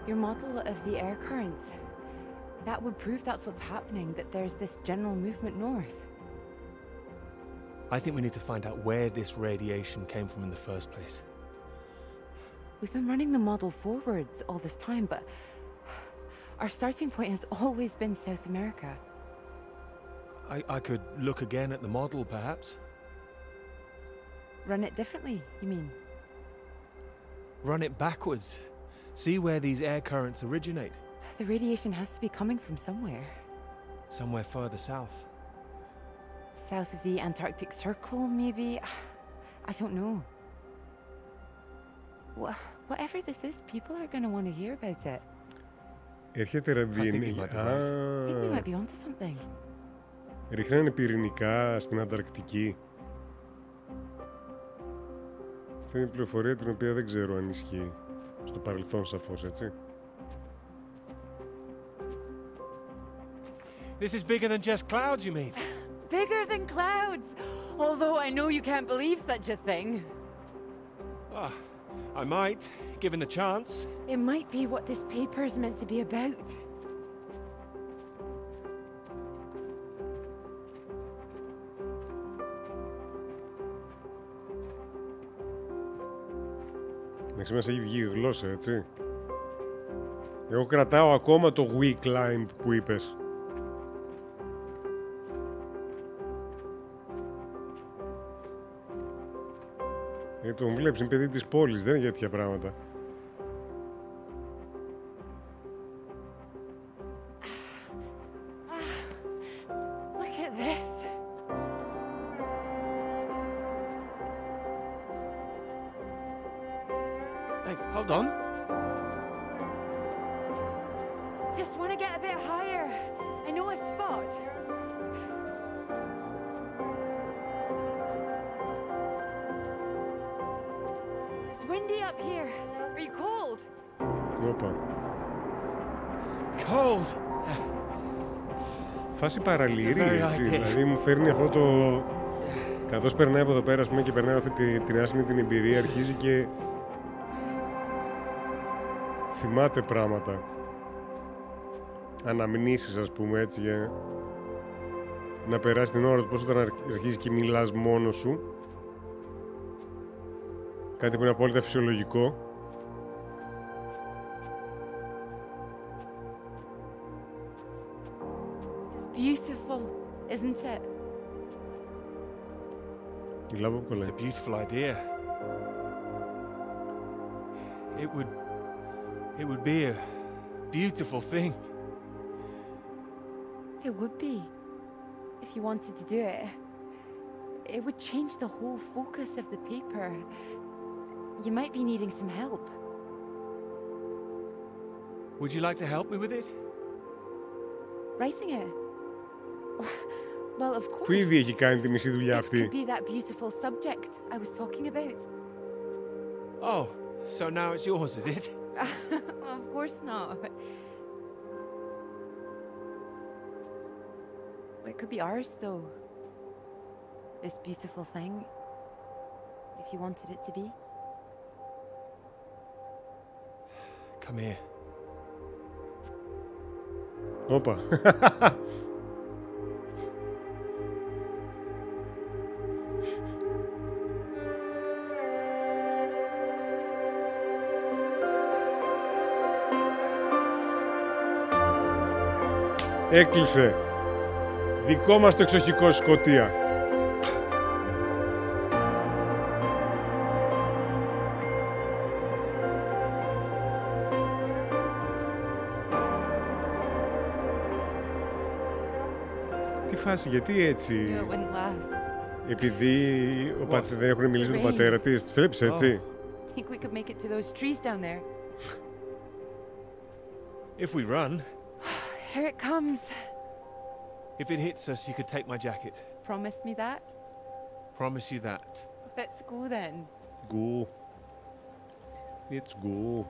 Your model of the air currents. That would prove that's what's happening, that there's this general movement north. I think we need to find out where this radiation came from in the first place. We've been running the model forwards all this time, but our starting point has always been South America. I could look again at the model, perhaps. Run it differently, you mean? Run it backwards. See where these air currents originate. The radiation has to be coming from somewhere. Somewhere further south. South of the Antarctic Circle, maybe? I don't know. Whatever this is, people are going to want to hear about it. Έρχεται ραντινή. I think we might be onto something. Ρίχνανε πυρηνικά στην Ανταρκτική. Αυτή είναι η πληροφορία την οποία δεν ξέρω αν ισχύει. Στο παρελθόν σαφώς, έτσι. This is bigger than just clouds, you mean? Bigger than clouds! Although I know you can't believe such a thing. Ah, I might, given the chance. It might be what this paper's meant to be about. Εντάξει, μας έχει βγει η γλώσσα, έτσι. Εγώ κρατάω ακόμα το we climb που είπες. Τον βλέπεις, είναι παιδί της πόλης, δεν είναι για τέτοια πράγματα. Look at this. Hey, hold on. Just want to get a bit higher. I know a spot. It's windy up here. Are you cold? Όπα. Cold. Φάση παραλήρη, έτσι. Δηλαδή μου φέρνει αυτό το... Καθώς περνάει από εδώ πέρα, ας πούμε, και περνάει αυτή την άσχημη την εμπειρία, αρχίζει και... θυμάται πράγματα. Αναμνήσεις, ας πούμε, έτσι, για να περάσει την ώρα του, πώς όταν αρχίζει και μιλάς μόνος σου. Κάτι που είναι απόλυτα φυσιολογικό. It's beautiful, isn't it? It's a beautiful idea. It would be a beautiful thing. It would be, if you wanted to do it. It would change the whole focus of the paper. You might be needing some help. Would you like to help me with it? Writing it? Well, of course. Που ήδη έχει κάνει τη μισή δουλειά It αυτή. could be that beautiful subject I was talking about. Oh, so now it's yours, is it? Of course not. It could be ours, though. This beautiful thing. If you wanted it to be. Come here. Όπα. Έκλεισε. Δικό μας το εξοχικό Σκωτία. Τι φάση, γιατί έτσι? Επειδή δεν έχουν μιλήσει με τον πατέρα της, τους βλέπεις έτσι? Think we could make it to those trees down there. If we run. Here it comes. If it hits us, you could take my jacket. Promise me that? Promise you that. Let's go then. Go. Let's go.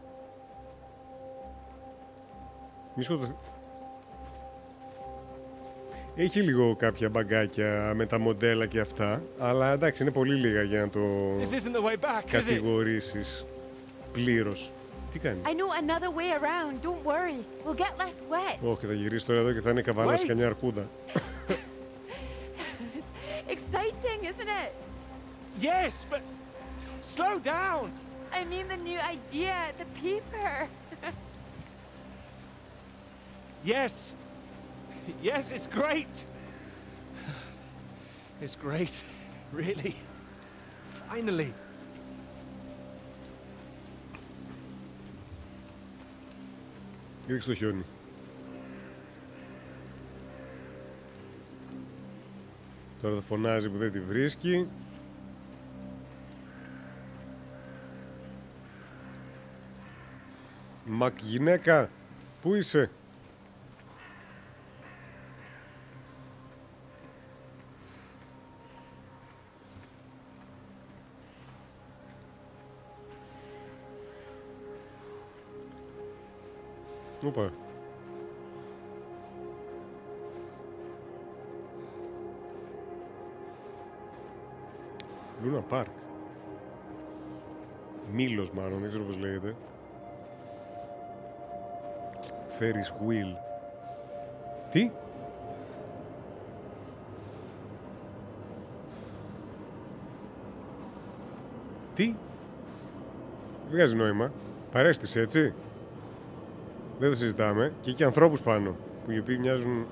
Έχει λίγο κάποια μπαγκάκια με τα μοντέλα και αυτά, αλλά εντάξει, είναι πολύ λίγα για να το κατηγορήσεις πλήρως. Τι κάνει? I know another way around. Don't worry. We'll get less wet. Όχι, θα γυρίσει τώρα εδώ και θα είναι καβάλας και μια αρκούδα. Exciting, isn't it? Yes, but slow down. I mean the new idea, the paper. Yes. Yes, it's great. It's great, really. Finally. Ρίξε το χιόνι. Τώρα θα φωνάζει που δεν τη βρίσκει. Μακ γυναίκα, πού είσαι? Οπα. Λούνα Πάρκ. Μήλος μάλλον, δεν ξέρω πώς λέγεται. Ferris wheel. Τι? Τι? Δεν βγάζει νόημα. Παρέστησε, έτσι. Δεν το συζητάμε. Και έχει ανθρώπους πάνω, που οι οποίοι μοιάζουν...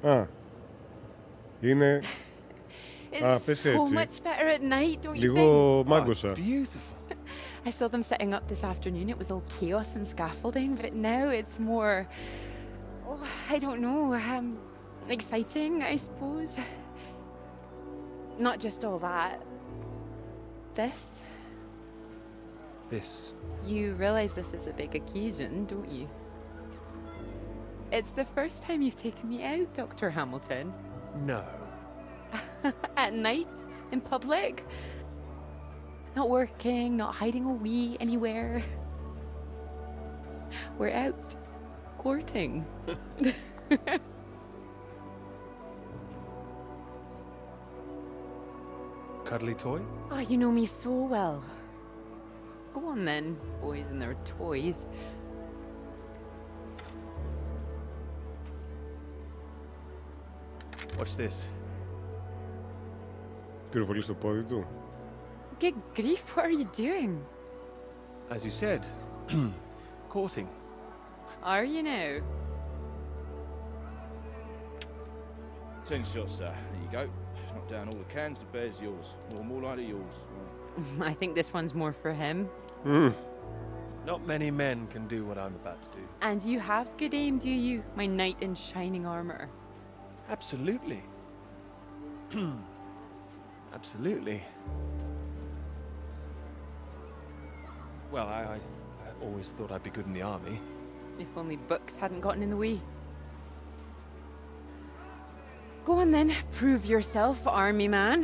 Α, είναι... It's so much better at night, don't you Λίγο think? μάγκωσα. Beautiful. I saw them setting up this afternoon. It was all chaos and scaffolding, but now it's more... Oh, I don't know, exciting, I suppose. Not just all that. This. This. You realize this is a big occasion, don't you? It's the first time you've taken me out, Dr. Hamilton. No. At night, in public. Not working, not hiding a wee anywhere. We're out courting. Cuddly toy? Oh, you know me so well. Go on then, boys and their toys. Watch this. Πυροβολή στο πόδι του. Good grief, what are you doing? As you said, courting. Are you now? 10 shots, sir. There you go. Knock down all the cans, the bear's yours. More likely yours. I think this one's more for him. Not many men can do what I'm about to do. And you have good aim, do you, my knight in shining armor? Absolutely. Absolutely. Well, I always thought I'd be good in the army. If only books hadn't gotten in the way. Go on then, prove yourself, army man.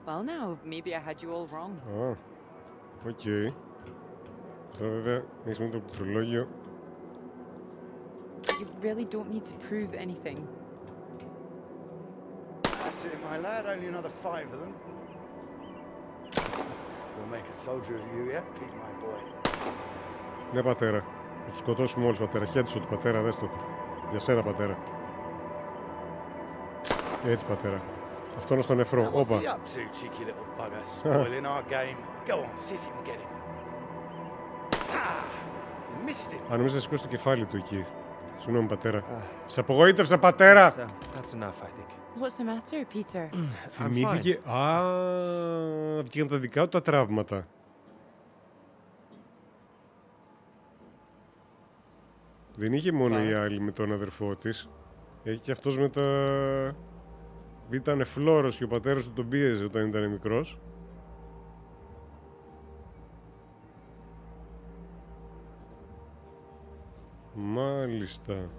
Well now, maybe I had you all wrong. Α, οκ. Τώρα βέβαια έχεις με το πληκτρολόγιο. You really don't need to prove anything. That's it, my lad. Only another 5 of them. We'll make a soldier of you, yeah, Pete, my boy. Ναι, πατέρα. Θα τους σκοτώσουμε όλους, πατέρα. Χαίρεσαι του, πατέρα, δες το. Για σένα, πατέρα. Έτσι, πατέρα. Αυτό είναι στον νεφρό. What's Όπα. he up to, cheeky little bugger? Spoiling our game. Go on, see if you can get him. Ah, you missed him. Αν νομίζω να σηκώσει το κεφάλι του εκεί. Συγγνώμη, πατέρα. Σε απογοήτευσα, πατέρα! That's enough, I think. What's the matter, Peter? Θυμήθηκε... Α, βγήκαν τα δικά του τα τραύματα. Δεν είχε μόνο η άλλη με τον αδερφό της. Έχει και αυτός με τα... Ήταν φλόρος και ο πατέρας του τον πίεζε όταν ήταν μικρός. Μάλιστα.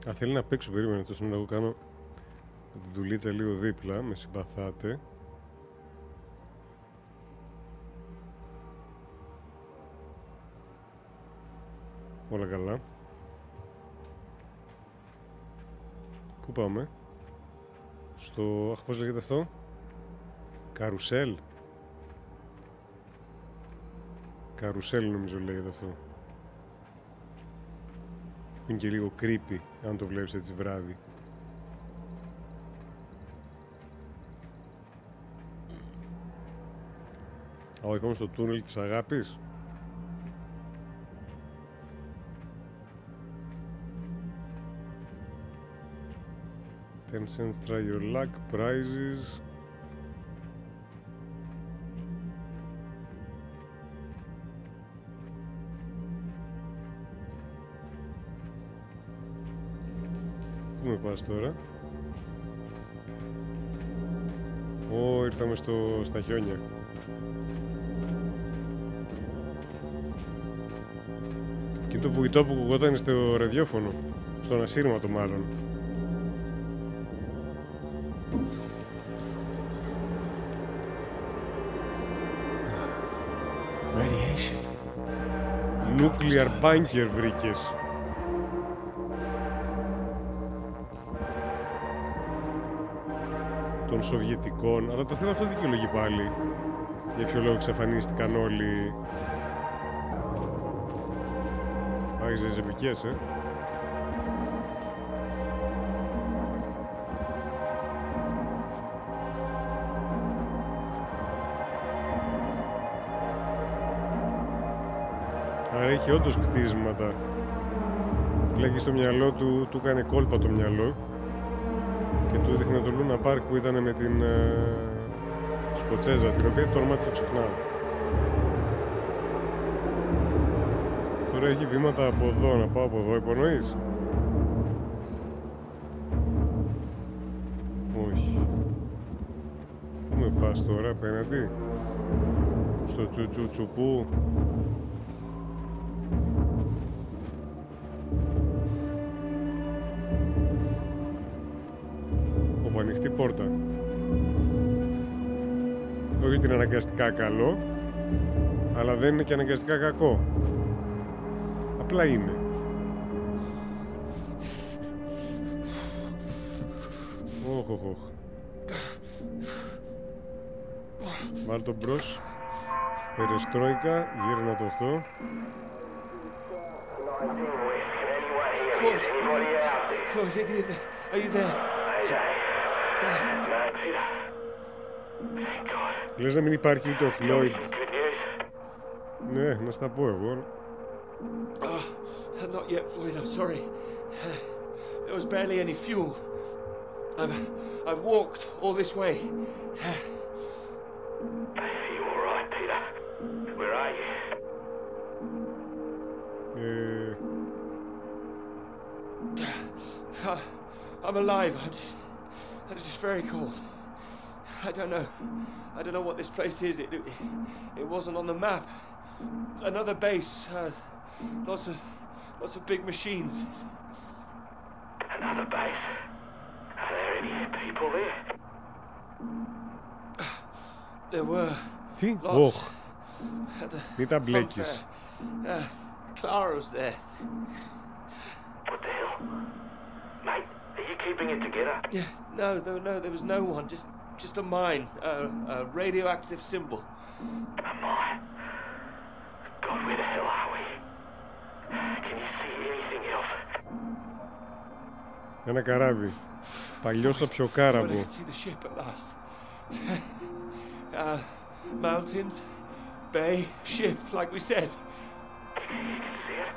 Α, θέλει να παίξω, περίμενε τόσο να εγώ κάνω την δουλίτσα λίγο δίπλα, με συμπαθάτε. Όλα καλά. Πού πάμε? Στο... Αχ, πώς λέγεται αυτό? Καρουσέλ. Καρουσέλ νομίζω λέγεται αυτό. Είναι και λίγο creepy, αν το βλέπεις έτσι βράδυ. Όχι, πάμε στο τούνελ της αγάπης. Ten cents, try your luck, prizes. Πού με πας τώρα? Ήρθαμε στα χιόνια. Και το βουητό που κουγόταν στο ραδιόφωνο. Στον ασύρματο μάλλον. Radiation. Nuclear bunker βρήκες. Των Σοβιετικών, αλλά το θέμα αυτό δικαιολογεί πάλι. Για ποιο λόγο εξαφανίστηκαν όλοι. Άρχιζε ζεμπικές, Άρα είχε όντως κτίσματα. Λέγει στο μυαλό του, του έκανε κόλπα το μυαλό και του έδειχνε το Λούνα Πάρκ που ήταν με την Σκοτσέζα, την οποία το όνομα της το ξεχνάω. Τώρα έχει βήματα από εδώ, να πάω από εδώ, υπονοείς? Όχι. Πού με πας τώρα απέναντι? Στο τσουτσουτσουπού? Όπου ανοιχτή πόρτα. Όχι ότι είναι αναγκαστικά καλό, αλλά δεν είναι και αναγκαστικά κακό. Απλά είναι. Όχ. Βάλ' το μπρος. Περιστρόικα, γύρνα το αυτό. Λες να μην υπάρχει ούτε ο Φλόιντ? Ναι, να στα πω εγώ. Not yet, Floyd, I'm sorry. There was barely any fuel. I've walked all this way. Are you all right, Peter? Where are you? I'm alive. I'm just very cold. I don't know what this place is. It wasn't on the map. Another base. Lots of big machines. Another base? Are there any people there? There were. Τι? Lots. Μην τα μπλέκεις. Clara was there. What the hell? Mate, are you keeping it together? Yeah, no, there was no one. Just a mine. A radioactive symbol. A mine? God, where the hell are we? Can you see anything else? Ένα καράβι. Παλιό σαψοκάραβο. I can see the ship at last. Mountains, bay, ship, like we said. You can see it?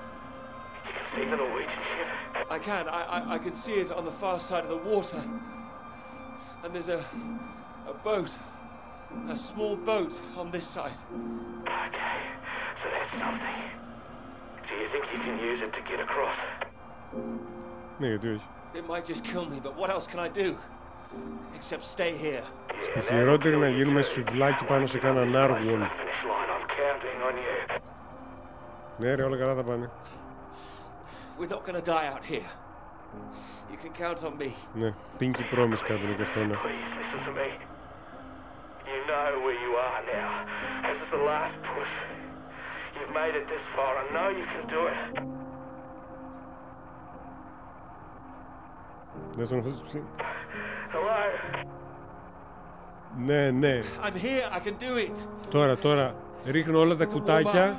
You can see the Norwegian ship? I can. I can see it on the far side of the water. And there's a boat. A small boat on this side. Okay, so that's something. Do you think you can use it to get across? Ναι, γιατί όχι. It might just kill me, but what else can I do? Except stay here. Στη χειρότερη να γίνουμε σουβλάκι πάνω σε κανέναν άργον. Ναι ρε, όλα καλά θα πάνε. We're not gonna die out here. You can count on me. Ναι, pinky promise κάτω και αυτό, ναι. Please listen to me. You know where you are now. This is the last push. You've made it this far. I know you can do it. Δεν στον Hello. Ναι. I'm here. I can do it. Τώρα. Ρίχνω όλα τα κουτάκια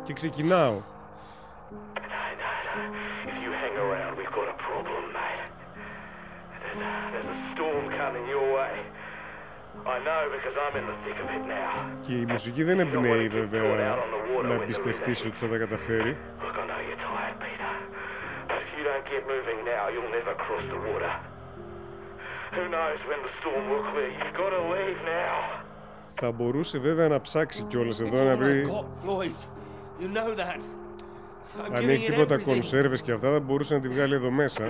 και ξεκινάω. If you hang around, we've got a problem, mate. There's a storm coming your way. I know because I'm in the thick of it now. Και η μουσική δεν εμπνέει βέβαια να εμπιστευτείς ότι θα τα καταφέρει. Look, I know you're tired, Peter. But if you don't get moving now, you'll never cross the water. Who knows when the storm will clear? You've got to leave now. Θα μπορούσε βέβαια να ψάξει κιόλας εδώ να βρει... You know that. Αν έχει τίποτα κονσέρβες και αυτά θα μπορούσε να τη βγάλει εδώ μέσα.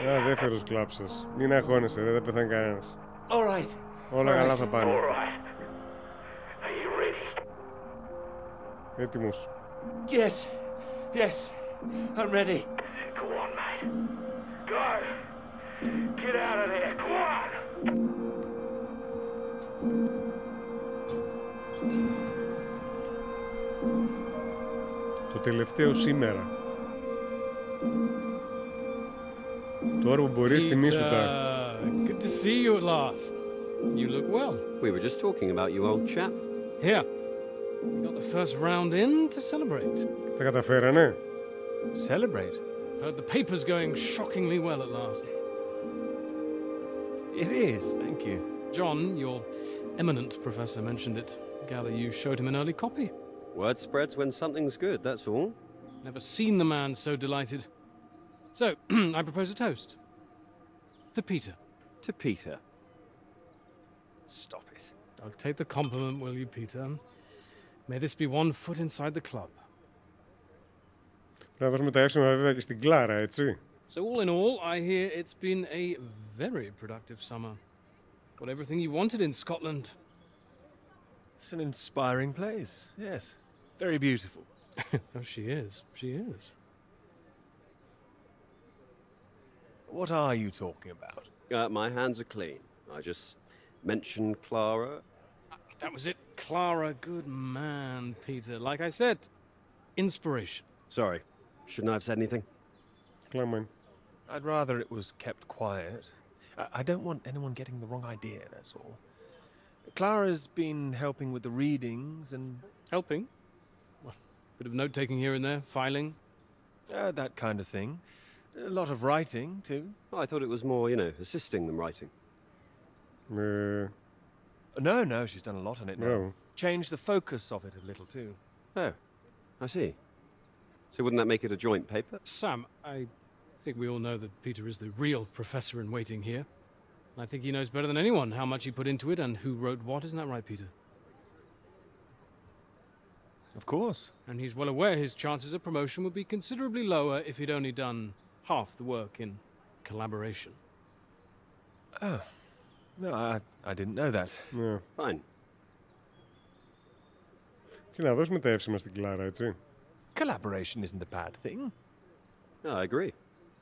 Α, δεύτερος κλάψας. Μην αγχώνεσαι, δεν θα πεθάνει κανένας. Όλα καλά θα πάνε. Έτοιμος. Yes, yes, I'm ready. Go on, mate. Go. Get out of there. Go on. Το τελευταίο σήμερα. Τώρα που μπορείς τιμήσου τα. Good to see you at last. You look well. We were just talking about you, old chap. Here. We got the first round in to celebrate. Τα καταφέρανε. Celebrate? Heard the paper's going shockingly well at last. It is, thank you. John, your eminent professor, mentioned it. Gather you showed him an early copy. Word spreads when something's good, that's all. Never seen the man so delighted. So, I propose a toast. To Peter. To Peter. Stop it. I'll take the compliment, will you, Peter? May this be one foot inside the club. Να δώσουμε τα εύσημα βέβαια και στην Κλάρα, έτσι. So all in all, I hear it's been a very productive summer. Got everything you wanted in Scotland. It's an inspiring place, yes. Very beautiful. Oh, she is. She is. What are you talking about? My hands are clean. I just mentioned Clara. That was it. Clara, good man, Peter. Like I said, inspiration. Sorry. Shouldn't I have said anything? Κλάμα. I'd rather it was kept quiet. I don't want anyone getting the wrong idea, that's all. Clara's been helping with the readings and... Helping? Well, bit of note-taking here and there, filing? That kind of thing. A lot of writing, too. Oh, I thought it was more, assisting them writing. No, she's done a lot on it now. No. Changed the focus of it a little, too. Oh, I see. So wouldn't that make it a joint paper? Sam, I think we all know that Peter is the real professor-in-waiting here. I think he knows better than anyone how much he put into it and who wrote what. Isn't that right, Peter? Of course. And he's well aware his chances of promotion would be considerably lower if he'd only done half the work in collaboration. Oh. No, I didn't know that. Yeah. Fine. Και να δώσουμε τα εύσημα στην Κλάρα, έτσι. Collaboration isn't a bad thing. No, I agree.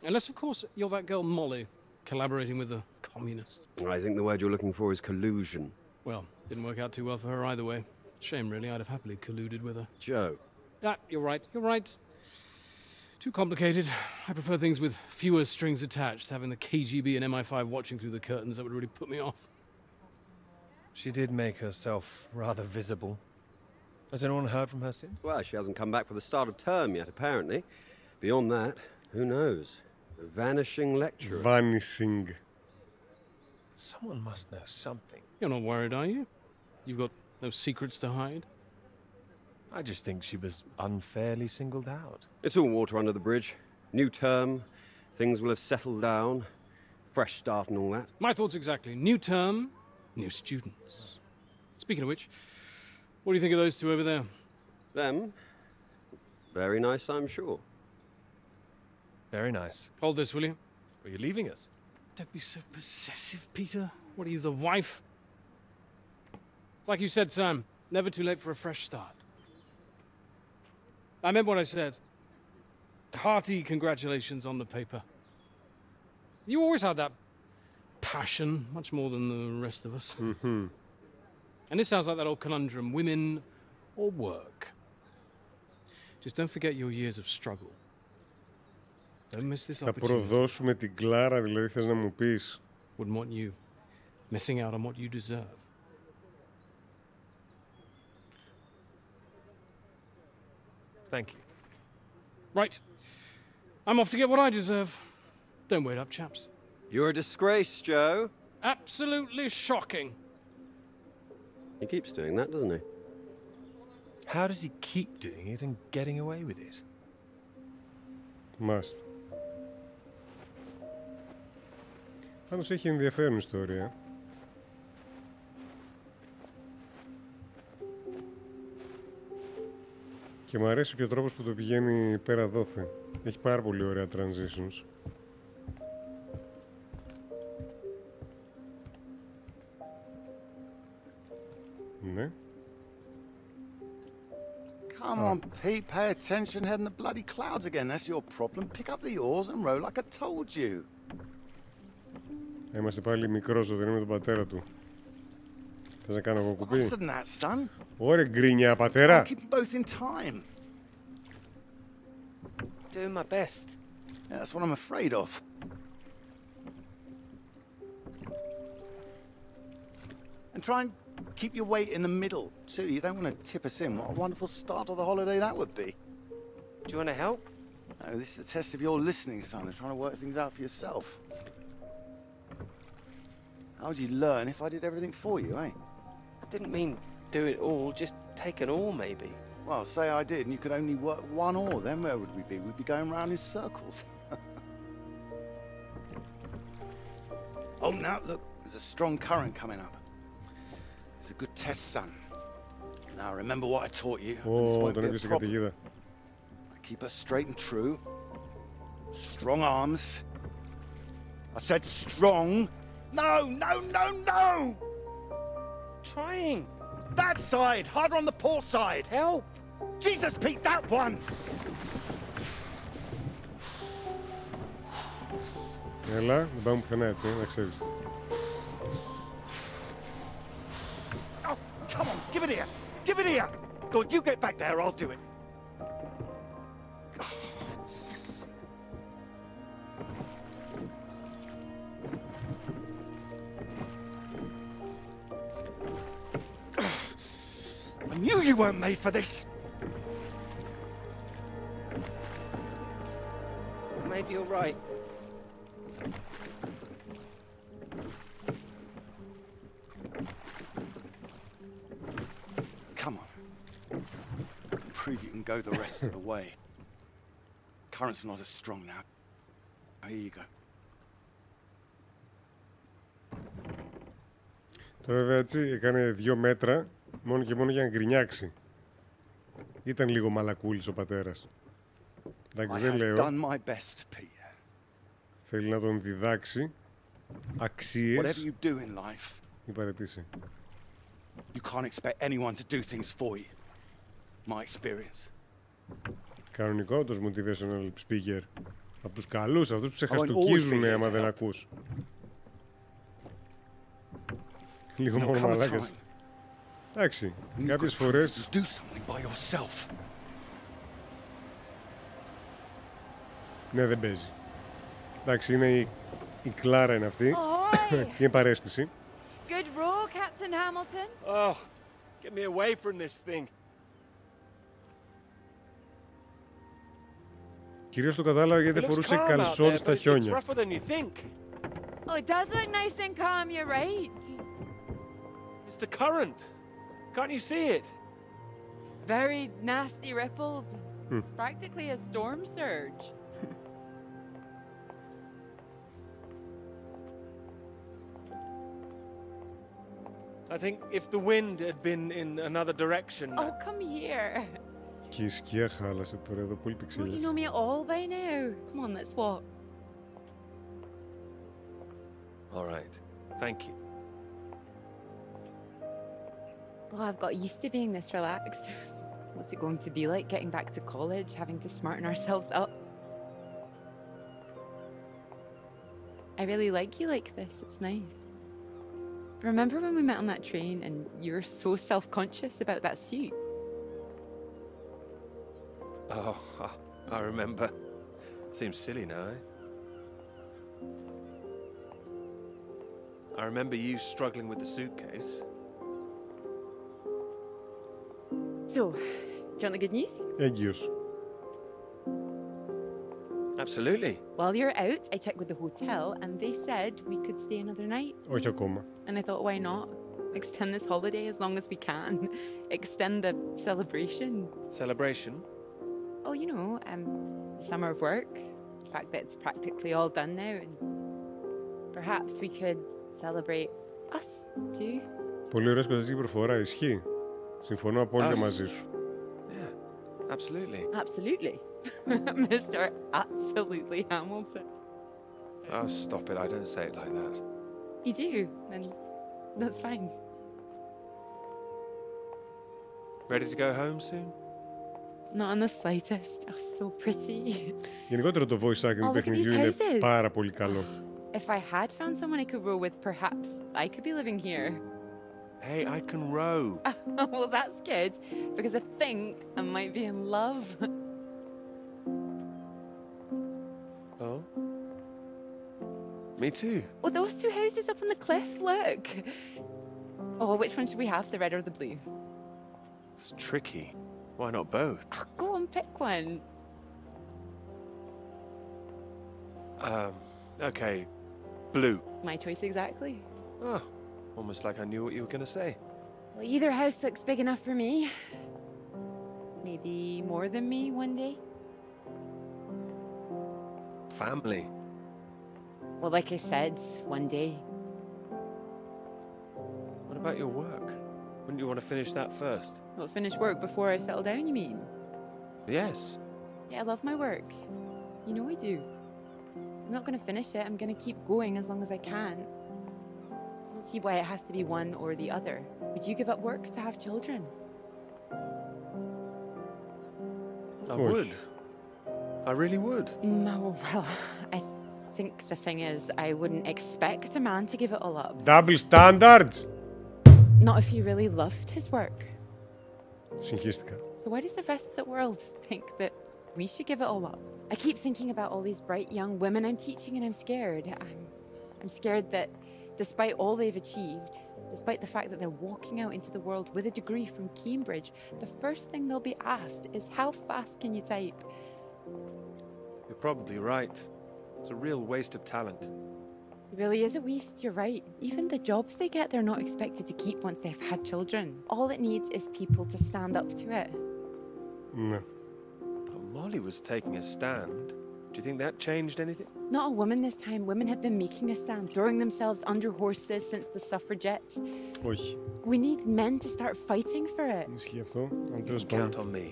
Unless, of course, you're that girl Molly, collaborating with the communists. I think the word you're looking for is collusion. Well, didn't work out too well for her either way. Shame, really. I'd have happily colluded with her. Joe. Ah, you're right. You're right. Too complicated. I prefer things with fewer strings attached. Having the KGB and MI5 watching through the curtains, that would really put me off. She did make herself rather visible. Has anyone heard from her since? Well, she hasn't come back for the start of term yet, apparently. Beyond that, who knows? A vanishing lecturer. Vanishing. Someone must know something. You're not worried, are you? You've got no secrets to hide? I just think she was unfairly singled out. It's all water under the bridge. New term. Things will have settled down. Fresh start and all that. My thoughts exactly. New term, new students. Speaking of which, what do you think of those two over there? Them? Very nice, I'm sure. Very nice. Hold this, will you? Are you leaving us? Don't be so possessive, Peter. What are you, the wife? It's like you said, Sam. Never too late for a fresh start. I meant what I said. Hearty congratulations on the paper. You always had that passion, much more than the rest of us. Mm-hmm. And this sounds like that old conundrum, women or work. Just don't forget your years of struggle. Don't miss this Θα opportunity. προδώσουμε την Κλάρα, δηλαδή θες να μου πεις. Wouldn't want you missing out on what you deserve. Thank you. Right. I'm off to get what I deserve. Don't wait up, chaps. You're a disgrace, Joe. Absolutely shocking. He keeps doing that, doesn't he? How does he keep doing it and getting away with it? Μάλιστα. Πάντως έχει ενδιαφέρον ιστορία. Και μου αρέσει και ο τρόπος που το πηγαίνει πέρα δόθε. Έχει πάρα πολύ ωραία transitions. Ναι. Come on, Pete, pay attention. Head in the bloody clouds again. That's your problem. Pick up the oars and row like I told you. Είμαστε πάλι μικρός, δεν είμαι τον πατέρα του. Θες να κάνω εγώ κουπί? Faster than that, son. Ωραία γκρίνια, πατέρα. I'll keep them both in time. Doing my best. Yeah, that's what I'm afraid of. And try and keep your weight in the middle, too. You don't want to tip us in. What a wonderful start to the holiday that would be. Do you want to help? No, this is a test of your listening, son, and trying to work things out for yourself. How would you learn if I did everything for you, eh? I didn't mean do it all, just take an oar, maybe. Well, say I did, and you could only work one oar. Then where would we be? We'd be going round in circles. Oh, now, look, there's a strong current coming up. It's a good test, son. Now, remember what I taught you. Oh, don't be a Keep her straight and true. Strong arms. I said strong. No, no, no, no! Trying. That side! Harder on the port side! Help! Jesus, Pete, that one! Έλα, δεν πάμε πουθενά έτσι, να ξέρεις. Oh, come on, give it here! Give it here! Go, you get back there, I'll do it. I knew you weren't made for this! Maybe you're right. Come on. Prove you can go the rest of the way. Current's not as strong now. Here you go. Τώρα βέβαια έτσι έκανε 2 μέτρα μόνο και μόνο για να γκρινιάξει. Ήταν λίγο μαλακούλης ο πατέρας. Εντάξει, δεν λέω. Θέλει να τον διδάξει αξίες ή παραιτήσει. You can't expect anyone to do things for you. My experience. Κανονικό τους motivational speaker. Από τους καλούς, αυτούς που σε χαστοκίζουν άμα δεν ακούς. Λίγο μόνο μαλάκες. Εντάξει, κάποιες φορές... Ναι, δεν παίζει. Εντάξει, είναι η Κλάρα είναι αυτή. Και είναι παρέστηση. Good row, Captain Hamilton. Oh, get me away from this thing. Κυρίως το κατάλαβα γιατί δεν φορούσε καλσόν στα χιόνια. Oh, it does look nice and calm, you're right. It's the current. Can't you see it? It's very nasty ripples. It's practically a storm surge. I think if the wind had been in another direction... Oh, come here. Και η σκιά χάλασε τώρα εδώ, πολύ πιξέλιες. You know me at all by now. Come on, let's walk. All right. Thank you. Oh, I've got used to being this relaxed. What's it going to be like getting back to college, having to smarten ourselves up? I really like you like this. It's nice. Remember when we met on that train and you were so self-conscious about that suit? Oh, I remember. Seems silly now, eh? I remember you struggling with the suitcase. So, do you want the good news? Έγκυος. Absolutely. While you're out, I checked with the hotel and they said we could stay another night. Όχι ακόμα. And I thought, why not? Extend this holiday as long as we can. Extend the celebration. Celebration? Oh, you know, the summer of work. The fact that it's practically all done now. And perhaps we could celebrate us too. Πολύ ωραία σκοτεινή προφορά, ισχύει. Συμφωνώ απόλυτα μαζί σου. Yeah, absolutely. Absolutely. Mr. Absolutely Hamilton. Oh, stop it. I don't say it like that. You do, and that's fine. Ready to go home soon? Not in the slightest. Oh, so pretty. Γενικότερα το voice acting του παιχνιδιού είναι πάρα πολύ καλό. If I had found someone I could row with, perhaps I could be living here. Hey, I can row. Well, that's good, because I think I might be in love. Oh? Me too. Oh, those two houses up on the cliff, look. Oh, which one should we have, the red or the blue? It's tricky. Why not both? Oh, go on, pick one. Okay. Blue. My choice exactly. Oh, almost like I knew what you were going to say. Well, either house looks big enough for me. Maybe more than me one day. Family. Well, like I said, one day. What about your work? Wouldn't you want to finish that first? Well, finish work before I settle down, you mean? Yes. Yeah, I love my work. You know I do. I'm not going to finish it. I'm going to keep going as long as I can. I don't see why it has to be one or the other. Would you give up work to have children? I would. I really would. No, well, I think the thing is, I wouldn't expect a man to give it all up. Double standards! Not if he really loved his work. Συγχύστηκα. So why does the rest of the world think that we should give it all up? I keep thinking about all these bright young women I'm teaching and I'm scared. I'm scared that despite all they've achieved, despite the fact that they're walking out into the world with a degree from Cambridge, the first thing they'll be asked is how fast can you type? You're probably right. It's a real waste of talent. It really is a waste, you're right. Even the jobs they get, they're not expected to keep once they've had children. All it needs is people to stand up to it. No. But Molly was taking a stand. Do you think that changed anything? Not a woman this time. Women have been making a stand, throwing themselves under horses since the suffragettes. Όχι. We need men to start fighting for it. Ισχύει αυτό. Count on me.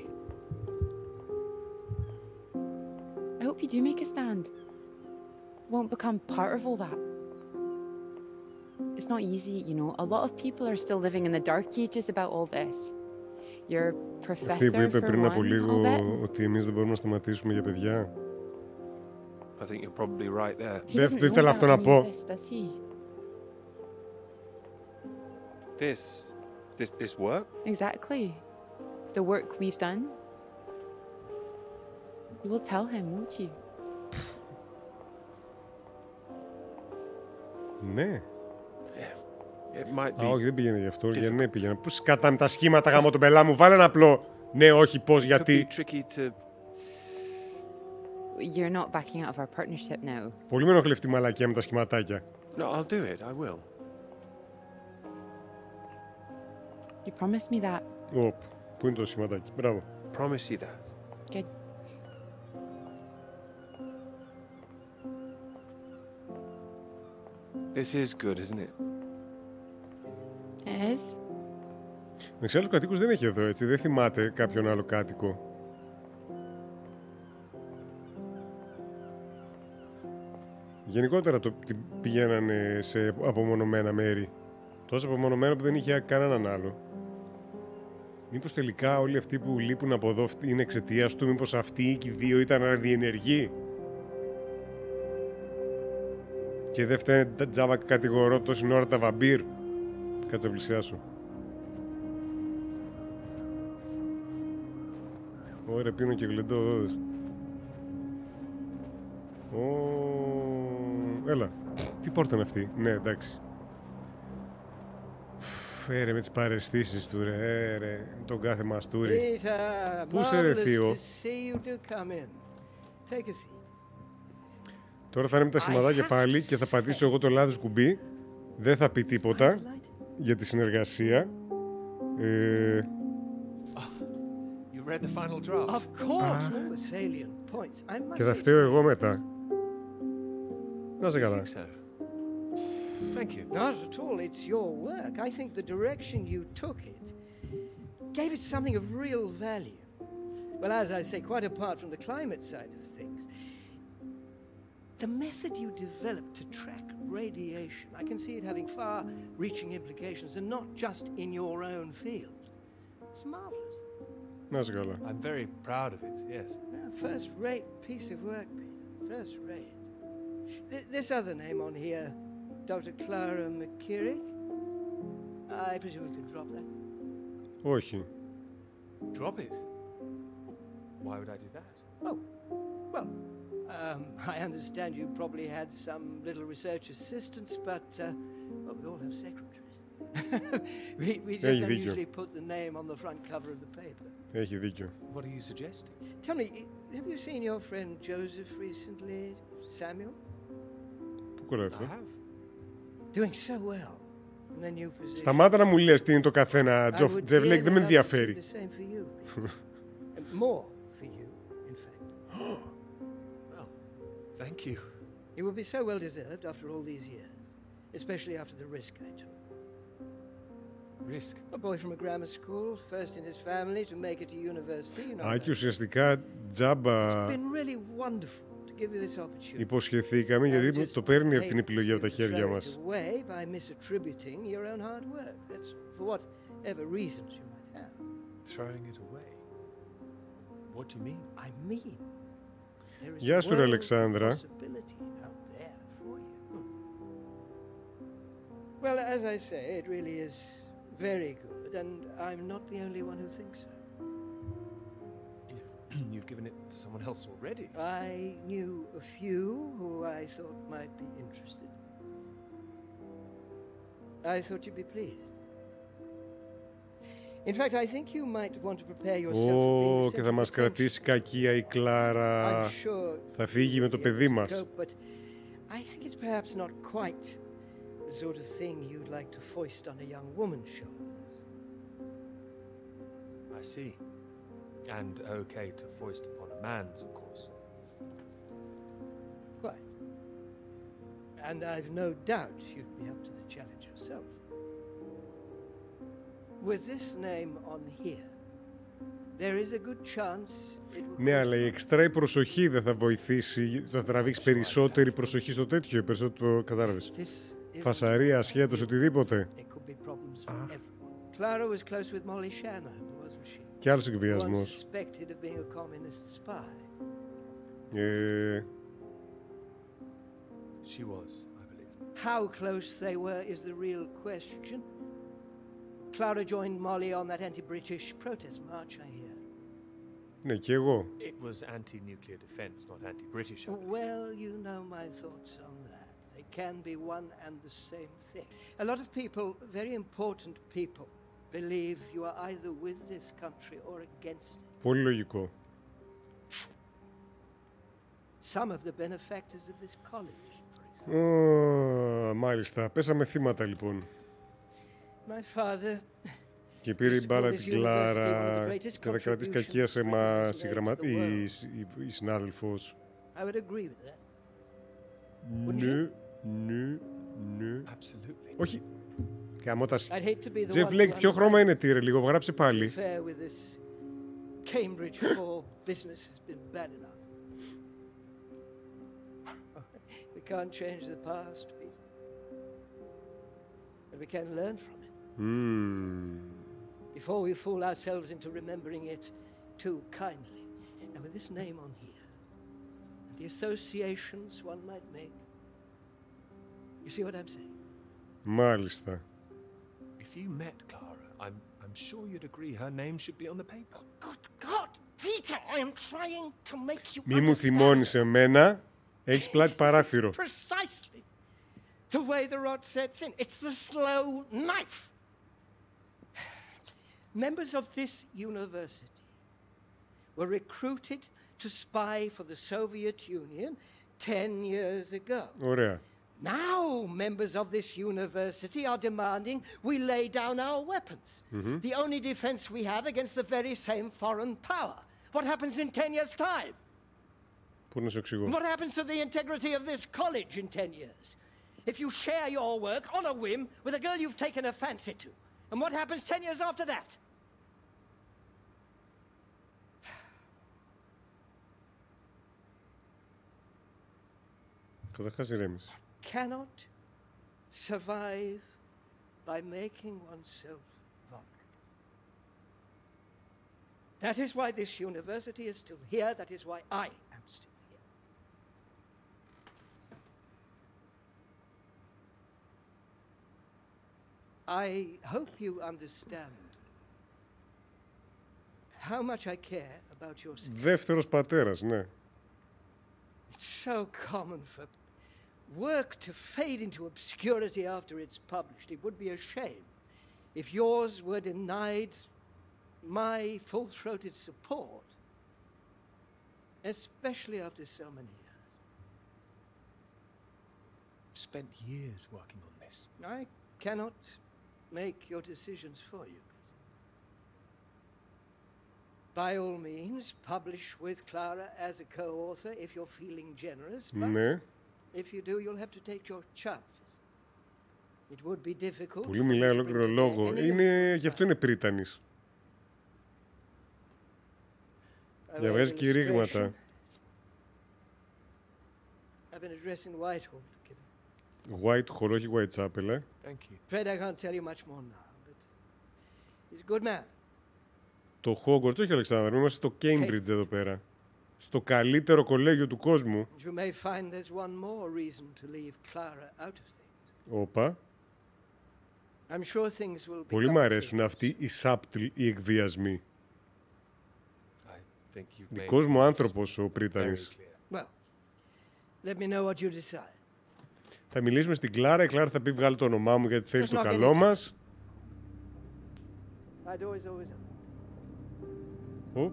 I hope you do make a stand. Won't become part of all that. It's not easy, you know. A lot of people are still living in the dark ages about all this. Your professor, Αυτή που είπε for πριν από one, λίγο I'll bet. ότι εμείς δεν μπορούμε να σταματήσουμε για παιδιά. I think you're probably right there. He Δεν doesn't ήθελα know αυτό about να any πω. of this, does he? This work? Exactly. The work we've done. You will tell him, won't you? Ναι. It might be. Α, όχι, δεν πήγαινε γι' αυτό. Για ναι, πήγαινε. Πού σκάτα με τα σχήματα γάμο τον πελά μου. Βάλε ένα απλό. Ναι, όχι, πώς, γιατί. You're not backing out of our partnership now. Πολύ με ενοχλεί αυτή η μαλακία με τα σχηματάκια. No, I'll do it. I will. You promised me that. Οπ, πού είναι το σχηματάκι. Μπράβο. Promise you that. Good. This is good, isn't it? It is. Εξάλλου κατοίκους δεν έχει εδώ, έτσι. Δεν θυμάται κάποιον άλλο κάτοικο. Γενικότερα το πηγαίνανε σε απομονωμένα μέρη. Τόσο απομονωμένα που δεν είχε κανέναν άλλο. Μήπως τελικά όλοι αυτοί που λείπουν από εδώ είναι εξαιτίας του, μήπως αυτοί και οι δύο ήταν αδιενεργοί. Και δεν φταίνε τζάμπα κατηγορώ τόση ώρα τα βαμπύρ. Κάτσε να πλησιάσω. Ωραία, πίνω και γλεντώ δώδες. Έλα. Τι πόρτα είναι αυτή. Ναι, εντάξει. Φέρε με τις παραισθήσεις του, ρε. Τον κάθε μαστούρι. Πού σε ρε, θείο. Take a seat. Τώρα θα είναι με τα σημαδάκια πάλι και θα πατήσω εγώ το λάθος κουμπί. Δεν θα πει τίποτα για τη συνεργασία. Και θα φταίω εγώ μετά. Να σε καλά. Thank you. Not at all. It's your work. I think the direction you took it gave it something of real value. Well, as I say, quite apart from the climate side of things, the method you developed to track radiation, I can see it having far-reaching implications, and not just in your own field. It's marvelous. Να σε καλά. I'm very proud of it, yes. First-rate piece of work, Peter. First-rate. This other name on here, Dr. Clara McKirrick, I presume we can drop that? Όχι. Drop it? Why would I do that? Oh, well, I understand you probably had some little research assistants, but, well, we all have secretaries. we just don't usually put the name on the front cover of the paper. Έχει δίκιο. What are you suggesting? Tell me, have you seen your friend Joseph recently, Samuel? Πού κολλάει? I have. Doing so well in the new position. Σταμάτα να μου λες τι είναι το καθένα, Τζεφ Λέικ, δεν με ενδιαφέρει. More for you, in fact. Well, thank you. It will be so well deserved after all these years, especially after the risk I took. Risk? A boy from a grammar school, first in his family to make it to university. You know. Α, και ουσιαστικά τζάμπα. It's been really wonderful. Υποσχεθήκαμε γιατί το παίρνει από την επιλογή από τα χέρια μας. Γεια σου, Αλεξάνδρα. Well, as I say, it really is very good, and I'm not the only one who thinks so. You've given it to someone else already. I knew a few who I thought might be interested. I thought you'd be pleased. In fact, I think you might want to prepare yourself for being the και θα μας κρατήσει κακία η Κλάρα. Θα φύγει με το παιδί μας. But I think it's perhaps not quite the sort of thing you'd like to foist on a young woman's shoulders. I see. And okay to foist upon a man's, of course. Quite. And I've no doubt you'd be up to the challenge yourself. With this name on here, there is a good chance it will... Ναι, αλλά η εξτρά προσοχή δεν θα βοηθήσει, θα τραβήξει περισσότερη προσοχή στο τέτοιο, περισσότερο, κατάλαβες. Φασαρία, ασχέτως, οτιδήποτε. Clara was close with Molly Shannon, wasn't she? Και άλλος εκβιασμός. She was, I believe. How close they were is the real question. Clara joined Molly on that anti-British protest march, I hear. Ναι, και εγώ. It was anti-nuclear defense, not anti-British. Well, you know my thoughts on that. They can be one and the same thing. A lot of people, very important people, believe you are either with this country or against it. Πολύ λογικό. Some of the benefactors of this college, for example. Μάλιστα. Πέσαμε θύματα, λοιπόν. My father... Και πήρε η μπάλα την Κλάρα και θα κρατήσει κακία σε εμάς η συνάδελφος. I would agree with that. Ναι. Όχι. Καμώτας. Τζεφ Λέικ, ποιο χρώμα είναι τι ρε, λίγο γράψε πάλι. Cambridge for business has been bad enough. We can't change the past, Peter. But we can learn from it. Before we fool ourselves into remembering it too kindly. And with this name on here, and the associations one might make, you see what I'm saying? Μάλιστα. If you met Clara, I'm sure you'd agree her name should be on the paper. Good God, Peter, I am trying to make you Μη μου θυμώνεις εμένα, έχεις πλάτη παράθυρο. Precisely the way the rot sets in. It's the slow knife. Members of this university were recruited to spy for the Soviet Union 10 years ago. Ωραία. Now, members of this university are demanding we lay down our weapons. The only defense we have against the very same foreign power. What happens in 10 years' time? Πού να σου εξηγώ. What happens to the integrity of this college in 10 years? If you share your work on a whim with a girl you've taken a fancy to. And what happens 10 years after that? Καταρχάς ηρέμηση. Cannot survive by making oneself vulnerable. That is why this university is still here. That is why I am still here. I hope you understand how much I care about your success. Δεύτερος πατέρας, ναι. It's so common for work to fade into obscurity after it's published. It would be a shame if yours were denied my full-throated support, especially after so many years. I've spent years working on this. I cannot make your decisions for you. By all means, publish with Clara as a co-author if you're feeling generous. But Ναι. if you do, you'll have to take your chances. It would be difficult. Πολύ μιλάει ολόκληρο λόγο. Γι' αυτό είναι πρίτανης. Διαβάζει κηρύγματα. I've an address in Whitehall to give you. Whitehall, όχι Whitechapel, Thank you. Afraid I can't tell you much more now, but he's a good man. Το Hogwarts, όχι Αλεξάνδρα, είμαστε στο Cambridge εδώ πέρα. Στο καλύτερο κολέγιο του κόσμου. You may find there's one more reason to leave Clara out of things. Όπα. I'm sure things will be. Πολύ μου αρέσουν αυτοί οι subtle, οι εκβιασμοί. Δικός μου άνθρωπος ο πρίτανης. Well, let me know what you decide. Θα μιλήσουμε στην Κλάρα, η Κλάρα θα πει βγάλει το όνομά μου γιατί θέλει το καλό μας. My door is always open.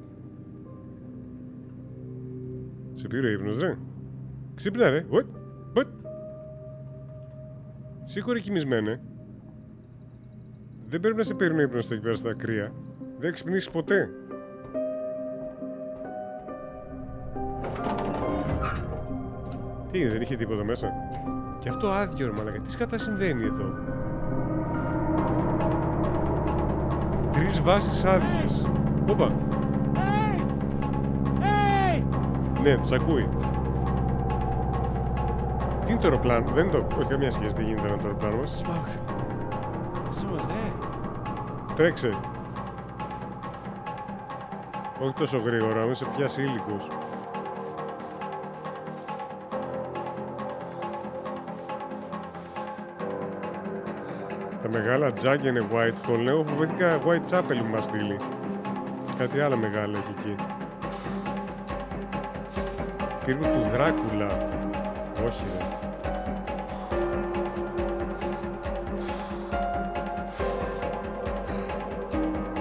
Σε πήρε ο ύπνος, ρε. Ξύπνα, ρε. What? Σίγουρα κοιμισμένε. Δεν πρέπει να σε παίρνει ο ύπνος εκεί πέρα στα κρύα. Δεν ξυπνήσεις ποτέ. Τι είναι, δεν είχε τίποτα μέσα. Και αυτό άδειο, ρε μαλάκα. Τι σκατά συμβαίνει εδώ. 3 βάσεις άδειες. Όπα. Ναι, τις ακούει. Τι είναι το αεροπλάνο, δεν το... Όχι καμία σχέση, δεν γίνεται ένα το αεροπλάνο μας. Τρέξε. Όχι τόσο γρήγορα, μην σε πιάσει ήλικος. Τα μεγάλα τζάκια είναι Whitehall, λέω, φοβήθηκα Whitechapel μου μας στείλει. Κάτι άλλο μεγάλο έχει εκεί. Πύργος του Δράκουλα. Όχι, ρε.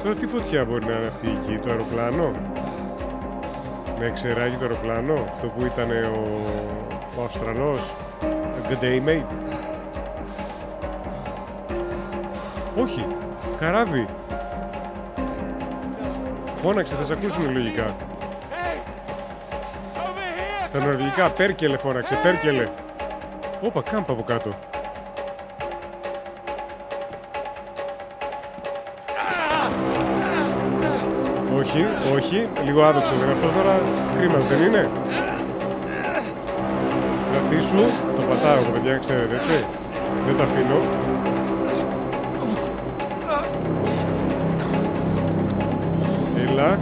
Τώρα τι φωτιά μπορεί να είναι αυτή εκεί, το αεροπλάνο. Με εξεράγει το αεροπλάνο, αυτό που ήταν ο Αυστραλός. Good day, mate. Όχι, καράβι. Φώναξε, θα σε ακούσουν λογικά. Στα νορβηγικά, Πέρκελε φώναξε, Πέρκελε. Όπα, κάμπα από κάτω. Όχι, όχι, λίγο άδοξο δεν είναι αυτό τώρα, κρίμας δεν είναι. Κρατήσου, το πατάω εγώ παιδιά, ξέρετε έτσι, δεν το αφήνω. Έλα.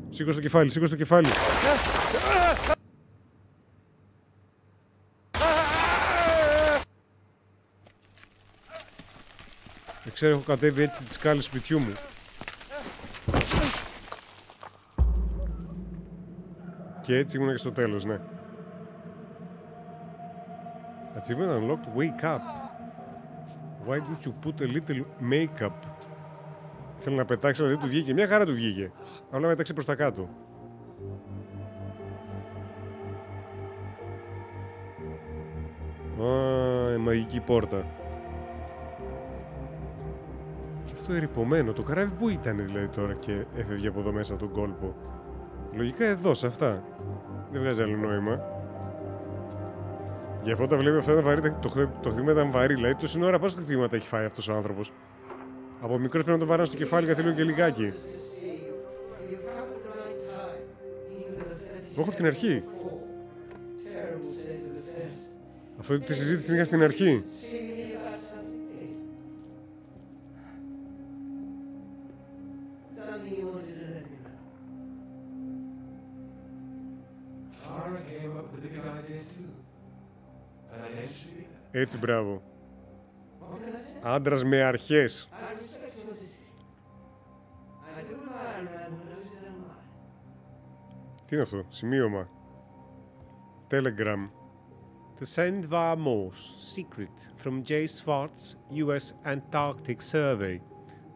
Σήκω στο κεφάλι, σήκω στο κεφάλι. Δεν ξέρω, έχω κατέβει έτσι τις σκάλες σπιτιού μου. Και έτσι ήμουν και στο τέλος, ναι. Achievement unlocked, wake up. Why did you put a little makeup? Ήθελε να πετάξει, αλλά δεν του βγήκε. Μια χαρά του βγήκε. Αλλά πέταξε προς τα κάτω. Η μαγική πόρτα. Και αυτό ερειπωμένο. Το καράβι που ήταν δηλαδή τώρα και έφευγε από εδώ μέσα από τον κόλπο. Λογικά εδώ, σε αυτά. Δεν βγάζει άλλο νόημα. Γι' αυτό όταν βλέπει αυτά τα βαρύ, το χτύπημα ήταν βαρύ. Δηλαδή τόση ώρα πόσα χτυπήματα έχει φάει αυτός ο άνθρωπος. Από μικρός πρέπει να το βαράνε στο κεφάλι καθόλου και λιγάκι. Το έχω από την αρχή. Αυτό τη συζήτηση την είχα στην αρχή. Έτσι, μπράβο. Άντρας με αρχές. Τι είναι αυτό, σημείωμα. Telegram. To send vamos, secret, from J. Swartz, U.S. Antarctic Survey.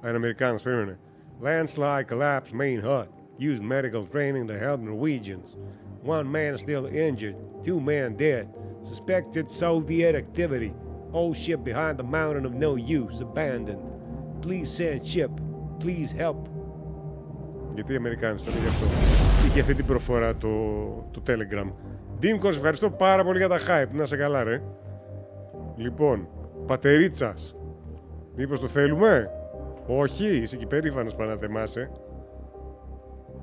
Ένα Αμερικάνος, περίμενε. Landslide collapse main hut. Used medical training to help Norwegians. One man still injured. 2 men dead. Suspected Soviet activity. Old ship behind the mountain of no use. Abandoned. Please send ship. Please help. Γιατί οι Αμερικάνοι το γι' αυτό. Είχε αυτή την προφορά το Telegram. Ντίμκος, ευχαριστώ πάρα πολύ για τα hype. Να σε καλά, ρε. Λοιπόν, πατερίτσας. Μήπως το θέλουμε? Όχι, είσαι και περήφανος πάνω να θεμάσαι.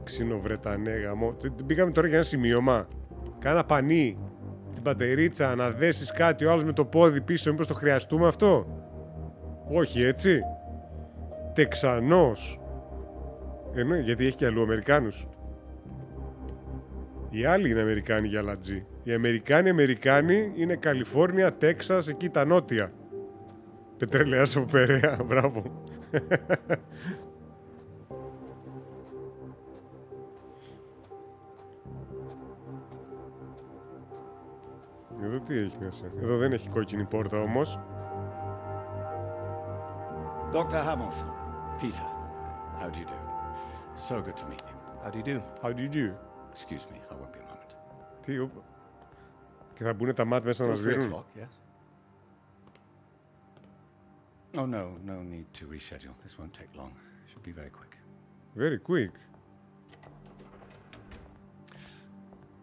Ξύνο Βρετανέ, γαμό. Πήγαμε τώρα για ένα σημείωμα. Κάνα πανί. Την πατερίτσα, να δέσεις κάτι ο άλλος με το πόδι πίσω. Μήπως το χρειαστούμε αυτό? Όχι, έτσι. Τεξανός. Γιατί έχει και αλλού Αμερικάνους. Οι άλλοι είναι Αμερικάνοι για λατζή. Οι Αμερικάνοι είναι Καλιφόρνια, Τέξας, εκεί τα νότια. Πετρελαιάς από Περαία, μπράβο. Εδώ τι έχει μέσα? Εδώ δεν έχει κόκκινη πόρτα όμως. Dr. Hamilton, Peter, how do you do? So good to meet you. How do you do? How do you do? Excuse me, I won't be a moment. Τι, όπα. Και θα μπουνε τα μάτια μέσα να μας δίνουν. Yes? Oh no, no need to reschedule. This won't take long. It should be very quick. Very quick.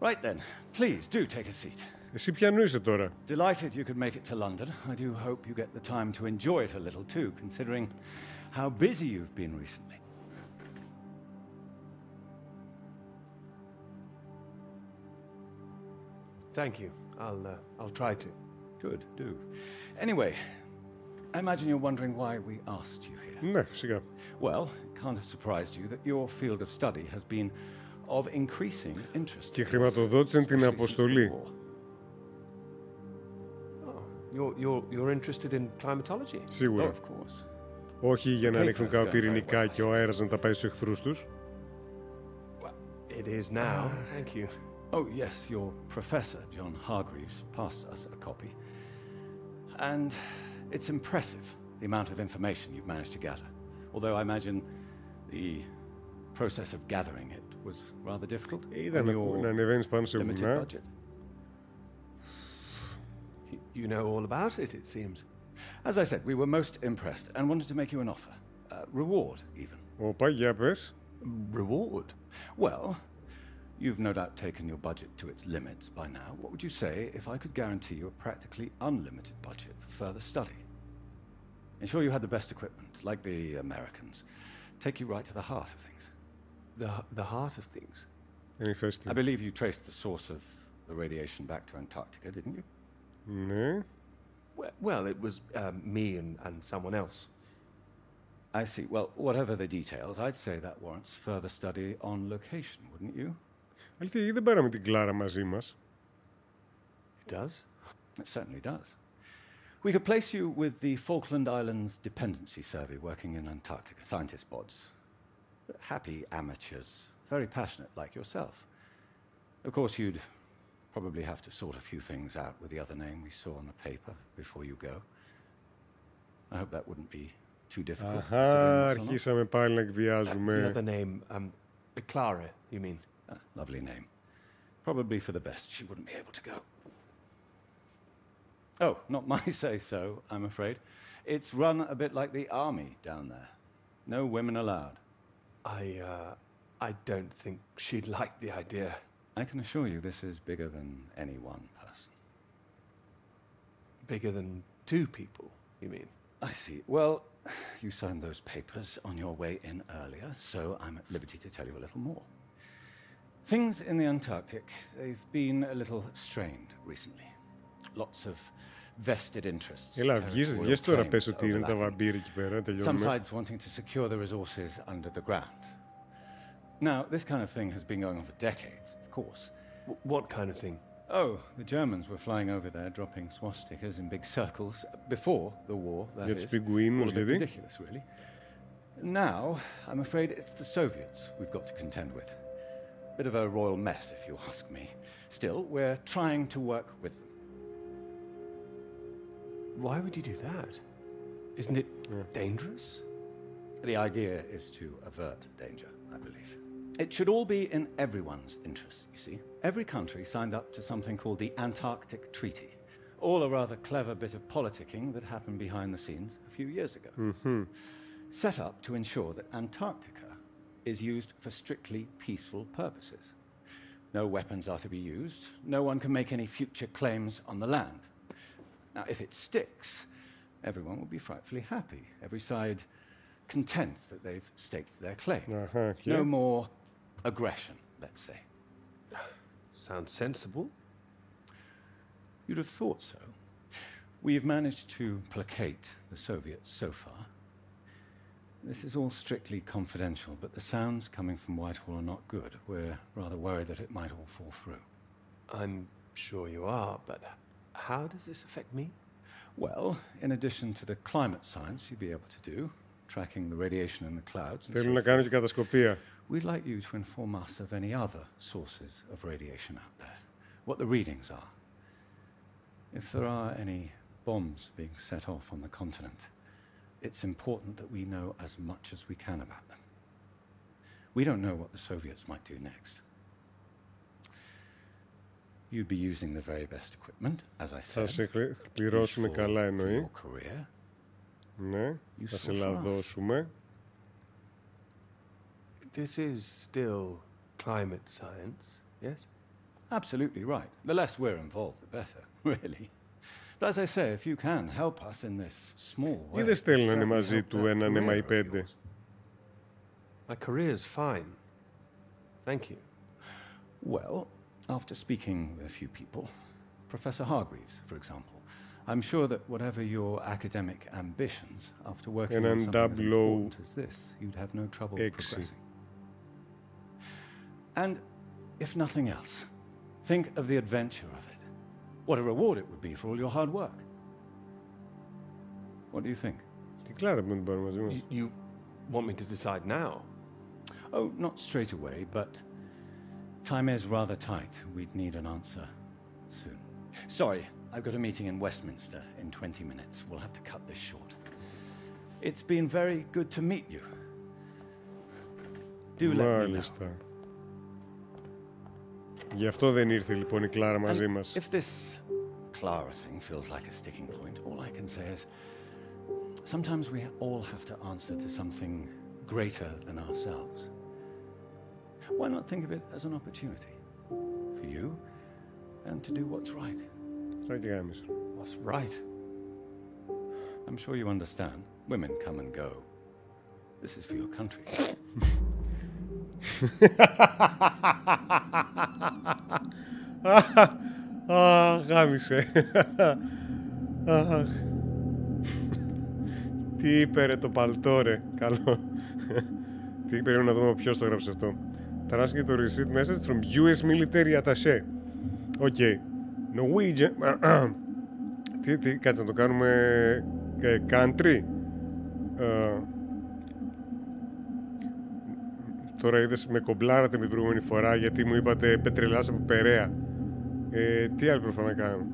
Right then, please do take a seat. Εσύ ποιανού είσαι τώρα? Delighted you could make it to London. I do hope you get the time to enjoy it a little too, considering how busy you've been recently. Thank you. I'll try to. Good, do. Anyway, I imagine you're wondering why we asked you here. Ναι, φυσικά. Well, it can't have surprised you that your field of study has been of increasing interest. Και χρηματοδότησαν την Αποστολή. You're interested in climatology? Σίγουρα. Oh, of course. Όχι για να ρίξουν κάποια πυρηνικά και ο αέρας να τα πάει στους εχθρούς τους. It is now. Thank you. Oh, yes, your professor, John Hargreaves, passed us a copy. And it's impressive, the amount of information you've managed to gather. Although I imagine the process of gathering it was rather difficult. Είδα να ανεβαίνεις πάνω σε βουνά. You know all about it, it seems. As I said, we were most impressed and wanted to make you an offer. Reward, even. Όπα, για πες. Reward? Well, you've no doubt taken your budget to its limits by now. What would you say if I could guarantee you a practically unlimited budget for further study? Ensure you had the best equipment, like the Americans. Take you right to the heart of things. The heart of things? I believe you traced the source of the radiation back to Antarctica, didn't you? Ναι. Well, it was me and someone else. I see. Well, whatever the details, I'd say that warrants further study on location, wouldn't you? Αλήθεια, δεν πάραμε την Κλάρα μαζί μας. It does? It certainly does. We could place you with the Falkland Islands Dependency Survey working in Antarctica, scientist bods. Happy amateurs, very passionate like yourself. Of course, you'd probably have to sort a few things out with the other name we saw on the paper before you go. I hope that wouldn't be too difficult. Αχα, αρχίσαμε πάλι να εκβιάζουμε. The other name, Clara, you mean? Lovely name. Probably for the best. She wouldn't be able to go. Oh, not my say-so, I'm afraid. It's run a bit like the army down there. No women allowed. I don't think she'd like the idea. I can assure you this is bigger than any one person. Bigger than two people, you mean? I see. Well, you signed those papers on your way in earlier, so I'm at liberty to tell you a little more. Things in the Antarctic, they've been a little strained recently. Lots of vested interests. Έλα, βγες τώρα, πες ότι είναι τα βαμπύρ εκεί πέρα, τελειώνουμε. Some sides wanting to secure the resources under the ground. Now, this kind of thing has been going on for decades, of course. What kind of thing? Oh, the Germans were flying over there, dropping swastikas in big circles before the war, that is. All a bit ridiculous, really. Now, I'm afraid it's the Soviets we've got to contend with. Bit of a royal mess, if you ask me. Still, we're trying to work with them. Why would you do that? Isn't it dangerous? The idea is to avert danger, I believe. It should all be in everyone's interest, you see. Every country signed up to something called the Antarctic Treaty. All a rather clever bit of politicking that happened behind the scenes a few years ago. Set up to ensure that Antarctica is used for strictly peaceful purposes. No weapons are to be used. No one can make any future claims on the land. Now, if it sticks, everyone will be frightfully happy. Every side content that they've staked their claim. No more aggression, let's say. Sounds sensible. You'd have thought so. We've managed to placate the Soviets so far. This is all strictly confidential, but the sounds coming from Whitehall are not good. We're rather worried that it might all fall through. I'm sure you are, but how does this affect me? Well, in addition to the climate science you'd be able to do, tracking the radiation in the clouds, Θέλω να κάνω και κατασκοπία. We'd like you to inform us of any other sources of radiation out there, what the readings are. If there are any bombs being set off on the continent, it's important that we know as much as we can about them. We don't know what the Soviets might do next. You'd be using the very best equipment, as I said. Θα σε πληρώσουμε καλά, εννοεί. Career. Ναι, θα σε λαδώσουμε. This is still climate science, yes? Absolutely right. The less we're involved, the better, really. But as I say, if you can help us in this small way... Ή δεν στέλνανε μαζί του έναν MI5. My career's fine. Thank you. Well, after speaking with a few people, Professor Hargreaves, for example, I'm sure that whatever your academic ambitions, after working on something as important as this, you'd have no trouble progressing. And if nothing else, think of the adventure of it. What a reward it would be for all your hard work. What do you think? You want me to decide now? Oh, not straight away, but time is rather tight. We'd need an answer soon. Sorry, I've got a meeting in Westminster in 20 minutes. We'll have to cut this short. It's been very good to meet you. Do let me know. Γι' αυτό δεν ήρθε λοιπόν η Κλάρα μαζί μας. If this Clara thing feels like a sticking point, all I can say is sometimes we all have to answer to something greater than ourselves. Why not think of it as an opportunity for you and to do what's right? What's right? I'm sure you understand. Women come and go. This is for your country. Γάμισε. Τι είπε ρε το παλτό ρε. Καλό. Τι περίμενα να δούμε ποιος το έγραψε αυτό. Transcript to receive message from US military attaché. Okay. Norwegian. Κάτσε να το κάνουμε country. Τώρα είδες με κομπλάρατε με την προηγούμενη φορά γιατί μου είπατε πετρελάς από Περαία. Τι άλλο προφανά να κάνω.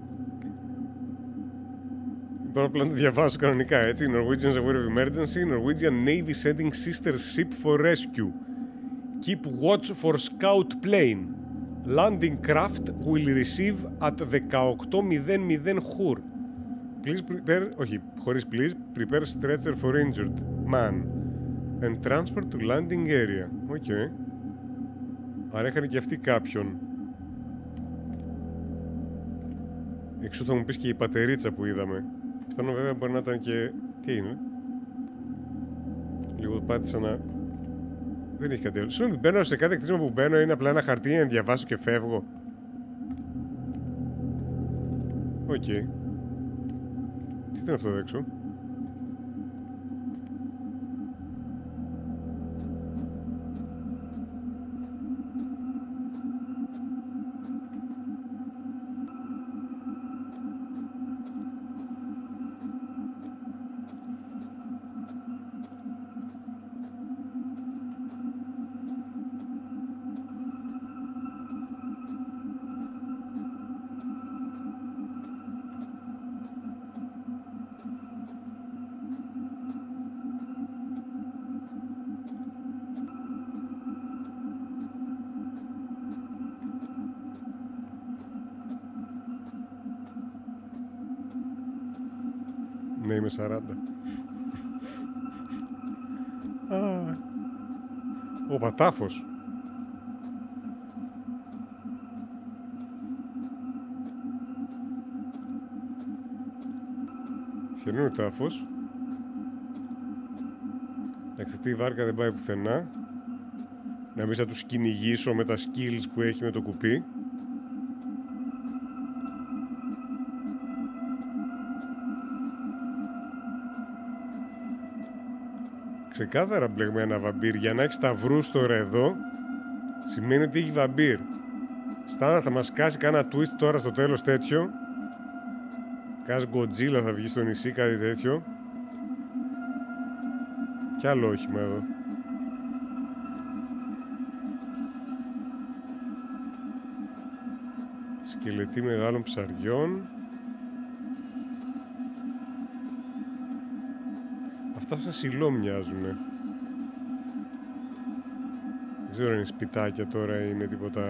Τώρα απλά να το διαβάσω κανονικά, έτσι. Norwegians aware of emergency. Norwegian Navy sending sister ship for rescue. Keep watch for scout plane. Landing craft will receive at 18:00 Hur. Please prepare, όχι, χωρίς please, prepare stretcher for injured man. And transport to landing area. Οκ. Okay. Άρα είχαν και αυτοί κάποιον. Εξού θα μου πεις και η πατερίτσα που είδαμε. Πιθανόν βέβαια μπορεί να ήταν και... Τι είναι? Λίγο το πάτησα να... Δεν έχει κάτι άλλο. Συγγνώμη, μπαίνω σε κάθε κτίσμα που μπαίνω, είναι απλά ένα χαρτί για να διαβάσω και φεύγω. Οκ. Okay. Τι ήταν αυτό εδώ έξω? Ναι, είμαι 40. Ο Πατάφος. Ποιο είναι ο τάφος? Εντάξει, αυτή η βάρκα δεν πάει πουθενά. Να μην θα τους κυνηγήσω με τα skills που έχει με το κουπί. Ξεκάθαρα μπλεγμένα βαμπύρ. Για να έχει σταυρούς τώρα εδώ, σημαίνει ότι έχει βαμπύρ. Στάνα θα μας κάσει κάνα twist τώρα στο τέλος τέτοιο. Κάς Godzilla θα βγει στο νησί, κάτι τέτοιο. Κι άλλο όχημα εδώ. Σκελετή μεγάλων ψαριών. Αυτά σαν σιλό μοιάζουνε. Δεν ξέρω αν είναι σπιτάκια τώρα ή είναι τίποτα...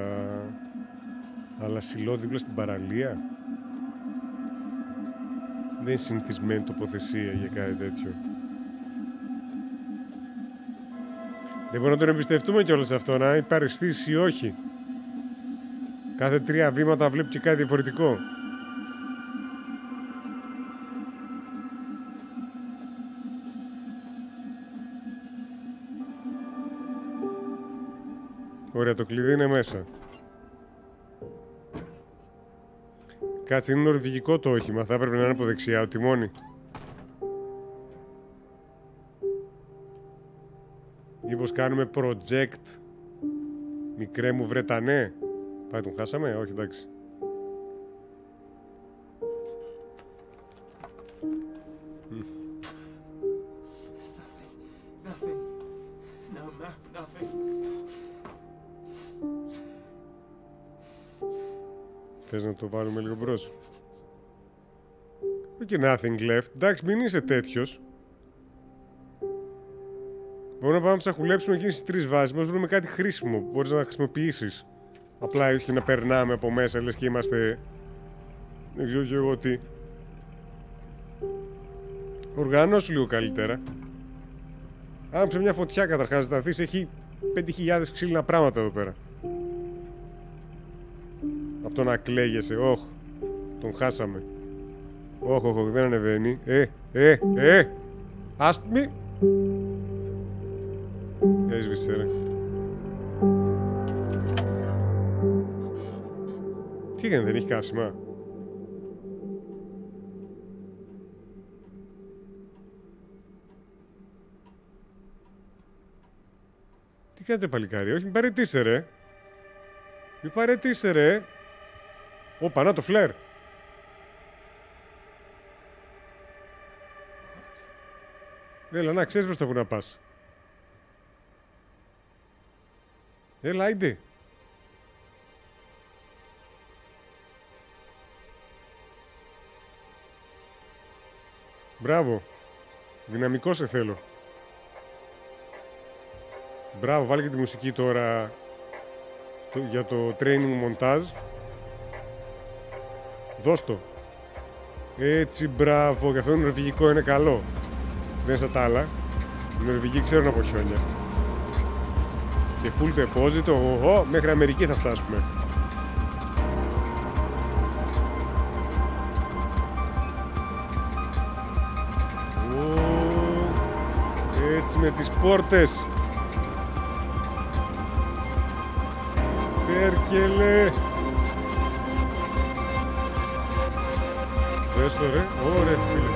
Αλλά σιλό δίπλα στην παραλία. Δεν είναι συνηθισμένη τοποθεσία για κάτι τέτοιο. Δεν μπορούμε να τον εμπιστευτούμε κιόλας αυτό, να υπαριστείς ή όχι. Κάθε 3 βήματα βλέπει και κάτι διαφορετικό. Ωραία, το κλειδί είναι μέσα. Κάτσε, είναι νορβηγικό το όχημα. Θα έπρεπε να είναι από δεξιά, ο τιμόνι. Μήπως κάνουμε project. Μικρέ μου Βρετανέ. Πάει, τον χάσαμε, όχι, εντάξει. Θες να το βάλουμε λίγο μπρος? Okay, nothing left. Εντάξει, μην είσαι τέτοιος. Μπορούμε να πάμε να ψαχουλέψουμε εκείνες τις 3 βάσεις μας, βρούμε κάτι χρήσιμο που μπορείς να χρησιμοποιήσεις. Απλά έτσι και να περνάμε από μέσα, λες και είμαστε... Δεν ξέρω και εγώ τι. Οργανώσου λίγο καλύτερα. Άναψε μια φωτιά καταρχάς, να δεις, έχει 5.000 ξύλινα πράγματα εδώ πέρα. Από το να κλαίγεσαι, όχ, τον χάσαμε. Όχι, όχι, δεν ανεβαίνει. Ας μη... Έσβησε, ρε. Τι έκανε, δεν έχει καύσιμα? Τι κάνετε, παλικάρι? Όχι, μη παραιτήσε, ρε. Μη παραιτήσε, ρε. Ωπα, να το φλερ. Έλα, να ξέρεις προς τα που να πας. Έλα, άιντε. Μπράβο. Δυναμικό σε θέλω. Μπράβο, βάλε και τη μουσική τώρα για το training montage. Δώσ' το. Έτσι, μπράβο. Και αυτό το νορβηγικό είναι καλό. Δεν είναι σαν τα άλλα. Οι Νορβηγοί ξέρουν από χιόνια. Και full deposit, μέχρι Αμερική θα φτάσουμε. Έτσι με τις πόρτες. Πέρκελε. Πες το ρε. Ωραία φίλε.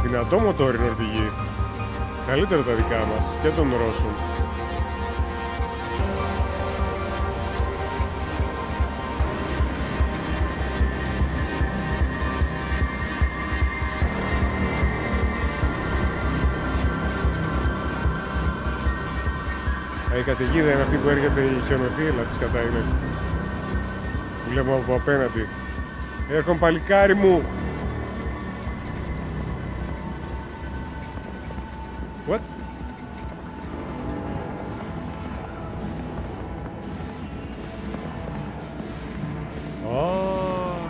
Δυνατό μοτόρι Νορβηγοί. Καλύτερο τα δικά μας και των Ρώσων. Η καταιγίδα είναι αυτή που έρχεται η χιονοθύελα της κατά είναι. Βλέπω από απέναντι. Έρχομαι παλικάρι μου. What? Oh.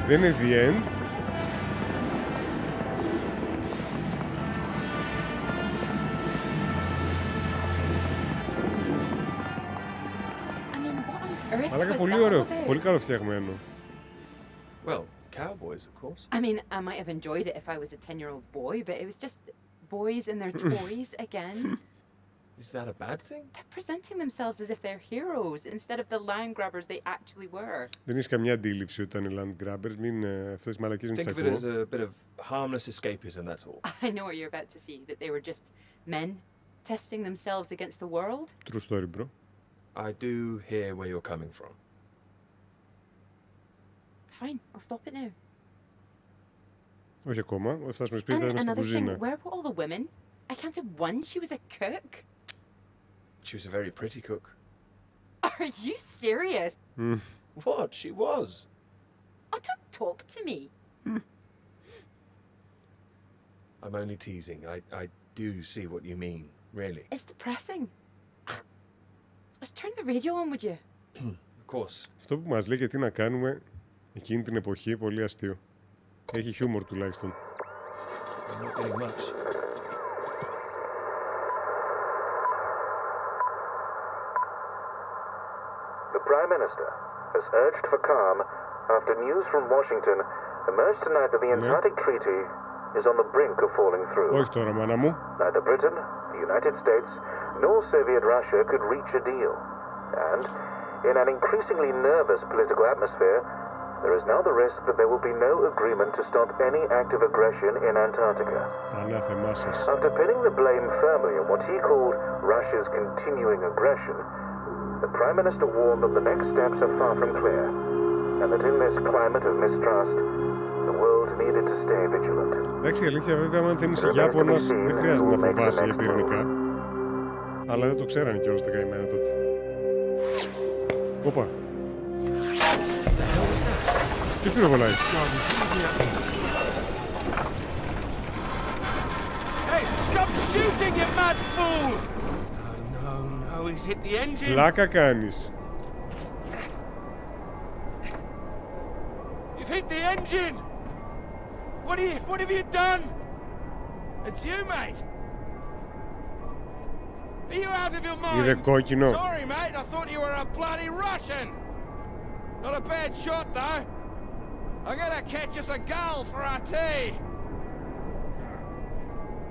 Δεν είναι the end. Αλλά και πολύ ωραίο, πολύ καλοφτιαγμένο. Well, cowboys, of course. I mean, I might have enjoyed it if I was a 10-year-old boy, but it was just boys and their toys again. Is that a bad thing? They're presenting themselves as if they're heroes instead of the land grabbers they actually were. Δεν έχεις καμιά αντίληψη ότι ήταν land grabbers, μην αυτές τις μαλακίες μην τις ακούω. Think of it as a bit of harmless escapism, that's all. I know what you're about to see, that they were just men testing themselves against the world. True story, bro. I do hear where you're coming from. Fine, I'll stop it now. Όχι ακόμα, φτάσουμε σπίτι, θα είμαστε στην κουζίνα. Where were all the women? I counted one, she was a cook. She was a very pretty cook. Are you serious? What? She was. Oh, don't talk to me. I'm only teasing. I do see what you mean, really. It's depressing. Just turn the radio on, would you? Of course. Αυτό που μας λέει και τι να κάνουμε εκείνη την εποχή, πολύ αστείο. Έχει χιούμορ τουλάχιστον. I'm not getting much. The Prime Minister has urged for calm after news from Washington emerged tonight that the Antarctic Treaty is on the brink of falling through. Όχι τώρα, μάνα μου. Neither Britain, the United States, nor Soviet Russia could reach a deal. And, in an increasingly nervous political atmosphere, there is now the risk that there will be no agreement to stop any active aggression in Antarctica. After pinning the blame firmly on what he called Russia's continuing aggression, the Prime Minister warned that the next steps are far from clear, and that in this climate of mistrust, the world needed to stay vigilant. Εντάξει, η αλήθεια βέβαια, αν δεν είσαι Ιάπωνας, δεν χρειάζεται να φοβάσαι για πυρηνικά. Αλλά δεν το ξέρανε κιόλας τα καημένα τότε. Όπα. Τι πυροβολάει. Hey, stop shooting, you mad fool! No, he's hit the engine. Πλάκα κάνεις. You've hit the engine! What have you done? It's you, mate. Are you out of your mind? Είδε κόκκινο. Sorry, mate. I thought you were a bloody Russian. Not a bad shot, though. I'm gonna catch us a gull for our tea.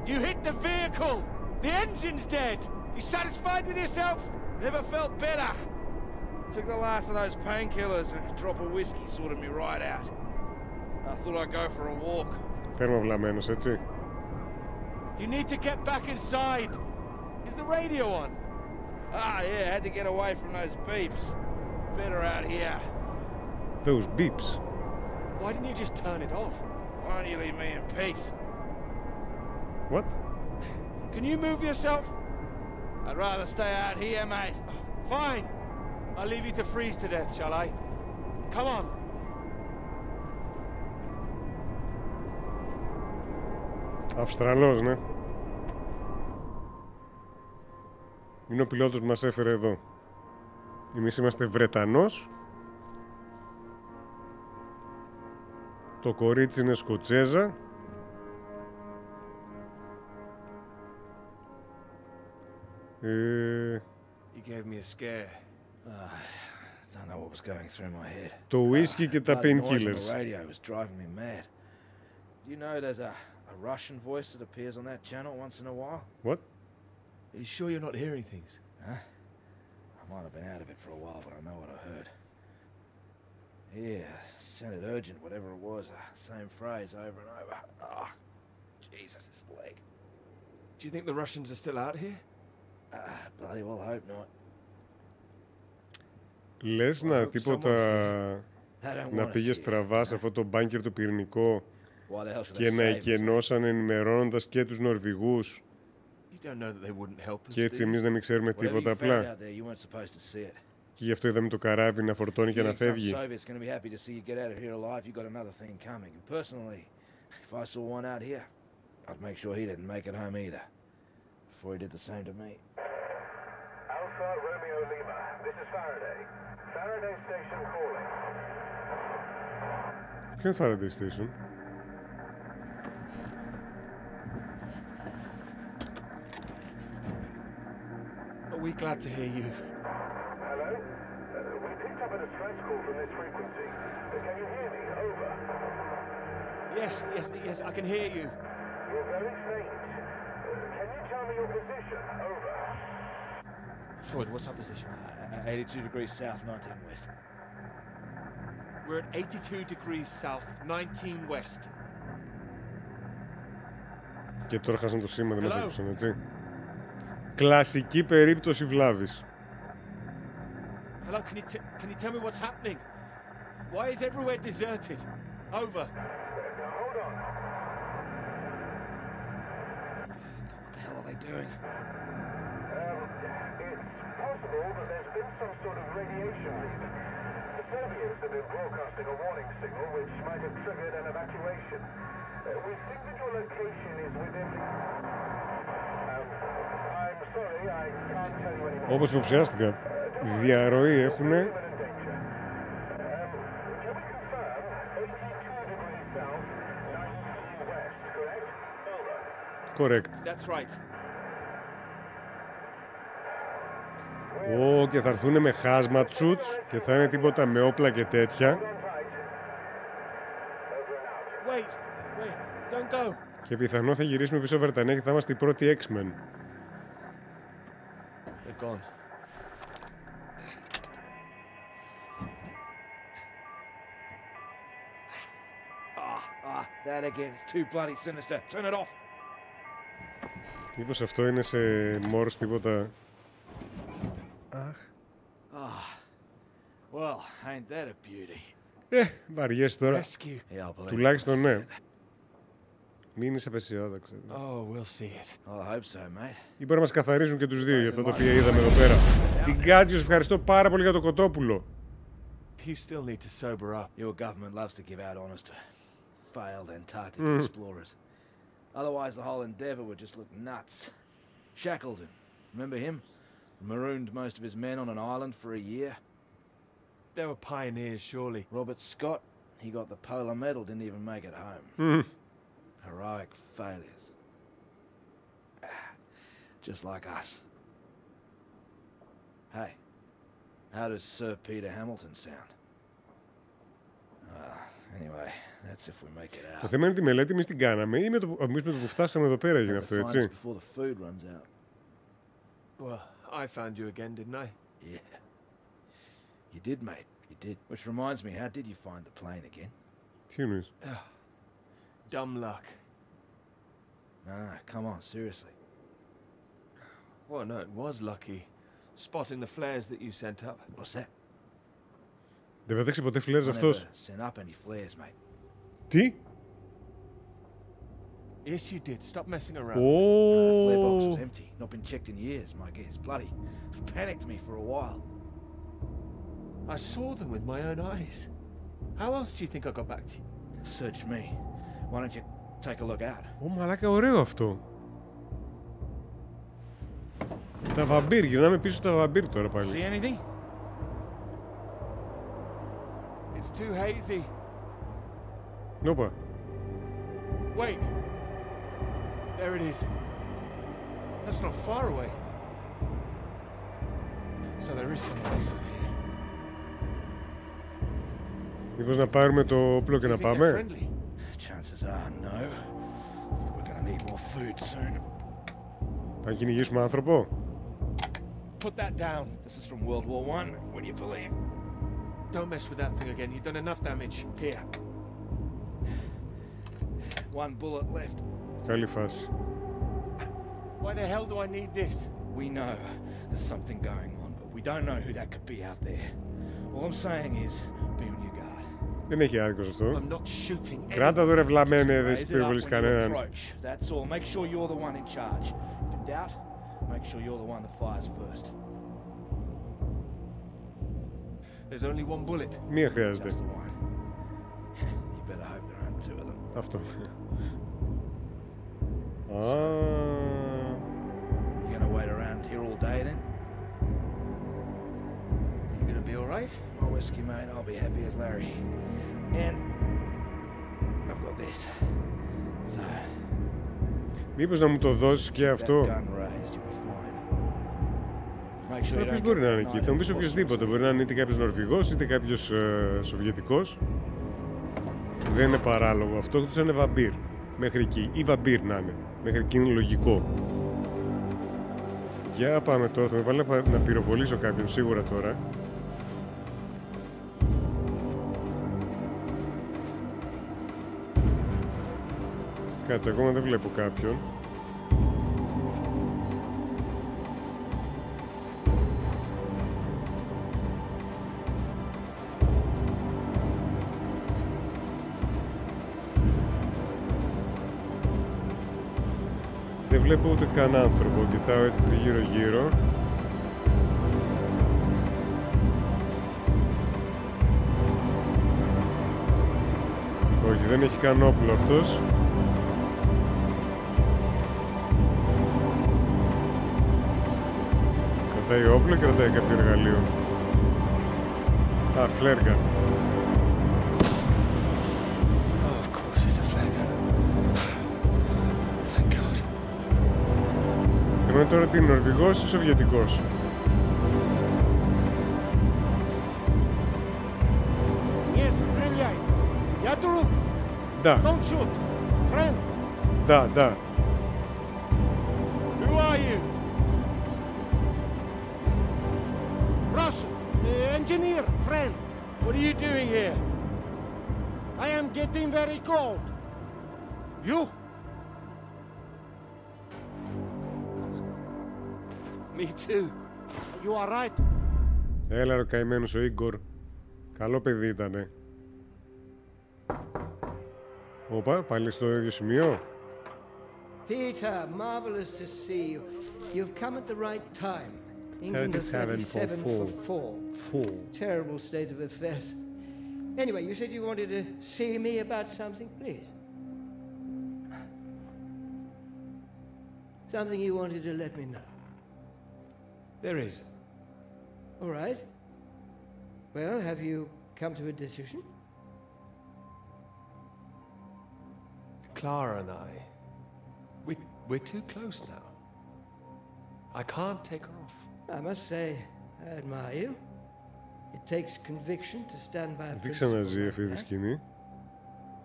You hit the vehicle. The engine's dead. You satisfied with yourself? Never felt better. Took the last of those painkillers and a drop of whiskey sorted me right out. I thought I'd go for a walk. Θερμοβλαμμένος, έτσι. You need to get back inside. Is the radio on? Ah, yeah, had to get away from those beeps. Better out here. Those beeps? Why didn't you just turn it off? Why don't you leave me in peace? What? Can you move yourself? I'd rather stay out here, mate. Fine. I'll leave you to freeze to death, shall I? Come on. Αυστραλός, ναι. Είναι ο πιλότος που μας έφερε εδώ. Εμείς είμαστε Βρετανός. Το κορίτσι είναι Σκοτσέζα. You gave me a scare. Don't know what was going through my head. Το ουίσκι και τα painkillers. The radio was driving me mad. You know there's a Russian voice that appears on that channel once in a while? What? Are you sure you're not hearing things? Huh? I might have been out of it for a while, but I know what I heard. Yeah, sounded urgent, whatever it was. Same phrase over and over. Oh, Jesus, this leg. Do you think the Russians are still out here? Bloody well hope not. Λες να τίποτα να πήγε στραβά σε αυτό το μπάνκερ το πυρηνικό και να εκενώσαν ενημερώνοντας και τους Νορβηγούς και έτσι εμείς να μην ξέρουμε τίποτα απλά. Και γι' αυτό είδαμε το καράβι να φορτώνει και να φεύγει. Alpha Romeo Lima, this is Faraday. Faraday Station calling. Ποιο είναι Faraday Station? Are we glad to hear you? Hello? We picked up a distress call from this frequency. Can you hear me? Over. Yes, I can hear you. You're very faint. Can you tell me your position? Over. Freud, what's our position? 82 degrees south, 19 west. We're at 82 degrees south, 19 west. Και τώρα χάσαν το σήμα, δεν μας άκουσαν, έτσι. Κλασική περίπτωση βλάβης. Hello, can you tell me what's happening? Why is everywhere deserted? Over. Hold on. What the hell are they doing? It's possible that there's been some sort of radiation leak. The Soviets have been broadcasting a warning signal which might have triggered an evacuation. We think that your location is within... I'm sorry, I can't tell you anymore. Όπως υποψιάστηκα, διαρροή έχουνε. Can we confirm 82 degrees south, 19 west, correct? Over. Correct. That's right. Και θα έρθουνε με hazmat suits και θα είναι τίποτα με όπλα και τέτοια. Wait, don't go. Και πιθανό θα γυρίσουμε πίσω Βρετανία και θα είμαστε οι πρώτοι X-Men. They're gone. That again. It's too bloody sinister. Turn it off. Μήπως αυτό είναι σε Morse τίποτα. Αχ. Well, ain't that a beauty? Βαριέσαι τώρα. Τουλάχιστον ναι. Μην είσαι απεσιόδοξο. Oh, we'll see it. I hope so, mate. Είπα να μας καθαρίζουν και τους δύο για αυτά τα οποία είδαμε εδώ πέρα. Την Κάτιος, ευχαριστώ πάρα πολύ για το κοτόπουλο. You still need to sober up. Your government loves to give out honors to failed Antarctic explorers. Otherwise, the whole endeavor would just look nuts. Shackleton, remember him? Marooned most of his men on an island for a year. They were pioneers, surely. Robert Scott, he got the polar medal, didn't even make it home. Heroic failures. Just like us. Hey, how does Sir Peter Hamilton sound? Anyway, that's if we make it out. Το θέμα είναι τη μελέτη εμείς την κάναμε ή εμείς με το που φτάσαμε εδώ πέρα έγινε αυτό, έτσι. Before the food runs out. Well, I found you again, didn't I? Yeah. You did, mate. You did. Which reminds me, how did you find the plane again? Τι εννοείς? Dumb luck. No, come on, seriously. Well, no, it was lucky. Spotting the flares that you sent up. What's that? Δεν πέταξε ποτέ φλερς αυτός. Sent up any flares, mate. Τι? Yes, you did. Stop messing around. The flare box was empty. Not been checked in years, my guess. Bloody panicked me for a while. I saw them with my own eyes. How else do you think I got back to you? Search me. Why don't you take a look out? Ω, μαλάκα, ωραίο αυτό. Τα βαμπύρ, γυρνάμε πίσω στα βαμπύρ τώρα πάλι. See anything? It's too hazy. Νόπα. Wait. There it is. That's not far away. So there is someone else over here. Μήπως να πάρουμε το όπλο και να πάμε? Chances are no. We're gonna need more food soon. Θα κυνηγήσουμε άνθρωπο? Put that down. This is from World War I. Would you believe? Don't mess with that thing again. You've done enough damage. Here. One bullet left. Καλή φάση. Why the hell do I need this? We know there's something going on, but we don't know who that could be out there. All I'm saying is, be on your guard. Δεν έχει άδικος αυτό. I'm not shooting. Κράτα το ρε βλαμένε, δεν πυροβολείς κανέναν. That's all. Make sure you're the one in charge. If in doubt, make sure you're the one that fires first. There's only one bullet. Μία χρειάζεται. Just the one. You better hope there aren't two of them. Αυτό. You gonna wait around here all day then? You gonna be all right? My whiskey, mate. I'll be happy as Larry. And I've got this. So. Μήπως να μου το δώσεις και αυτό? Κάποιος μπορεί να είναι εκεί. Θα μου πεις οποιοσδήποτε. Μπορεί να είναι είτε κάποιος Νορβηγός είτε κάποιος Σοβιετικός. Δεν είναι παράλογο. Αυτό τους είναι βαμπύρ. Μέχρι εκεί. Ή βαμπύρ να είναι. Μέχρι εκεί είναι λογικό. Για πάμε τώρα. Θα με βάλει να πυροβολήσω κάποιον σίγουρα τώρα. Κάτσε, ακόμα δεν βλέπω κάποιον. Δεν βλέπω ούτε καν άνθρωπο. Κοιτάω έτσι γύρω-γύρω. Όχι, δεν έχει καν όπλο αυτός. Κρατάει όπλο και κρατάει κάποιο εργαλείο. Α, φλέργα. Θυμάμαι τώρα τι είναι, Νορβηγός ή Σοβιετικός? Да. Don't shoot. Friend. Да, да. Who are you? Russian. Engineer, friend. What are you doing here? I am getting very cold. You? Me too. You are right. Έλα ρε καημένος ο Ίγκορ. Καλό παιδί ήτανε. Όπα, πάλι στο ίδιο σημείο. Peter, marvelous to see you. You've come at the right time. England is 37 for 4. Terrible state of affairs. Anyway, you said you wanted to see me about something, please. Something you wanted to let me know. There is. All right. Well, have you come to a decision? Clara and I, we're too close now. I can't take her off. I must say, I admire you. It takes conviction to stand by a Τι ξαναζεί αυτή τη σκηνή.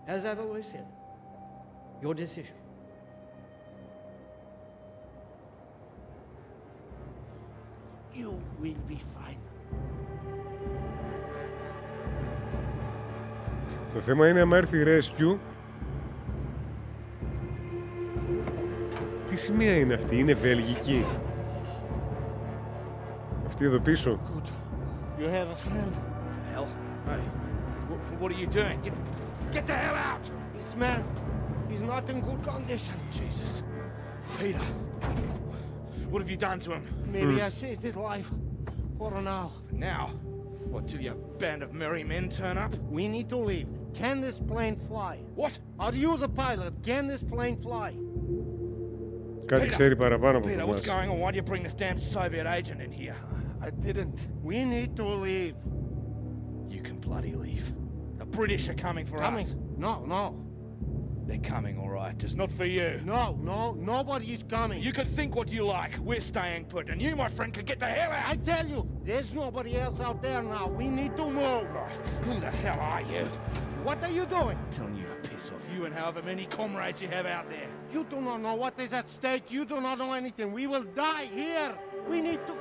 As I've always said, your decision. You will be fine. Το θέμα είναι άμα έρθει η rescue. Τι σημαία είναι αυτή, είναι βελγική? Αυτή εδώ πίσω. Good. You have a friend. What the hell? Hey, what are you doing? Get the hell out! This man is not in good condition. Jesus. Peter, what have you done to him? Maybe I saved his life. For now. For now? What, till your band of merry men turn up? We need to leave. Can this plane fly? What? Are you the pilot? Can this plane fly? Κάτι ξέρει παραπάνω από Peter, εμάς. what's going on? Why do you bring this damn Soviet agent in here? I didn't. We need to leave. You can bloody leave. The British are coming for us. No, no. They're coming, all right. Just not for you. No, no, nobody is coming. You can think what you like. We're staying put, and you, my friend, can get the hell out. I tell you, there's nobody else out there now. We need to move. Who the hell are you? What are you doing? I'm telling you to piss off. You and however many comrades you have out there. You do not know what is at stake. You do not know anything. We will die here. We need to...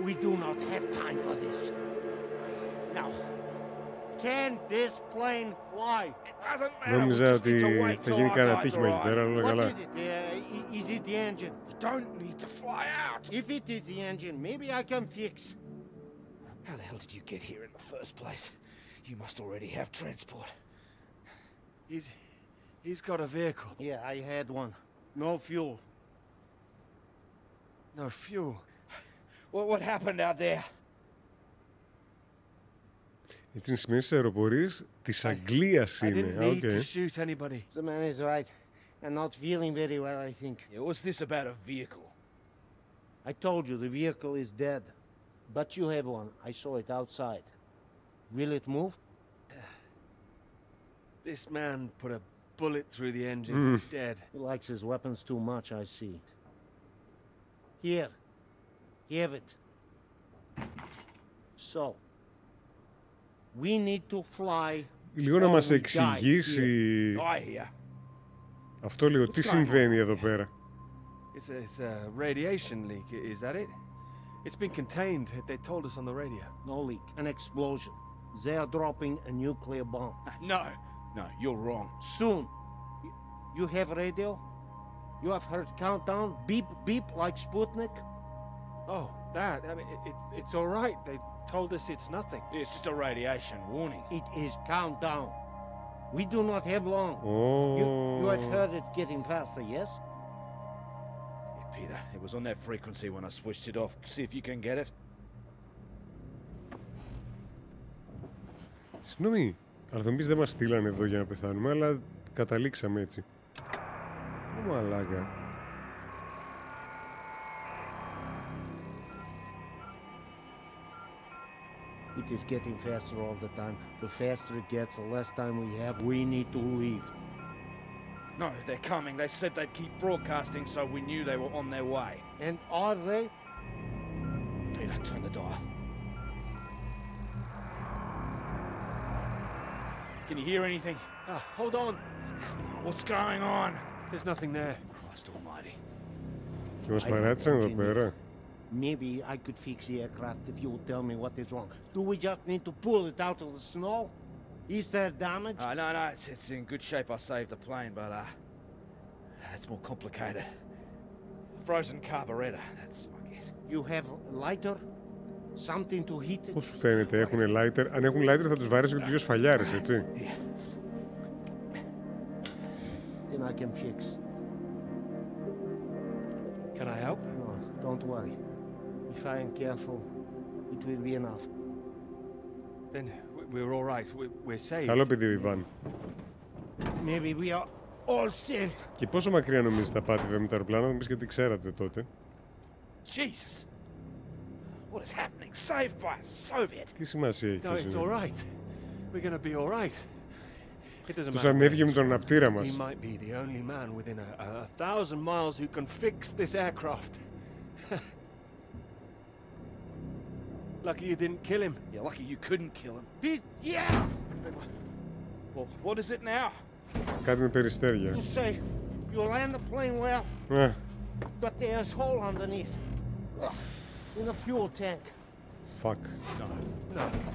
We do not have time for this. Now, can this plane fly? It doesn't matter. Νόμιζα ότι θα γίνει κανένα ατύχημα εκεί πέρα, αλλά What καλά. is it? Is it the engine? You don't need to fly out. If it is the engine, maybe I can fix. How the hell did you get here in the first place? You must already have transport. He's got a vehicle. Yeah, I had one. No fuel. No fuel. Well, what happened out there? Έτσι είναι σημαίνει σε αεροπορίες της Αγγλίας I είναι. didn't need to shoot anybody. The man is right. I'm not feeling very well, I think. Yeah, what's this about a vehicle? I told you, the vehicle is dead. But you have one. I saw it outside. Will it move? This man put a bullet through the engine. He's dead. He likes his weapons too much, I see it. Here. Have it. So. We need to fly. Λίγο να μας εξηγήσει αυτό λίγο, τι συμβαίνει εδώ πέρα. It's a radiation leak, is that it? It's been contained, they told us on the radio. No leak, an explosion. They are dropping a nuclear bomb. No, you're wrong. Soon. You have radio? You have heard countdown? Beep, beep, like Sputnik? Oh, that, I mean, it's all right. They told us it's nothing. It's just a radiation warning. It is countdown. We do not have long. Oh. You have heard it getting faster, yes? Yeah, Peter, it was on that frequency when I switched it off. See if you can get it. Συγγνώμη, αλλά θα μου πεις δεν μας στείλανε εδώ για να πεθάνουμε, αλλά καταλήξαμε έτσι. Μαλάκα. It is getting faster all the time. The faster it gets, the less time we have. We need to leave. No, they're coming. They said they'd keep broadcasting, so we knew they were on their way. And are they? Peter, turn the dial. Can you hear anything? Hold on. What's going on? There's nothing there. Christ almighty. Και μας παράτησαν εδώ πέρα. Maybe I could fix the aircraft if you would tell me what is wrong. Do we just need to pull it out of the snow? Is there damage? No, it's in good shape. I saved the plane, but it's more complicated. Frozen carburetor, that's my guess. You have lighter? Something to heat it? Πώς σου φαίνεται, έχουνε lighter? Αν έχουν lighter θα τους βαρέσουν και τους δυο σφαλιάρες, έτσι. Then I can fix. Can I help? No, don't worry. If I am careful, it will be enough. Then we're all right. We're safe. Καλό παιδί ο Ιβάν. Maybe we are all safe. Και πόσο μακριά νομίζεις θα πάτε βέβαια με τα αεροπλάνα, θα μου πεις γιατί ξέρατε τότε. Jesus! What is happening? Saved by a Soviet! Τι σημασία έχει? No, it's all right. We're going to be all right. It doesn't Τους matter. ανέβηκε με τον αναπτήρα μας. He might be the only man within 1,000 miles who can fix this aircraft. Lucky you didn't kill him. Yeah, lucky you couldn't kill him. Yes! Well, what is it now? Κάτι με περιστέρια. You say you land the plane well, but there's hole underneath. In the fuel tank. Fuck.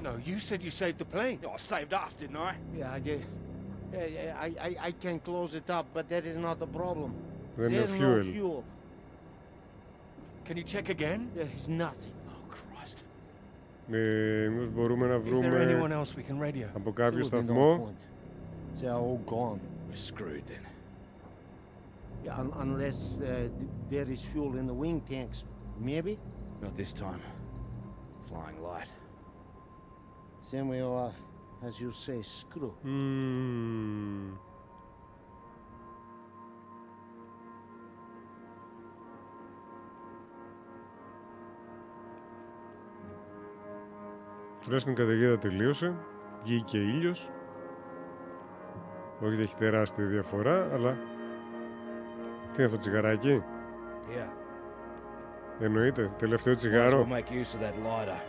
No, you said you saved the plane. Oh, I saved us, didn't I? Yeah, I did. I can close it up, but that is not the problem. There's no fuel. fuel. Can you check again? There is nothing. Oh, Christ. Μήπως μπορούμε να Is there βρούμε anyone else we can radio? από κάποιο There will be no σταθμό. point. They are all gone. We're screwed then. Yeah, unless there is fuel in the wing tanks, maybe? Not this time. Flying light. Then we'll, as you say, screw. Τουλάχιστον η καταιγίδα τελείωσε. Βγήκε ήλιος. Όχι ότι έχει τεράστια διαφορά, αλλά... Τι είναι αυτό το τσιγαράκι? Yeah. Εννοείται, τελευταίο τσιγάρο. We'll make use of that lighter.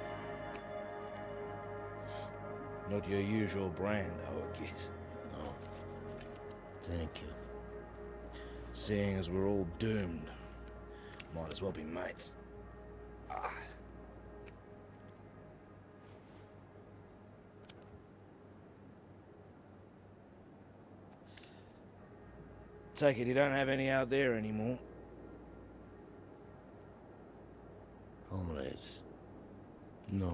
Not your usual brand, I guess. No. Thank you. Seeing as we're all doomed, might as well be mates. Take it you don't have any out there anymore. Comrades. No.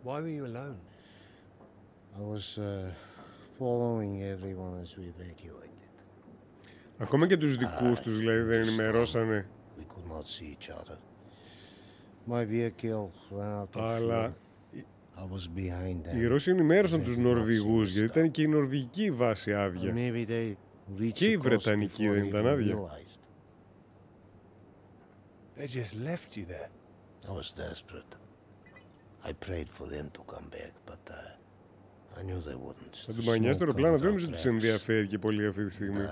Why were you alone? I was following everyone as we evacuated. Ακόμα και τους δικούς τους, δηλαδή, δεν ενημερώσανε. We could not see each other. My vehicle ran out of Αλλά I was behind them. οι Ρώσοι ενημέρωσαν τους Νορβηγούς, γιατί ήταν και η νορβηγική βάση άδεια. Και η βρετανική δεν ήταν άδεια. They just left you there. I was desperate. I prayed for them to come back, but I knew they wouldn't. Θα του μανιάσει το αεροπλάνο, δεν νομίζω ότι τους ενδιαφέρει και πολύ αυτή τη στιγμή.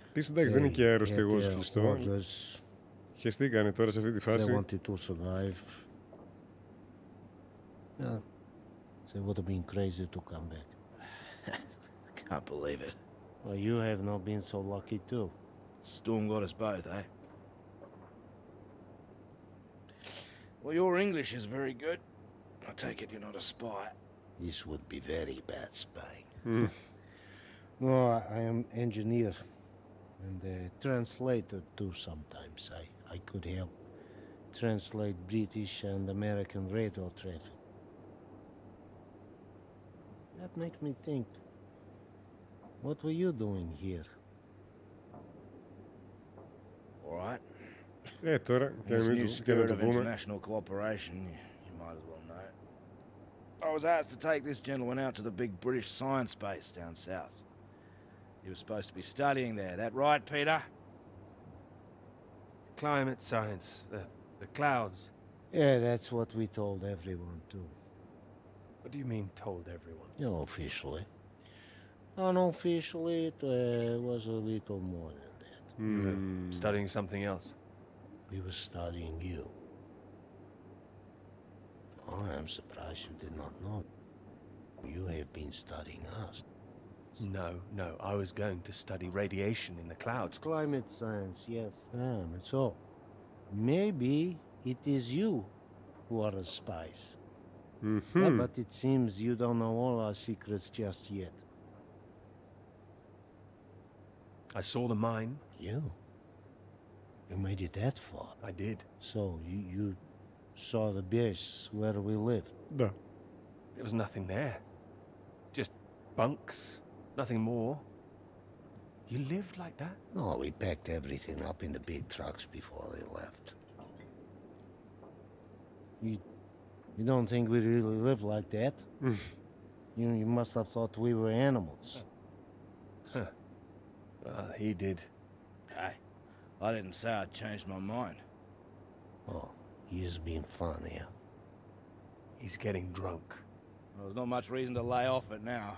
Επίσης, εντάξει, δεν είναι και αεροστεγός κλειστό. Χεστήκανε τώρα σε αυτή τη φάση. They wanted to survive. Yeah, they would have been crazy to come back. Can't believe it. Well, you have not been so lucky too. Storm got us both, eh? Well, your English is very good. I take it you're not a spy. This would be very bad spying. No, I am engineer and a translator too sometimes. I could help translate British and American radio traffic. That makes me think, what were you doing here? All right. Τώρα, This new spirit of international cooperation, you might as well know. I was asked to take this gentleman out to the big British science base down south. He was supposed to be studying there. That right, Peter? Climate science, the clouds. Yeah, that's what we told everyone too. What do you mean, told everyone? You know, officially. Unofficially, it was a little more than that. Studying something else? We were studying you. I am surprised you did not know. You have been studying us. No, I was going to study radiation in the clouds. Climate science, yes. That's all. Maybe it is you who are the spies. Yeah, but it seems you don't know all our secrets just yet. I saw the mine. You made it that far? I did. So you saw the base where we lived? Да. There was nothing there. Just bunks, nothing more. You lived like that? No, we packed everything up in the big trucks before they left. You don't think we really lived like that? You must have thought we were animals. Well, he did. Hey, I didn't say I'd changed my mind. Oh, he is being fun here. He's getting drunk. Well, there's not much reason to lay off it now.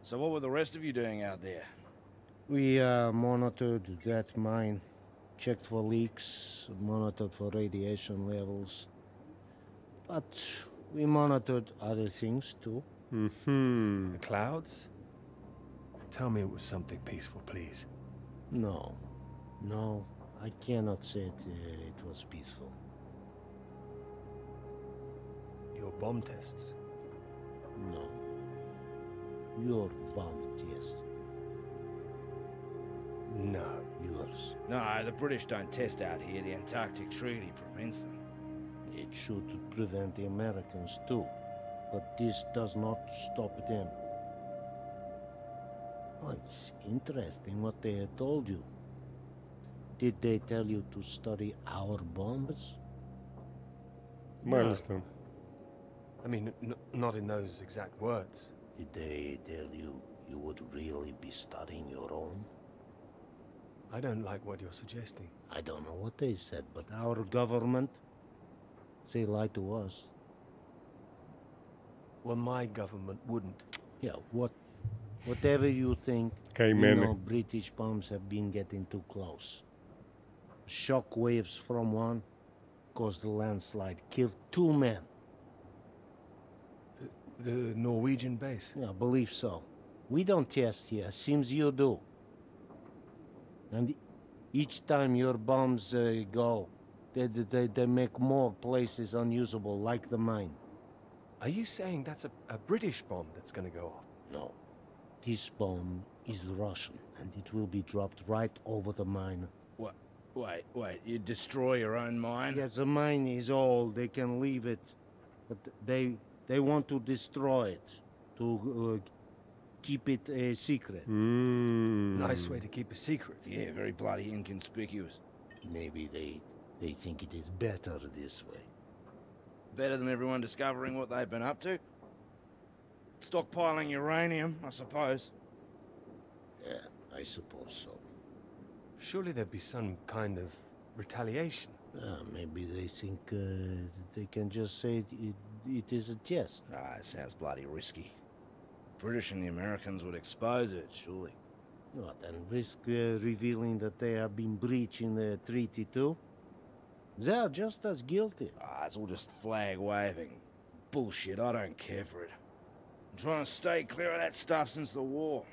So what were the rest of you doing out there? We monitored that mine, checked for leaks, monitored for radiation levels. But we monitored other things too. The clouds? Tell me it was something peaceful, please. No, I cannot say it was peaceful. Your bomb tests? No. Your bomb test. No. Yours. No, the British don't test out here. The Antarctic Treaty prevents them. It should prevent the Americans too. But this does not stop them. Oh, it's interesting what they had told you. Did they tell you to study our bombs? Μάλιστα. I mean, not in those exact words. Did they tell you you would really be studying your own? I don't like what you're suggesting. I don't know what they said, but our government, they lie to us. Well, my government wouldn't. Yeah, whatever you think, you know, British bombs have been getting too close. Shock waves from one caused a landslide, killed 2 men. The Norwegian base? Yeah, I believe so. We don't test here, seems you do. And each time your bombs go, they make more places unusable, like the mine. Are you saying that's a British bomb that's going to go off? No. This bomb is Russian, and it will be dropped right over the mine. What? Wait, you destroy your own mine? Yes, the mine is old, they can leave it. But they want to destroy it, to keep it a secret. Nice way to keep a secret. Yeah, very bloody inconspicuous. Maybe they think it is better this way. Better than everyone discovering what they've been up to? Stockpiling uranium, I suppose. Yeah, I suppose so. Surely there'd be some kind of retaliation. Maybe they think they can just say it is a jest. It sounds bloody risky. British and the Americans would expose it, surely. What, and risk revealing that they have been breaching the treaty too? They are just as guilty. It's all just flag waving. Bullshit, I don't care for it. I'm trying to stay clear of that stuff since the war.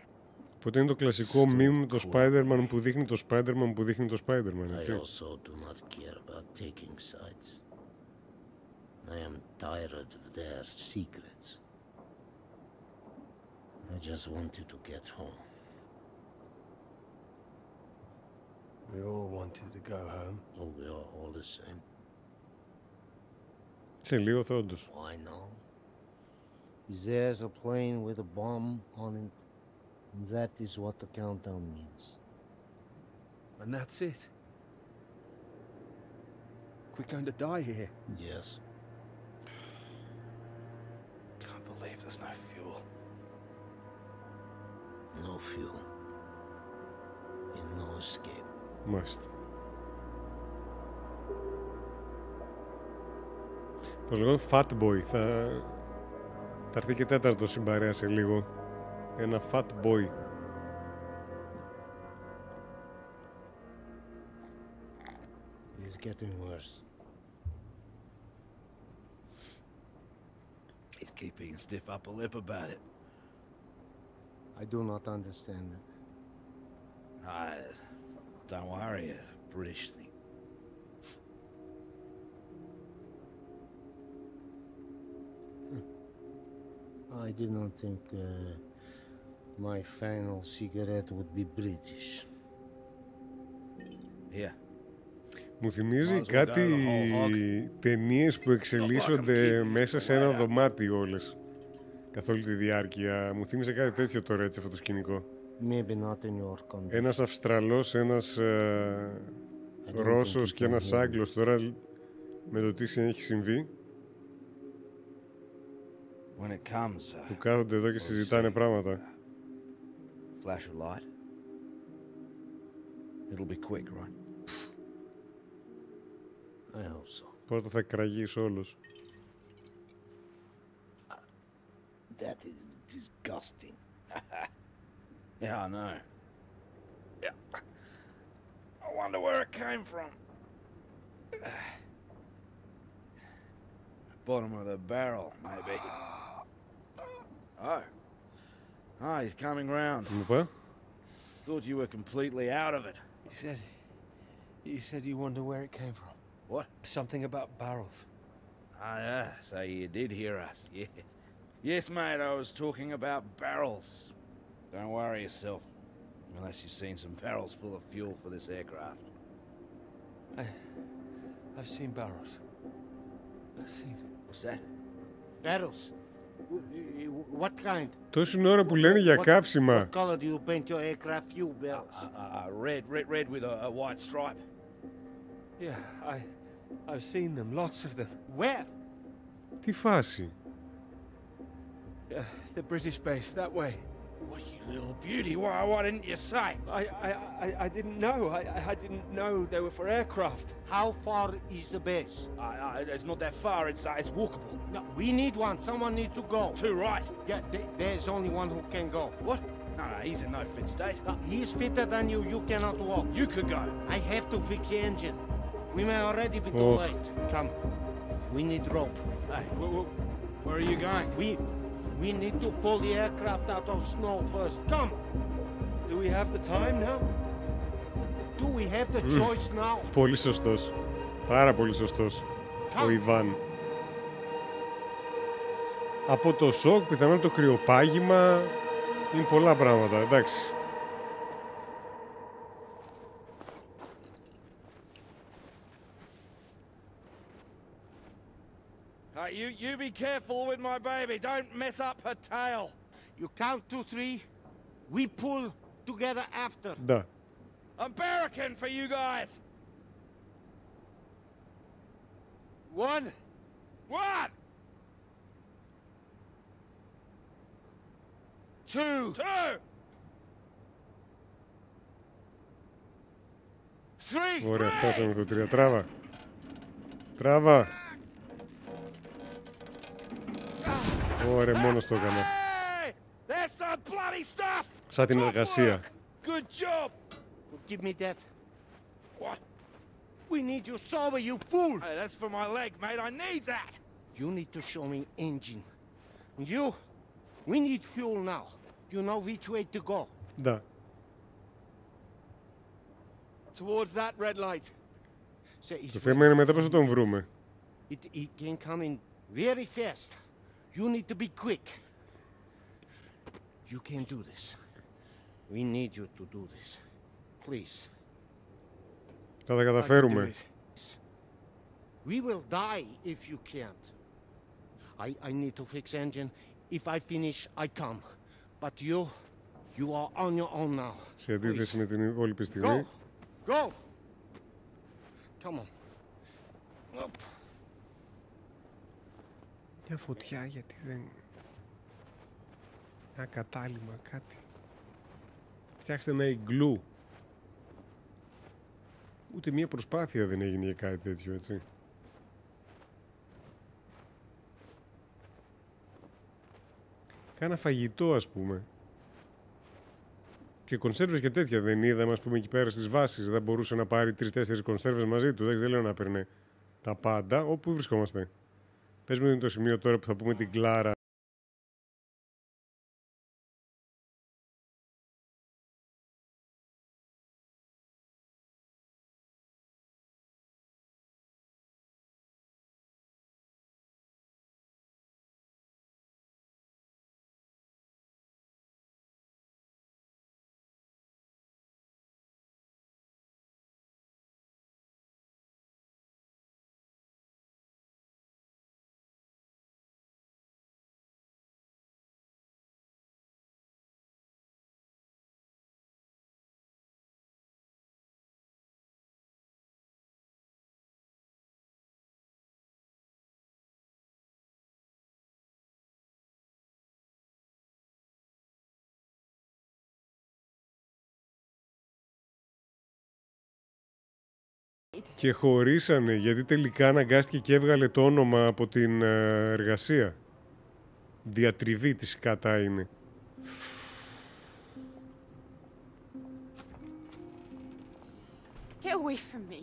Οπότε είναι το κλασικό meme το Spider-Man που δείχνει το Spider-Man που δείχνει το Spider-Man, έτσι. I also do not care about taking sides. I am tired of their secrets. I just wanted to get home. We all wanted to go home. Oh, we are all the same. Σε λίγο θα όντως. I know. There's a plane with a bomb on it. That is what the countdown means. And that's it? We're going to die here? Yes. Can't believe there's no fuel. No fuel. And no escape. Μάλιστα. Πώς λέγω, Fat Boy. Θα έρθει και τέταρτο συμπαρέα σε λίγο. Ένα Fat Boy. It's getting worse. He's keeping a stiff upper lip about it. I do not understand it. Don't worry, a British thing. I did not think my final cigarette would be British. Yeah. Μου θυμίζει κάτι ταινίες που εξελίσσονται μέσα σε ένα δωμάτιο όλες. Καθ' όλη τη διάρκεια. Μου θύμισε κάτι τέτοιο τώρα έτσι αυτό το σκηνικό. Ένας Αυστραλός, ένας Ρώσος και ένας Άγγλος τώρα με το τι έχει συμβεί. Που κάθονται εδώ και συζητάνε πράγματα. Flash of light. It'll be quick, right? I hope so. Πρώτα θα κραγείς όλος. That is disgusting. Yeah, I know. Yeah. I wonder where it came from. Bottom of the barrel, maybe. Oh. Ah, he's coming round. What? Thought you were completely out of it. You said you wonder where it came from. What? Something about barrels. Ah, yeah, so you did hear us, yes. Yes, mate, I was talking about barrels. Don't worry yourself, unless you've seen some barrels full of fuel for this aircraft. I've seen barrels. I've seen... What's that? Barrels. What kind? Τόση ώρα που λένε για κάψιμα. What color do you paint your aircraft fuel bells? Red with a white stripe. Yeah, I've seen them, lots of them. Where? Τι φάση? The British base, that way. What, you little beauty? Why didn't you say? I didn't know. I didn't know they were for aircraft. How far is the base? It's not that far. It's walkable. No, we need one. Someone needs to go. Two, right? Yeah, there's only one who can go. What? No, he's in no fit state. No, he's fitter than you. You cannot walk. You could go. I have to fix the engine. We may already be too late. Come. We need rope. Hey, where are you going? We need to pull the aircraft out of snow first. Come! Do we have the time now? Do we have the choice now? Πολύ σωστός. Πάρα πολύ σωστός. Ο Ιβάν. Από το σοκ, πιθανόν το κρυοπάγημα, είναι πολλά πράγματα, εντάξει. You be careful with my baby. Don't mess up her tail. You count 2, 3. We pull together after. Да. American for you guys. 1. 1. 2. 2. 3. Ωραία, φτάσαμε το 3. Τράβα. Τράβα. Ωραία, μόνος το έκανα. Σαν την εργασία. Good job. Give me that. What? We need you sober, you fool. Hey, that's for my leg, mate. I need that. You need to show me engine. You, we need fuel now. You know which way to go. Да. Towards that red light. Το θέμα είναι μετά πώς θα τον βρούμε. It can come in very fast. You need to be quick. You can do this. We need you to do this. Please. Θα τα καταφέρουμε. We will die if you can't. I need to fix engine. If I finish, I come. But you are on your own now. Σε αντίθεση με την υπόλοιπη στιγμή. Go! Come on. Up. Μια φωτιά, γιατί δεν... Ένα κατάλημα, κάτι. Φτιάξτε ένα ιγκλού. Ούτε μια προσπάθεια δεν έγινε για κάτι τέτοιο, έτσι. Κάνα φαγητό, ας πούμε. Και κονσέρβες και τέτοια δεν είδαμε, ας πούμε, εκεί πέρα στις βάσεις. Δεν μπορούσε να πάρει 3-4 κονσέρβες μαζί του. Δεν λέω να παίρνε τα πάντα. Όπου βρισκόμαστε. Πες μου το σημείο τώρα που θα πούμε την Κλάρα. Και χωρίσανε, γιατί τελικά αναγκάστηκε και έβγαλε το όνομα από την εργασία. Διατριβή της κατά είναι. Get away from me.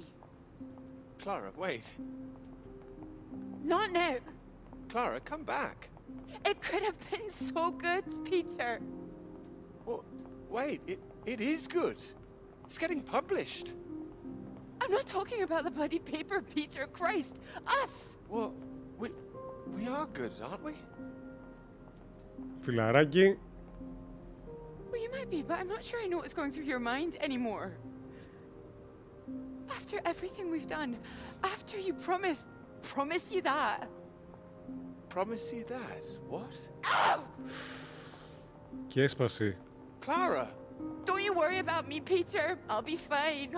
Clara, wait. Not now. Clara, come back. It could have been so good, Peter. Well, wait, it is good. It's getting published. I'm not talking about the bloody paper, Peter. Christ, us. Well, we are good, aren't we? Φιλαράκι. Well, you might be, but I'm not sure I know what's going through your mind anymore. After everything we've done, after you promised you that. promise you that. What? Και έσπασε. Clara! Don't you worry about me, Peter. I'll be fine.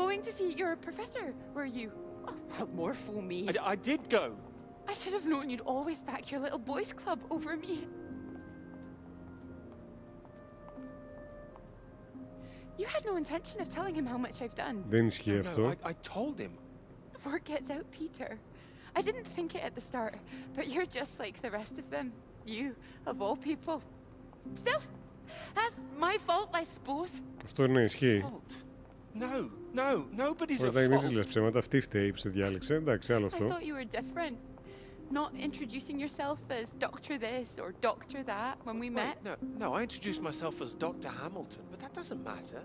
Going to see your professor, were you? Oh, well, more fool me. I did go. I should have known you'd always back your little boys club over me. You had no intention of telling him how much I've done. Δεν ισχύει αυτό. I told him. Word gets out, Peter. I didn't think it at the start, but you're just like the rest of them. You, of all people. Still, that's my fault, I suppose. Αυτό είναι ισχύει. No, nobody's your fault. Μην της fault. λες ψέματα, αυτή φταίει που σε διάλεξε. Εντάξει, άλλο I αυτό. thought you were different. Not introducing yourself as Doctor this or Doctor that when we met. No, I introduced myself as Dr. Hamilton, but that doesn't matter.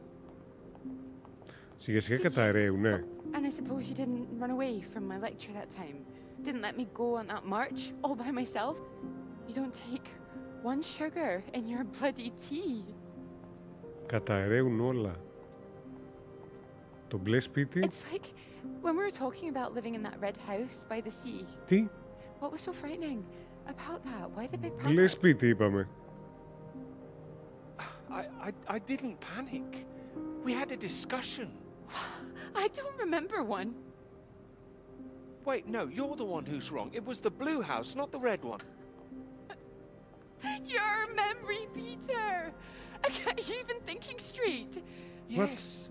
Σιγά σιγά καταραίουν, ναι. And I suppose you didn't run away from my lecture that time. Didn't let me go on that march all by myself. You don't take one sugar in your bloody tea. Καταραίουν όλα. Το μπλε σπίτι. It's like when we were talking about living in that red house by the sea. Τι? What was so frightening about that? Why the big panic? Μπλε σπίτι είπαμε. I didn't panic. We had a discussion. I don't remember one. Wait, no, you're the one who's wrong. It was the blue house, not the red one. Your memory, Peter. I can't even thinking straight. Yes.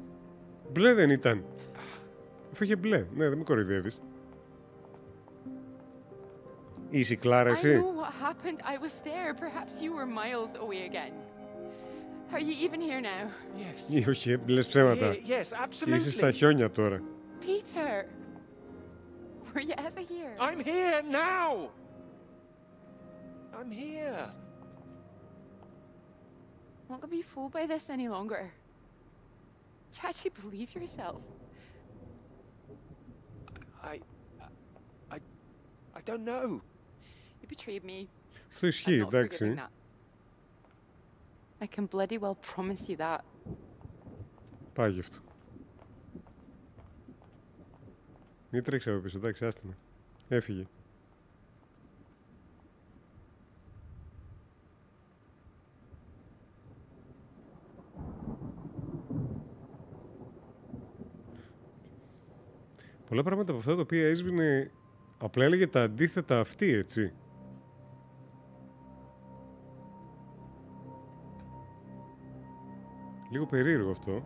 Μπλε δεν ήταν. Αφού είχε μπλε. Ναι, δεν με κοροϊδεύεις. Είσαι η Κλάρα εσύ? I know what happened. I was there. Perhaps you were miles away again. Are you even here now? Yes. Ή όχι, λες ψέματα. Yes, absolutely. Είσαι στα χιόνια τώρα. Peter, were you ever here? I'm here now. I'm here. I'm not gonna be fooled by this any longer. Do you actually believe yourself? I don't know. You betrayed me. Αυτό ισχύει, I'm not forgiving εντάξει. that. I can bloody well promise you that. Πάγει αυτό. Μην τρέξει από πίσω, εντάξει, άστινα. Έφυγε. Πολλά πράγματα από αυτά τα οποία έσβηνε απλά έλεγε τα αντίθετα αυτή, έτσι. Λίγο περίεργο αυτό.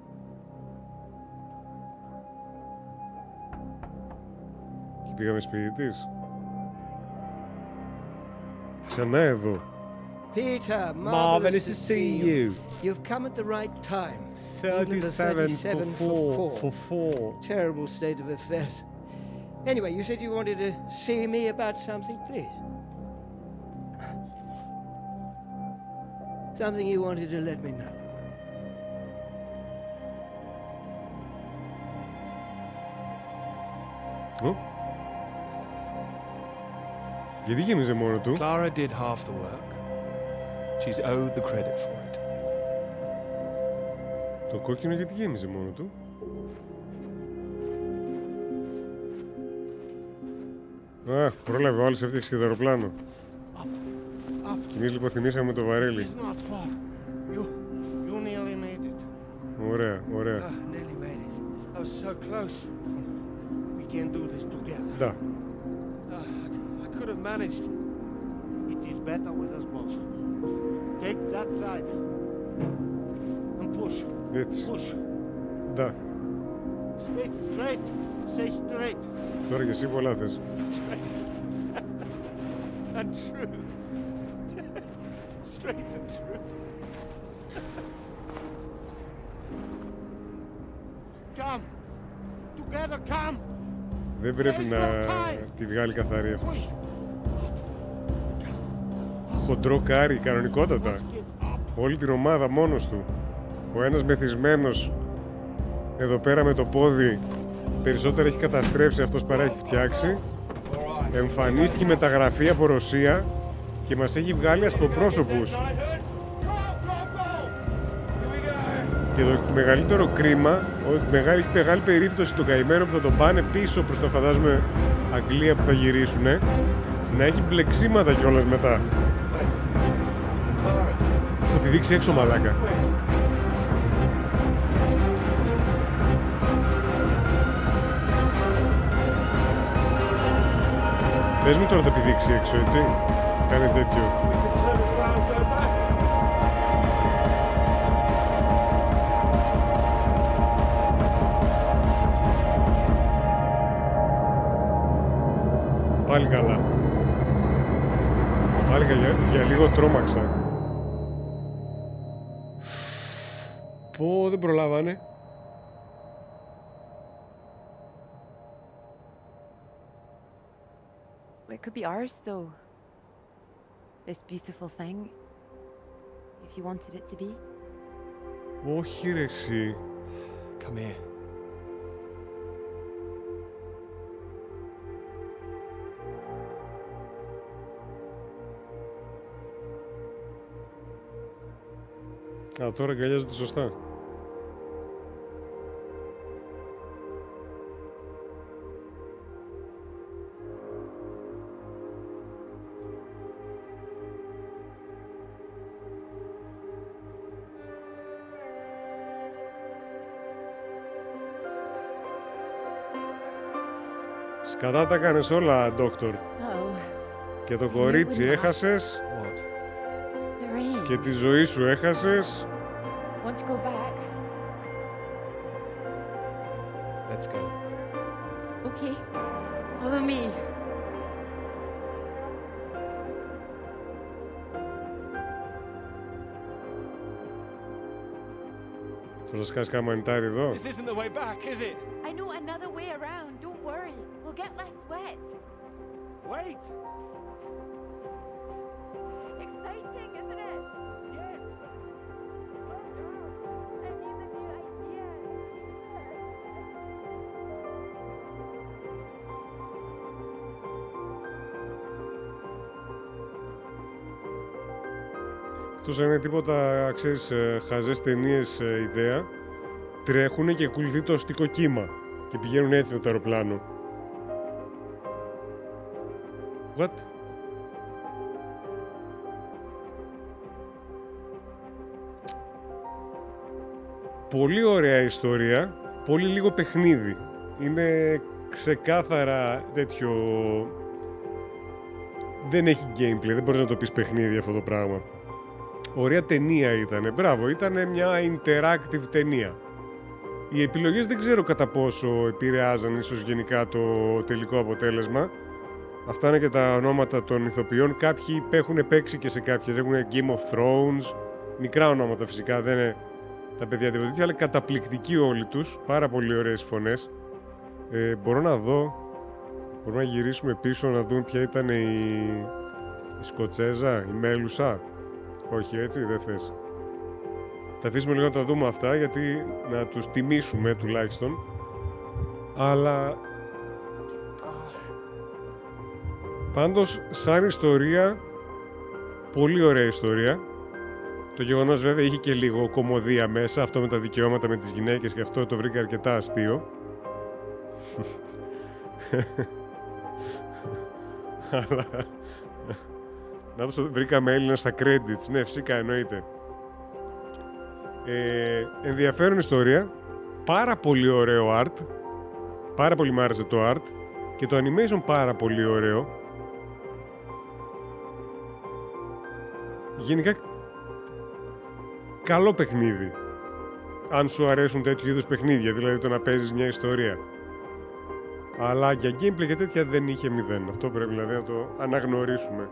Και πήγαμε σπίτι της. Ξανά εδώ. Peter, Marvelous to see you. You've come at the right time. 37 for 4. Terrible state of affairs. Anyway, you said you wanted to see me about something, please. Something you wanted to let me know. Γιατί γέμιζε μόνο του? Clara did half the work. She's owed the credit for it. Το κόκκινο γιατί γέμιζε μόνο του? Α, πρόλαβε ο άλλος, έφτιαξε και το αεροπλάνο. Και εμείς λοιπόν θυμήσαμε το βαρέλι. You nearly made it. Ωραία, ωραία. Nearly made it. I was so close. We can do this together. Da. I could have managed. It is better with us both. Take that side. And push. Έτσι. Push. Da. Stay straight. Stay straight. Τώρα και εσύ πολλά θες. And true. Straight and true. Come. Together, come. Δεν πρέπει να τη βγάλει καθαρή αυτός. Χοντρό κάρι, κανονικότατα. Όλη την ομάδα μόνος του. Ο ένας μεθυσμένος εδώ πέρα με το πόδι περισσότερο έχει καταστρέψει, αυτός παρά έχει φτιάξει. Εμφανίστηκε η μεταγραφή από Ρωσία και μας έχει βγάλει ασπροπρόσωπους. Και το μεγαλύτερο κρίμα, ότι έχει μεγάλη περίπτωση των καημένων που θα τον πάνε πίσω προς το φαντάζομαι Αγγλία που θα γυρίσουνε. Να έχει μπλεξίματα κιόλας μετά. Θα πηδήξει έξω, μαλάκα. Πες μου τώρα θα πηδήξει έξω, έτσι. Κάνε τέτοιο. Πάλι καλά. Πάλι για λίγο τρόμαξα. Πω, δεν προλάβανε. It could be ours, though. This beautiful thing. If you wanted it to be. Όχι ρε εσύ. Come here. Α, τώρα αγκαλιάζεται σωστά. Σκατά τα κάνεις όλα, Ντόκτορ. Και το κορίτσι έχασες. Και τη ζωή σου έχασες. Want to go back? Let's go. Okay. Follow me. Θα σας κάνεις κάνα μανιτάρι εδώ. This isn't the way back, is it? I know another way around. Don't worry. We'll get less wet. Wait. Exciting, isn't it? Yes. I mean the new idea. Εκτός αν είναι τίποτα, ξέρεις, χαζές ταινίες ιδέα, τρέχουνε και ακολουθεί το αστικό κύμα και πηγαίνουν έτσι με το αεροπλάνο. What? Πολύ ωραία ιστορία, πολύ λίγο παιχνίδι. Είναι ξεκάθαρα τέτοιο... Δεν έχει gameplay, δεν μπορείς να το πεις παιχνίδι αυτό το πράγμα. Ωραία ταινία ήτανε, μπράβο, ήτανε μια interactive ταινία. Οι επιλογές δεν ξέρω κατά πόσο επηρεάζαν ίσως γενικά το τελικό αποτέλεσμα. Αυτά είναι και τα ονόματα των ηθοποιών. Κάποιοι έχουν παίξει και σε κάποιες, έχουν Game of Thrones, μικρά ονόματα φυσικά, δεν είναι τα παιδιά τίποτα τέτοια, αλλά καταπληκτικοί όλοι τους, πάρα πολύ ωραίες φωνές. Μπορώ να δω, μπορούμε να γυρίσουμε πίσω να δούμε ποια ήταν η Σκοτσέζα, η Μέλουσα. Όχι έτσι, δεν θες. Θα αφήσουμε λίγο να τα δούμε αυτά, γιατί να τους τιμήσουμε τουλάχιστον. Αλλά... Πάντως, σαν ιστορία, πολύ ωραία ιστορία. Το γεγονός βέβαια είχε και λίγο κωμωδία μέσα, αυτό με τα δικαιώματα με τις γυναίκες και αυτό το βρήκα αρκετά αστείο. Αλλά... Να δώσω, βρήκαμε Έλληνα στα credits. Ναι, φυσικά, εννοείται. Ενδιαφέρον ιστορία. Πάρα πολύ ωραίο art. Πάρα πολύ μ' άρεσε το art. Και το animation πάρα πολύ ωραίο. Γενικά, καλό παιχνίδι. Αν σου αρέσουν τέτοιου είδους παιχνίδια, δηλαδή το να παίζεις μια ιστορία. Αλλά για gameplay και τέτοια δεν είχε 0. Αυτό πρέπει δηλαδή να το αναγνωρίσουμε.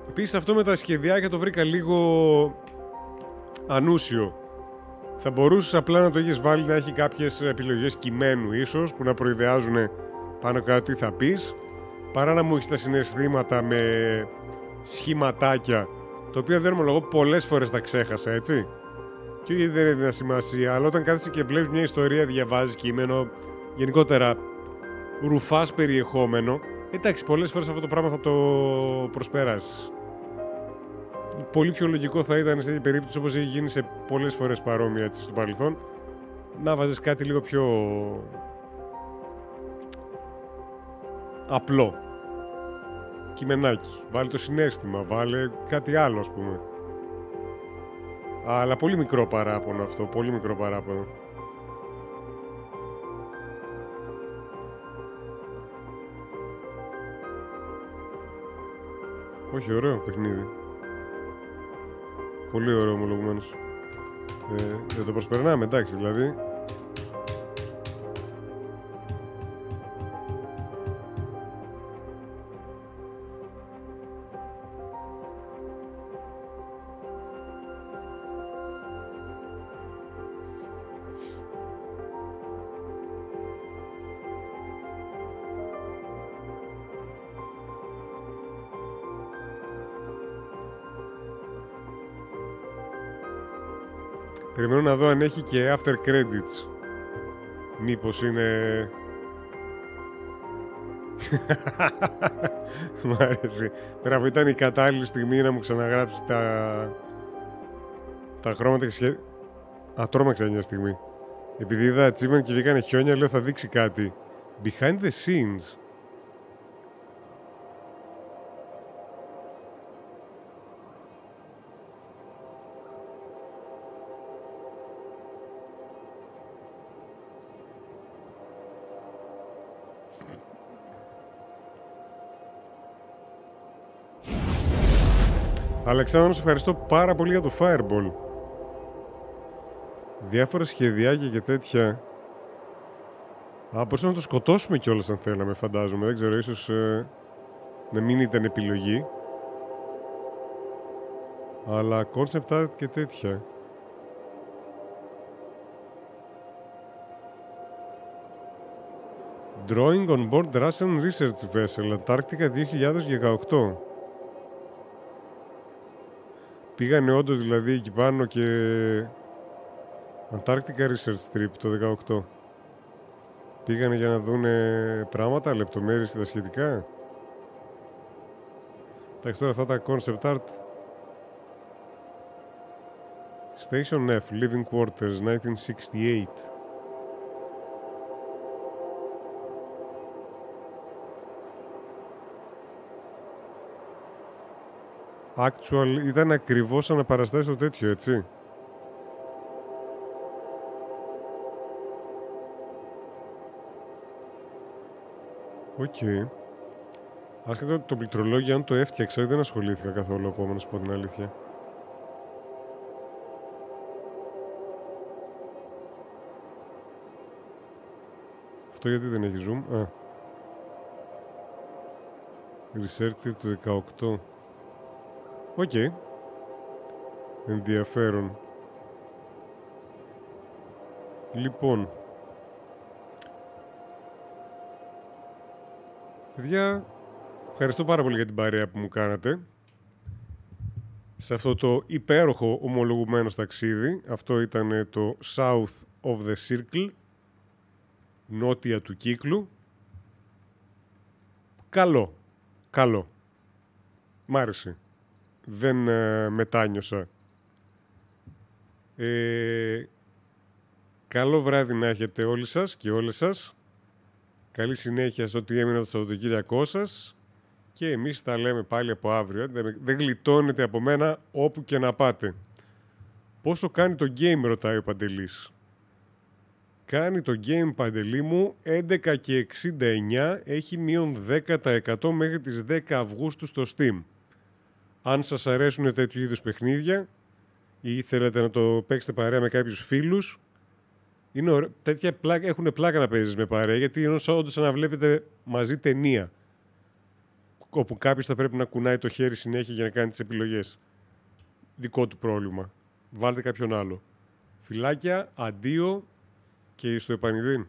Επίσης αυτό με τα σχεδιάκια το βρήκα λίγο ανούσιο. Θα μπορούσες απλά να το έχεις βάλει να έχει κάποιες επιλογές κειμένου ίσως που να προειδεάζουν πάνω κάτω τι θα πεις, παρά να μου έχεις τα συναισθήματα με σχηματάκια, το οποίο δεν ομολογώ πολλές φορές τα ξέχασα, έτσι. Και όχι δεν έδινα σημασία, αλλά όταν κάθεσαι και βλέπεις μια ιστορία, διαβάζεις κείμενο, γενικότερα ρουφάς περιεχόμενο, εντάξει, πολλές φορές αυτό το πράγμα θα το προσπέρασεις. Πολύ πιο λογικό θα ήταν σε τέτοια περίπτωση, όπως έχει γίνει σε πολλές φορές παρόμοια έτσι, στο παρελθόν, να βάζεις κάτι λίγο πιο απλό. Κειμενάκι. Βάλε το συναίσθημα, βάλε κάτι άλλο, ας πούμε. Αλλά πολύ μικρό παράπονο αυτό, πολύ μικρό παράπονο. Όχι, ωραίο παιχνίδι. Πολύ ωραίο ομολογουμένως. Δεν το προσπερνάμε, εντάξει, δηλαδή. Περιμένω να δω αν έχει και after credits. Μήπως είναι... Μ' αρέσει. Μπράβο, ήταν η κατάλληλη στιγμή να μου ξαναγράψει τα χρώματα και σχέδια. Τρόμαξα μια στιγμή. Επειδή είδα achievement και βγήκανε χιόνια, λέω θα δείξει κάτι. Behind the scenes. Αλεξάνδρα, σε ευχαριστώ πάρα πολύ για το Fireball. Διάφορα σχεδιάκια και τέτοια. Μπορούσαμε να το σκοτώσουμε κιόλας αν θέλαμε, φαντάζομαι. Δεν ξέρω, ίσως να μην ήταν επιλογή. Αλλά concept art και τέτοια. Drawing on board Russian Research Vessel, Αντάρκτικα 2018. Πήγανε όντως δηλαδή εκεί πάνω και Αντάρκτικα Research Trip το 18. Πήγανε για να δούνε πράγματα, λεπτομέρειες και τα σχετικά. Εντάξει, τώρα αυτά τα concept art. Station F, Living Quarters, 1968. Actual, ήταν ακριβώς αναπαραστάσει το τέτοιο, έτσι. Οκ. Άσχετα το πληκτρολόγιο, αν το έφτιαξα, δεν ασχολήθηκα καθόλου ακόμα, να σου πω την αλήθεια. Αυτό γιατί δεν έχει zoom. Research του 18. Οκ. Ενδιαφέρον. Λοιπόν. Παιδιά, ευχαριστώ πάρα πολύ για την παρέα που μου κάνατε. Σε αυτό το υπέροχο ομολογουμένο ταξίδι. Αυτό ήταν το South of the Circle. Νότια του κύκλου. Καλό. Καλό. Μ' άρεσε. Δεν μετάνιωσα. Καλό βράδυ να έχετε όλοι σας και όλες σας. Καλή συνέχεια σε ό,τι έμεινε το Σαββατοκύριακό σας. Και εμείς τα λέμε πάλι από αύριο. Δεν γλιτώνετε από μένα όπου και να πάτε. Πόσο κάνει το game, ρωτάει ο Παντελής. Κάνει το game, Παντελή μου, 11 και 69. Έχει μείον 10% μέχρι τις 10 Αυγούστου στο Steam. Αν σας αρέσουν τέτοιου είδους παιχνίδια ή θέλετε να το παίξετε παρέα με κάποιους φίλους, τέτοια έχουν πλάκα να παίζεις με παρέα, γιατί είναι όντως σαν να βλέπετε μαζί ταινία, όπου κάποιος θα πρέπει να κουνάει το χέρι συνέχεια για να κάνει τις επιλογές. Δικό του πρόβλημα. Βάλτε κάποιον άλλο. Φιλάκια, αντίο και στο επανειδήν.